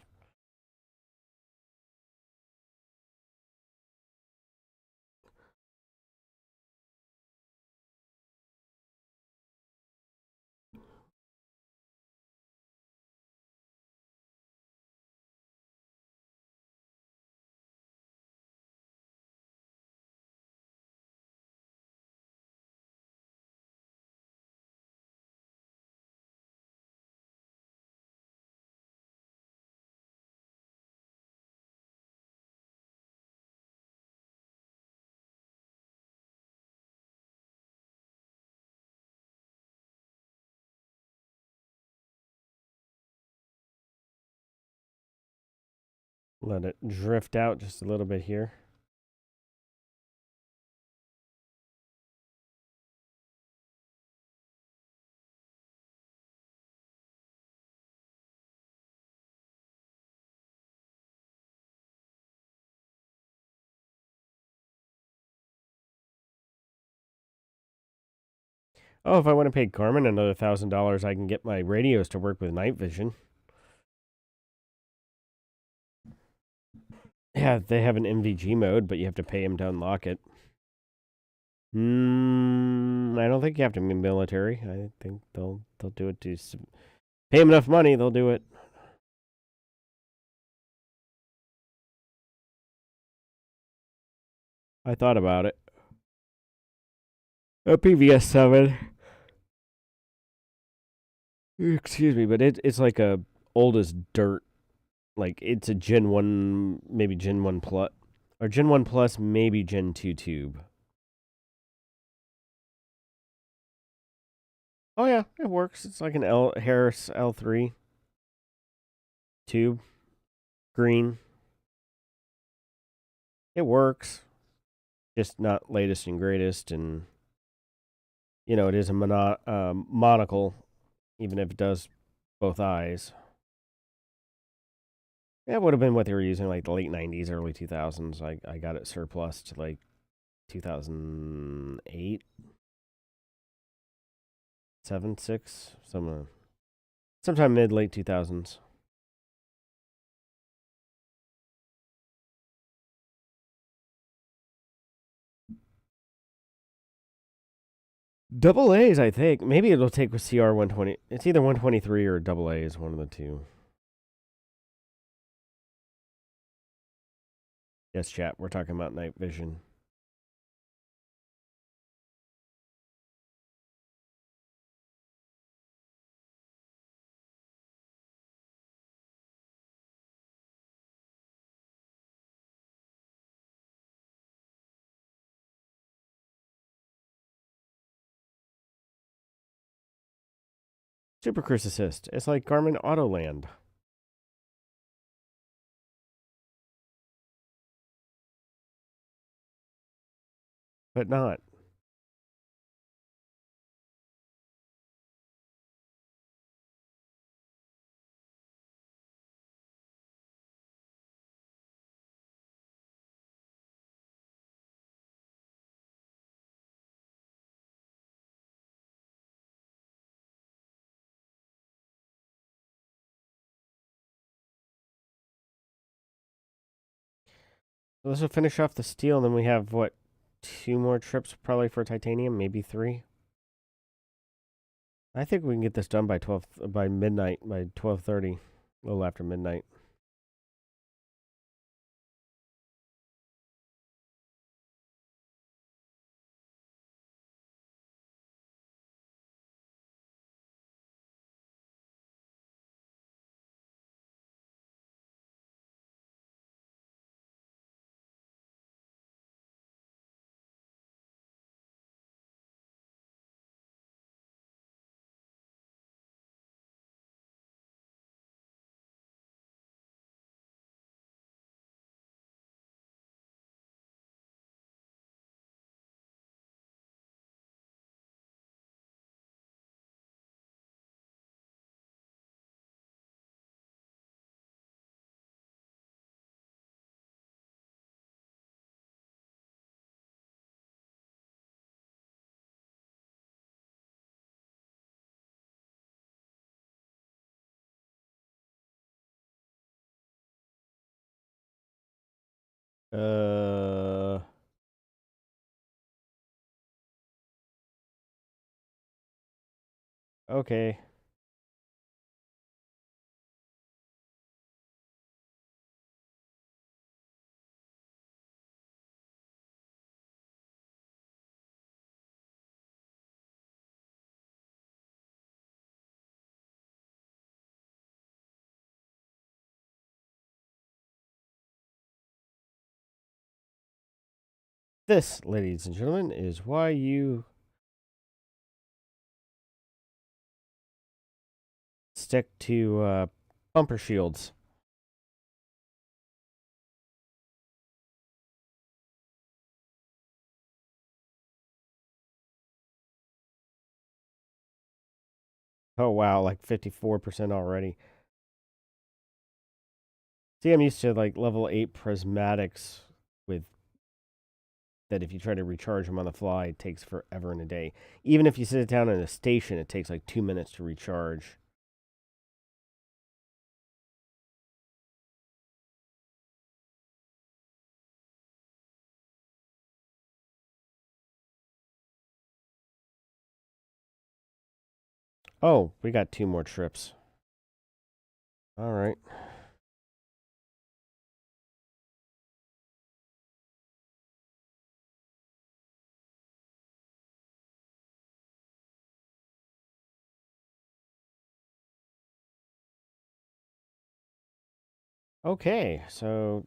Let it drift out just a little bit here. Oh, if I want to pay Garmin another $1,000, I can get my radios to work with night vision. Yeah, they have an MVG mode, but you have to pay them to unlock it. I don't think you have to be military. I think they'll do it to pay them enough money. They'll do it. I thought about it. A PVS 7. Excuse me, but it's like a old as dirt. Like it's a Gen 1, maybe Gen 1 Plus, or Gen 1 Plus, maybe Gen 2 tube. Oh yeah, it works. It's like an Harris L3 tube, green. It works, just not latest and greatest, and it is a monocle, even if it does both eyes. That would have been what they were using, like the late 90s, early 2000s. I got it surplus to like 2008, 7, 6, sometime mid late 2000s. Double A's, I think. Maybe it'll take with CR 120. It's either 123 or double A's, one of the two. Yes, chat. We're talking about night vision. Super Cruise Assist. It's like Garmin Autoland, but not. Let's finish off the steel, and then we have, what, 2 more trips probably for titanium, maybe 3. I think we can get this done by midnight, by 12:30, a little after midnight. Uh, okay. This, ladies and gentlemen, is why you stick to bumper shields. Oh, wow, like 54% already. See, I'm used to like level 8 prismatics with that if you try to recharge them on the fly, it takes forever and a day. Even if you sit it down in a station, it takes like 2 minutes to recharge. Oh, we got 2 more trips. All right. Okay, so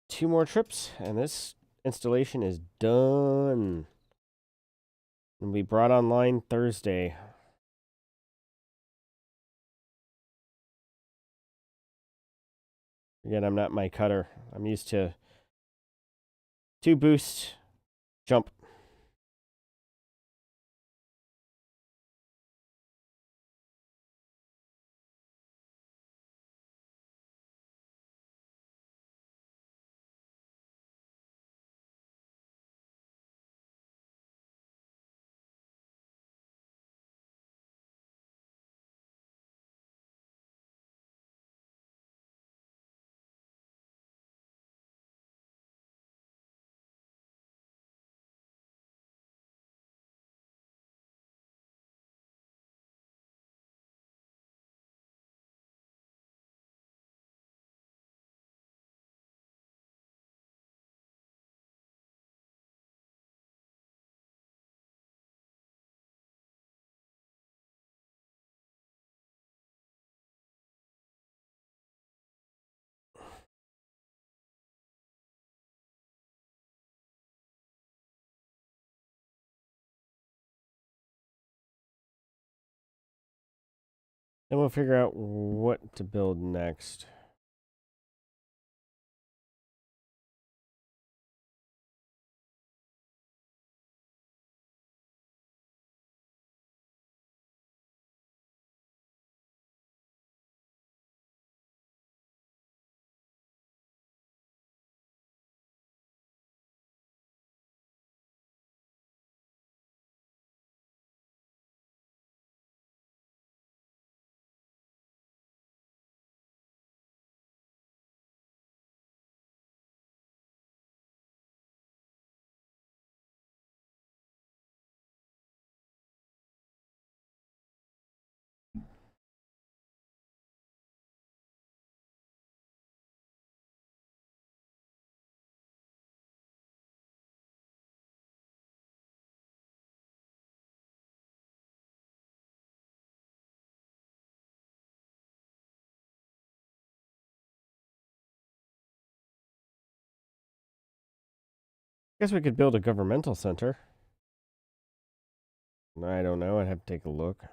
2 more trips, and this installation is done. And we brought online Thursday. Again, I'm not my cutter. I'm used to 2 boost, jump. Then we'll figure out what to build next. Guess we could build a governmental center. I don't know. I'd have to take a look.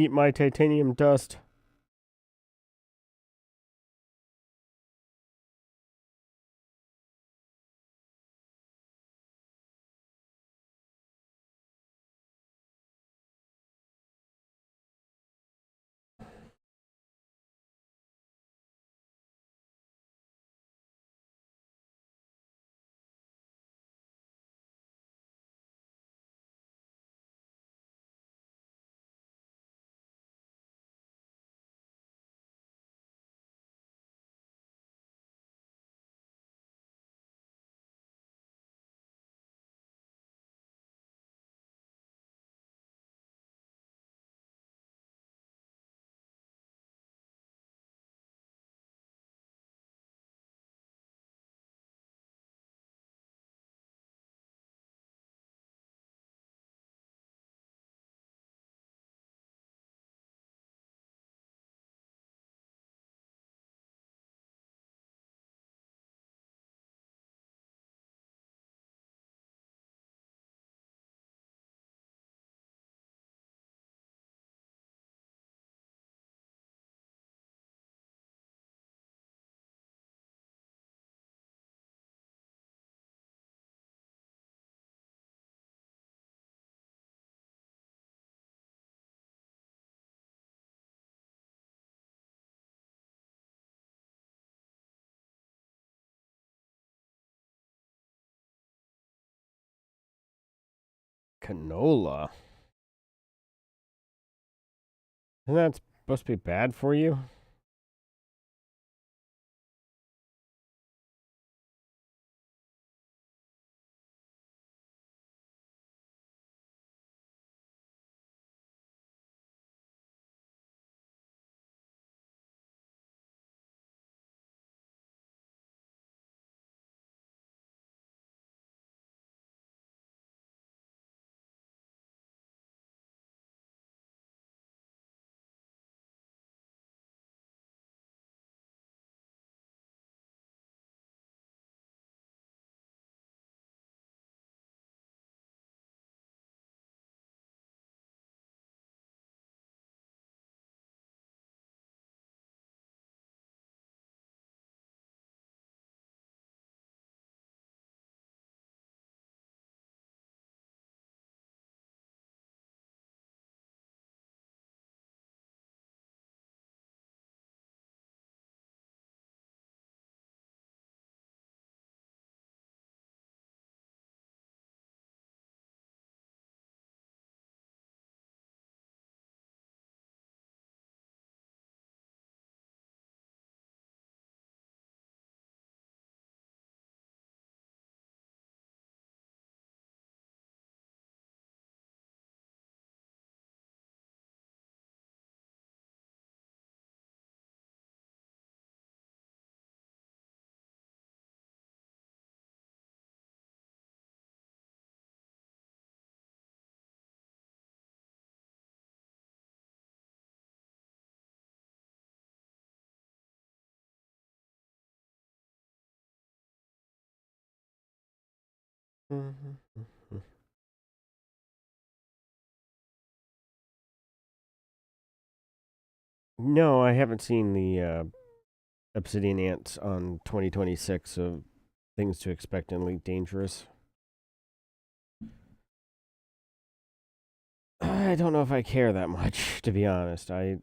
Eat my titanium dust. Canola. Isn't that supposed to be bad for you? No, I haven't seen the Obsidian Ants on 2026 of things to expect in Elite Dangerous. I don't know if I care that much, to be honest. I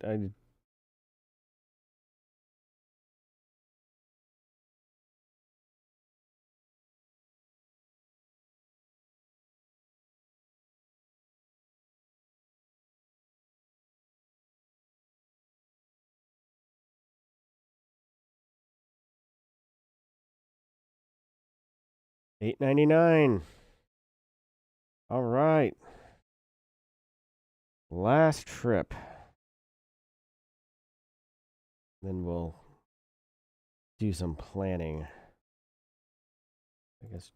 $8.99. All right. Last trip. Then we'll do some planning. I guess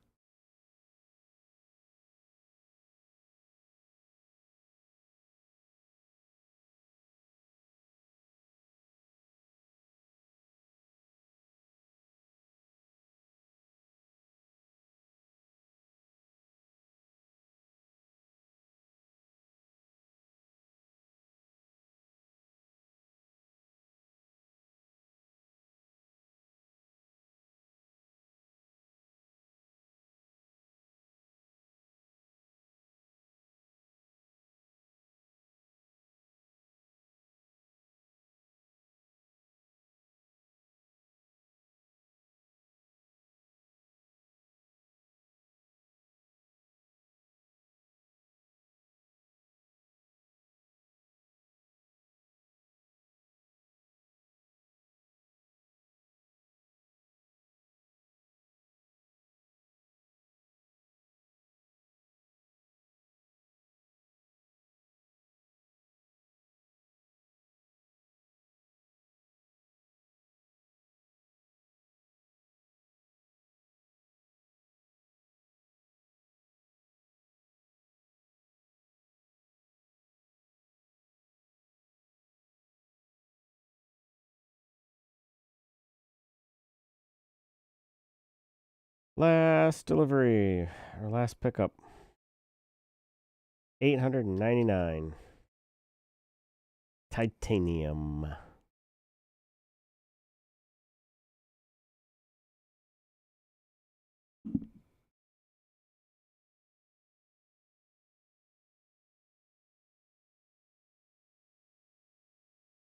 Last delivery, or last pickup. 899. Titanium.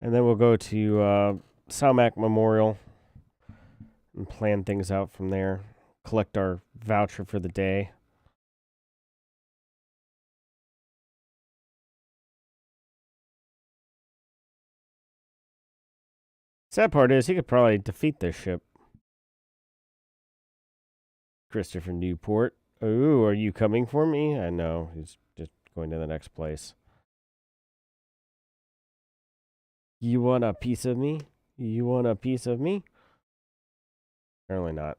And then we'll go to Salmac Memorial and plan things out from there. Collect our voucher for the day. Sad part is he could probably defeat this ship. Christopher Newport. Ooh, are you coming for me? I know. He's just going to the next place. You want a piece of me? You want a piece of me? Apparently not.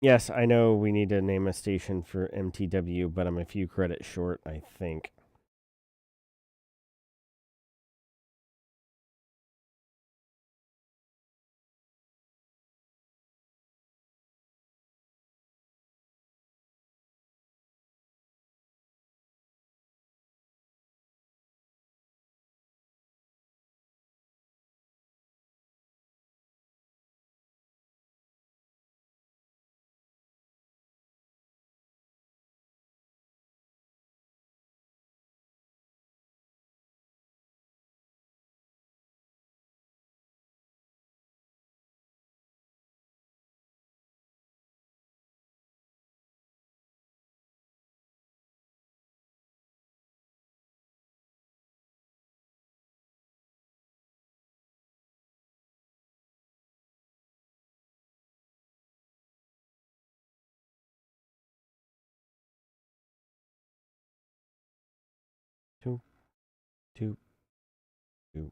Yes, I know we need to name a station for MTW, but I'm a few credits short, I think. Two, two, two.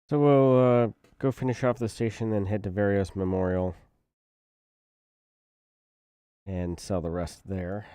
So we'll go finish off the station, then head to Varios Memorial and sell the rest there.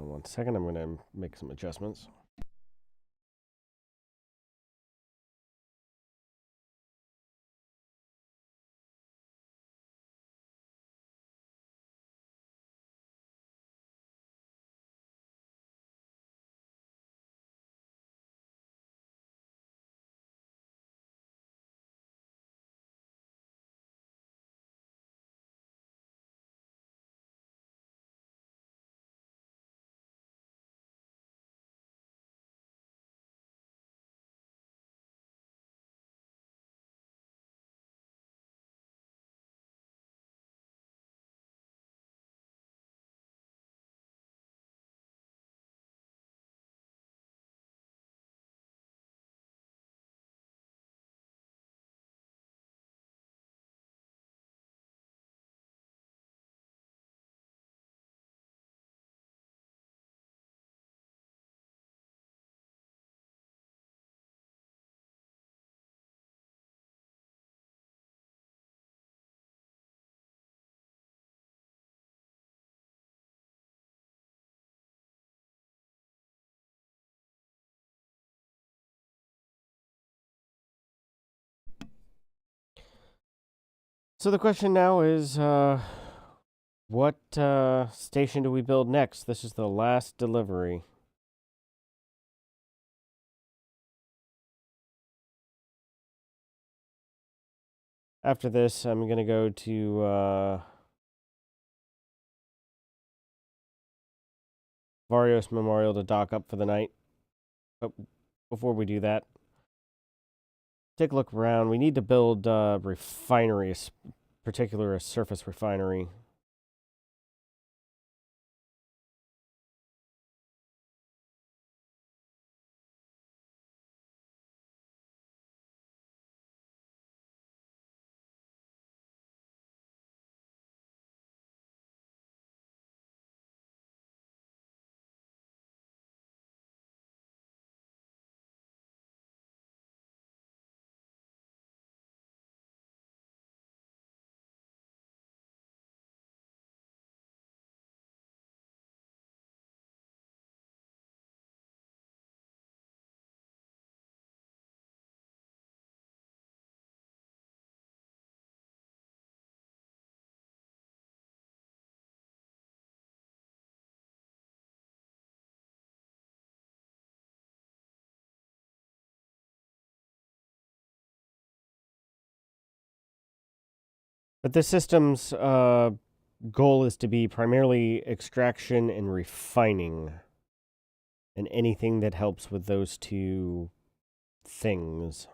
on one second. I'm going to make some adjustments. So the question now is, what station do we build next? This is the last delivery. After this, I'm going to go to Varios Memorial to dock up for the night. But before we do that, take a look around. We need to build a refinery, particular a surface refinery. But the system's goal is to be primarily extraction and refining, and anything that helps with those two things.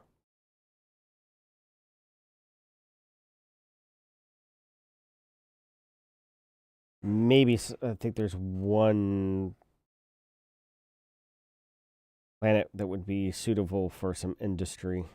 Maybe I think there's one planet that would be suitable for some industry.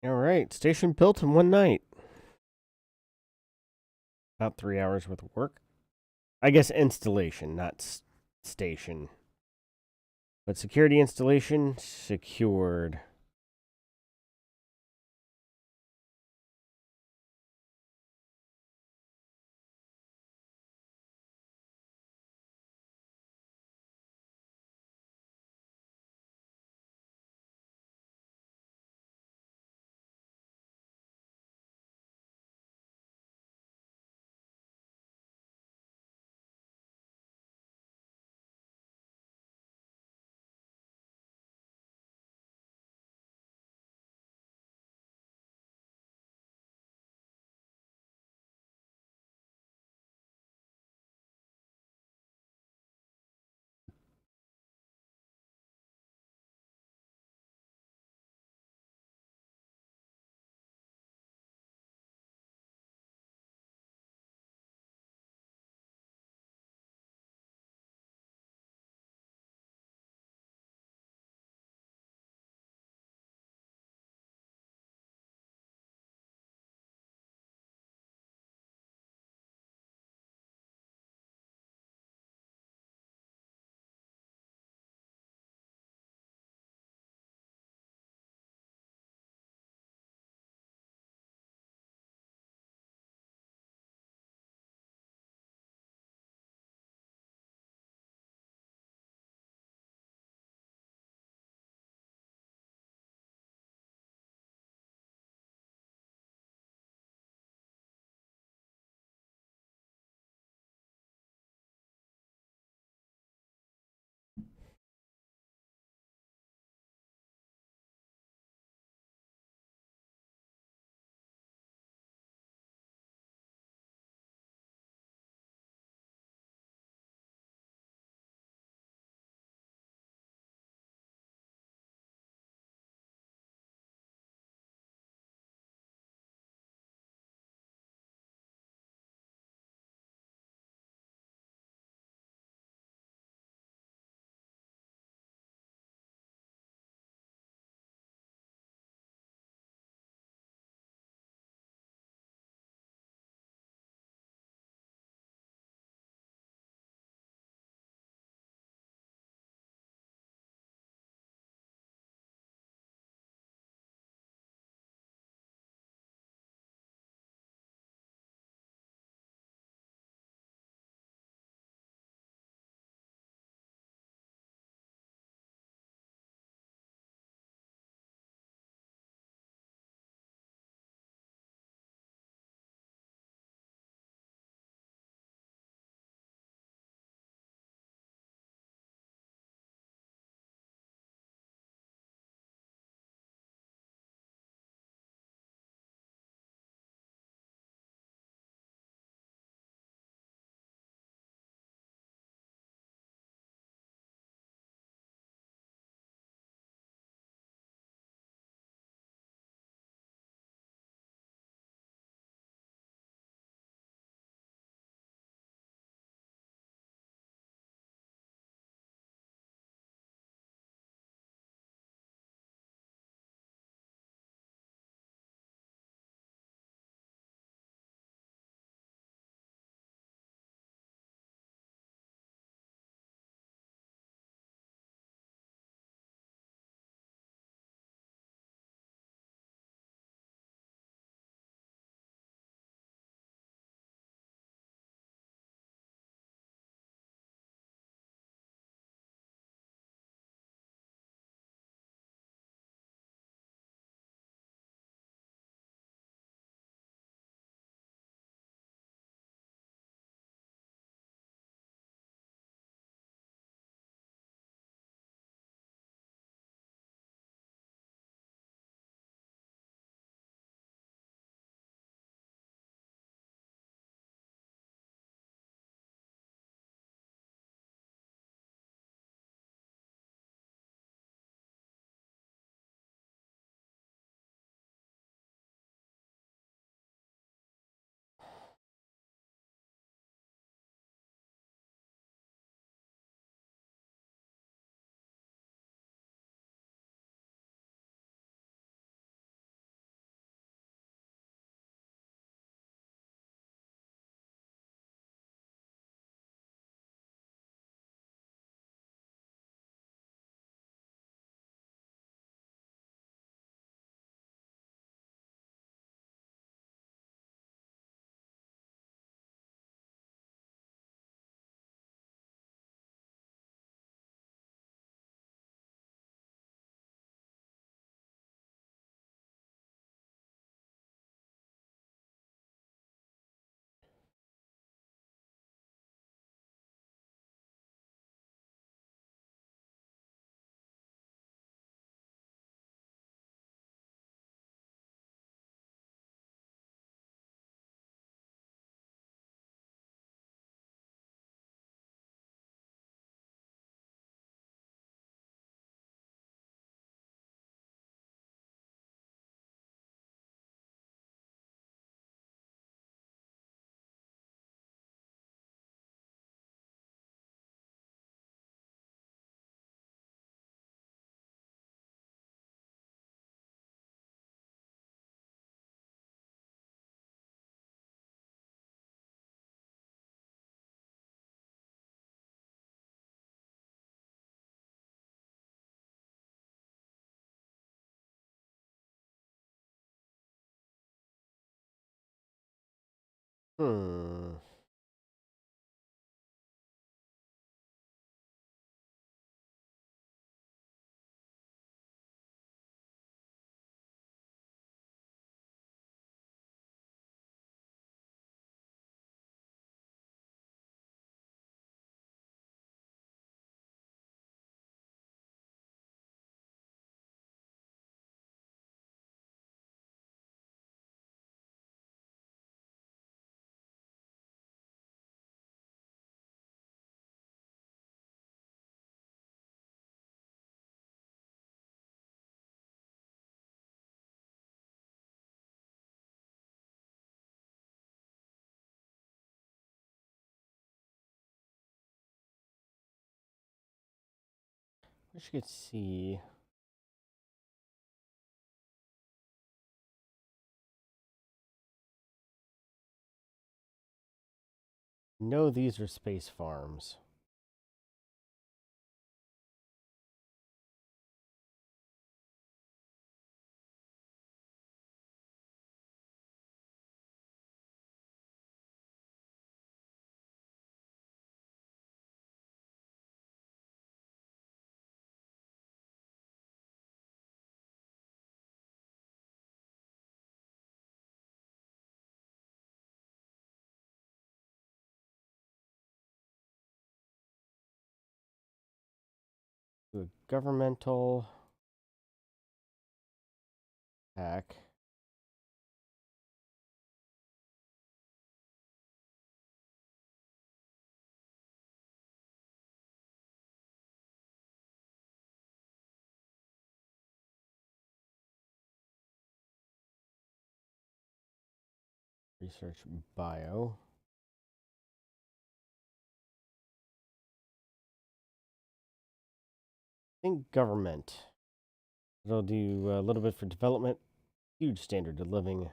All right, station built in one night. About 3 hours worth of work. I guess installation, not station. But security installation secured. Hmm. Wish you could see. No, these are space farms. Do a governmental hack. Research bio. I think government. It'll do a little bit for development. Huge standard of living.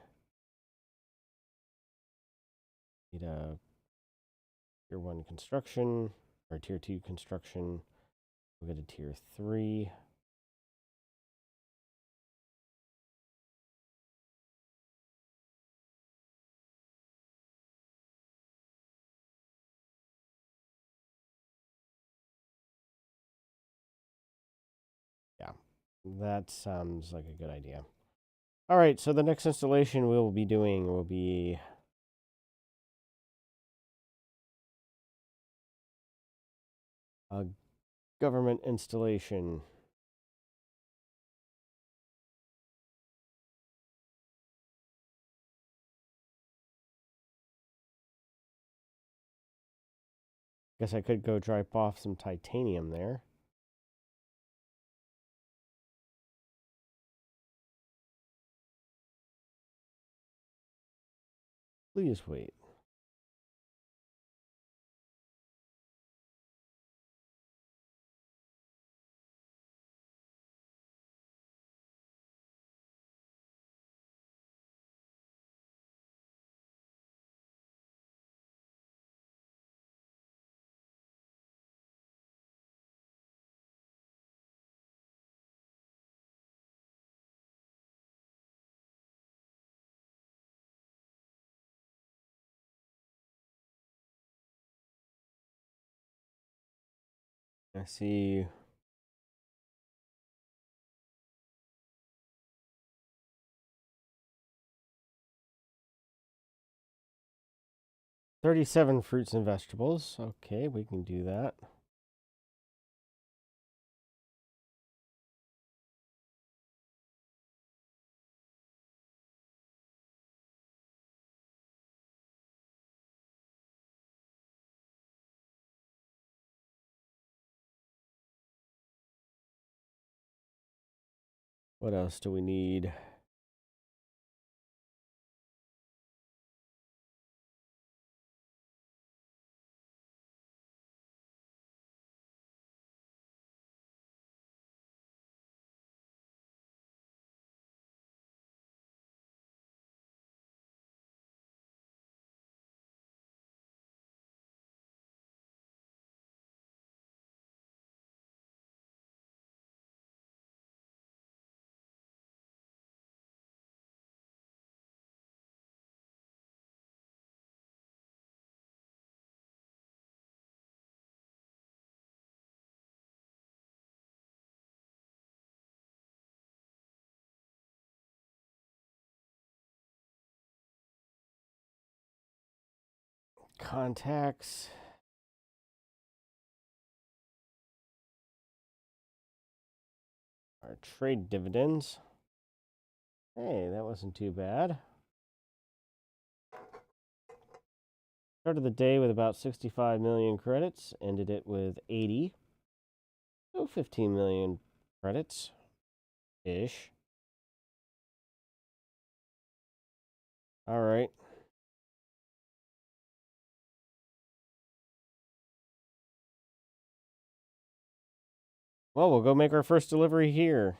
Need a tier 1 construction or tier 2 construction. We'll go to tier 3. Yeah, that sounds like a good idea. All right, so the next installation we'll be doing will be a government installation. Guess I could go drop off some titanium there. Please wait. I see. $37 fruits and vegetables. Okay, we can do that. What else do we need? contacts. Our trade dividends. Hey, that wasn't too bad. Started the day with about 65 million credits, ended it with 80. So 15 million credits-ish. All right. Well, we'll go make our first delivery here.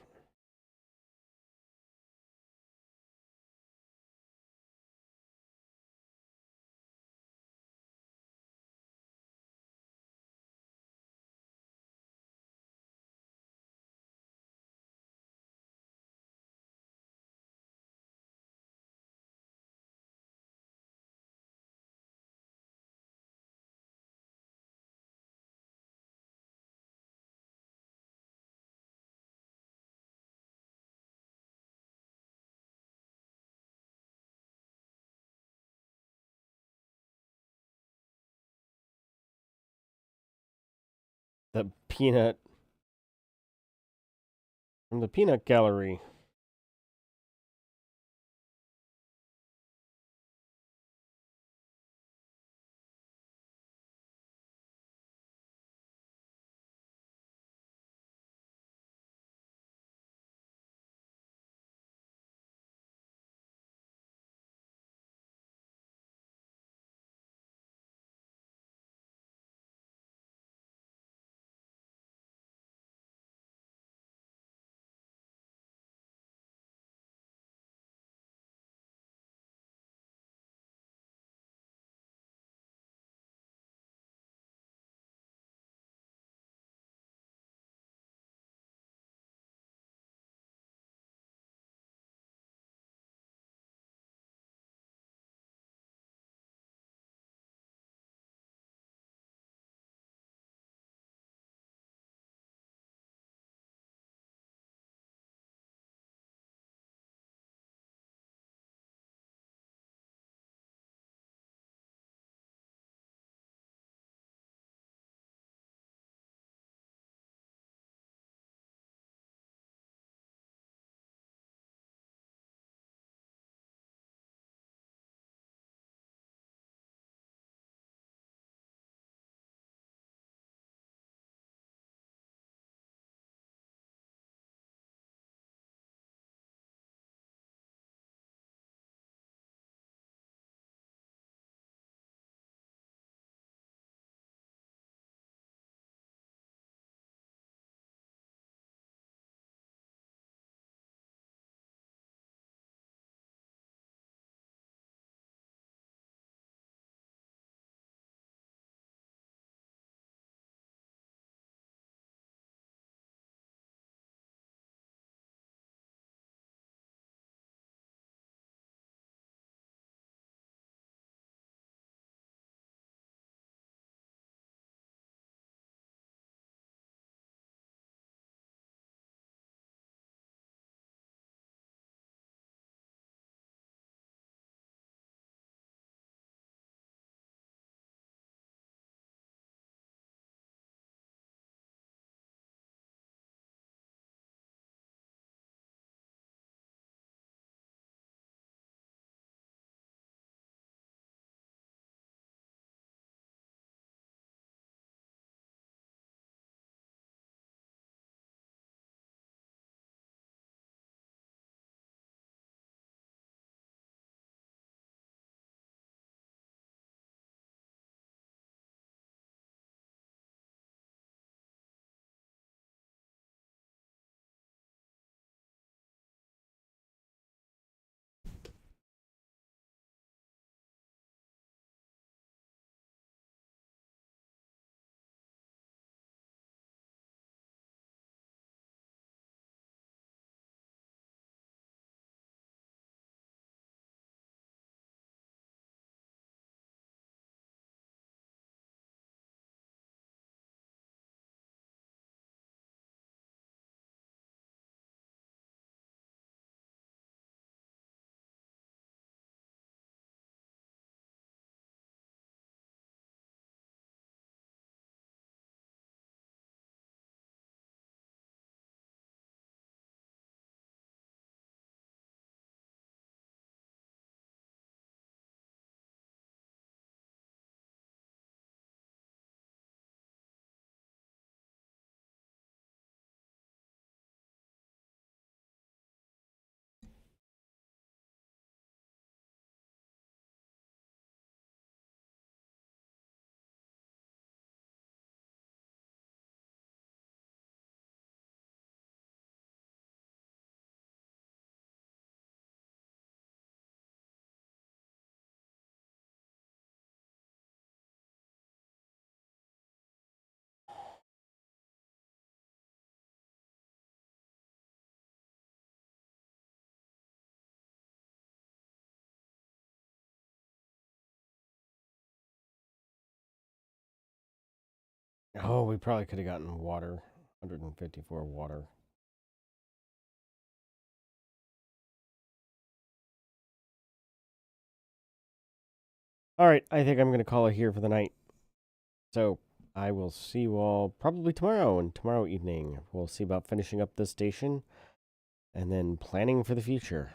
The peanut from the peanut gallery. Oh, we probably could have gotten water. 154 water. All right, I think I'm going to call it here for the night. So I will see you all probably tomorrow and tomorrow evening. We'll see about finishing up this station and then planning for the future.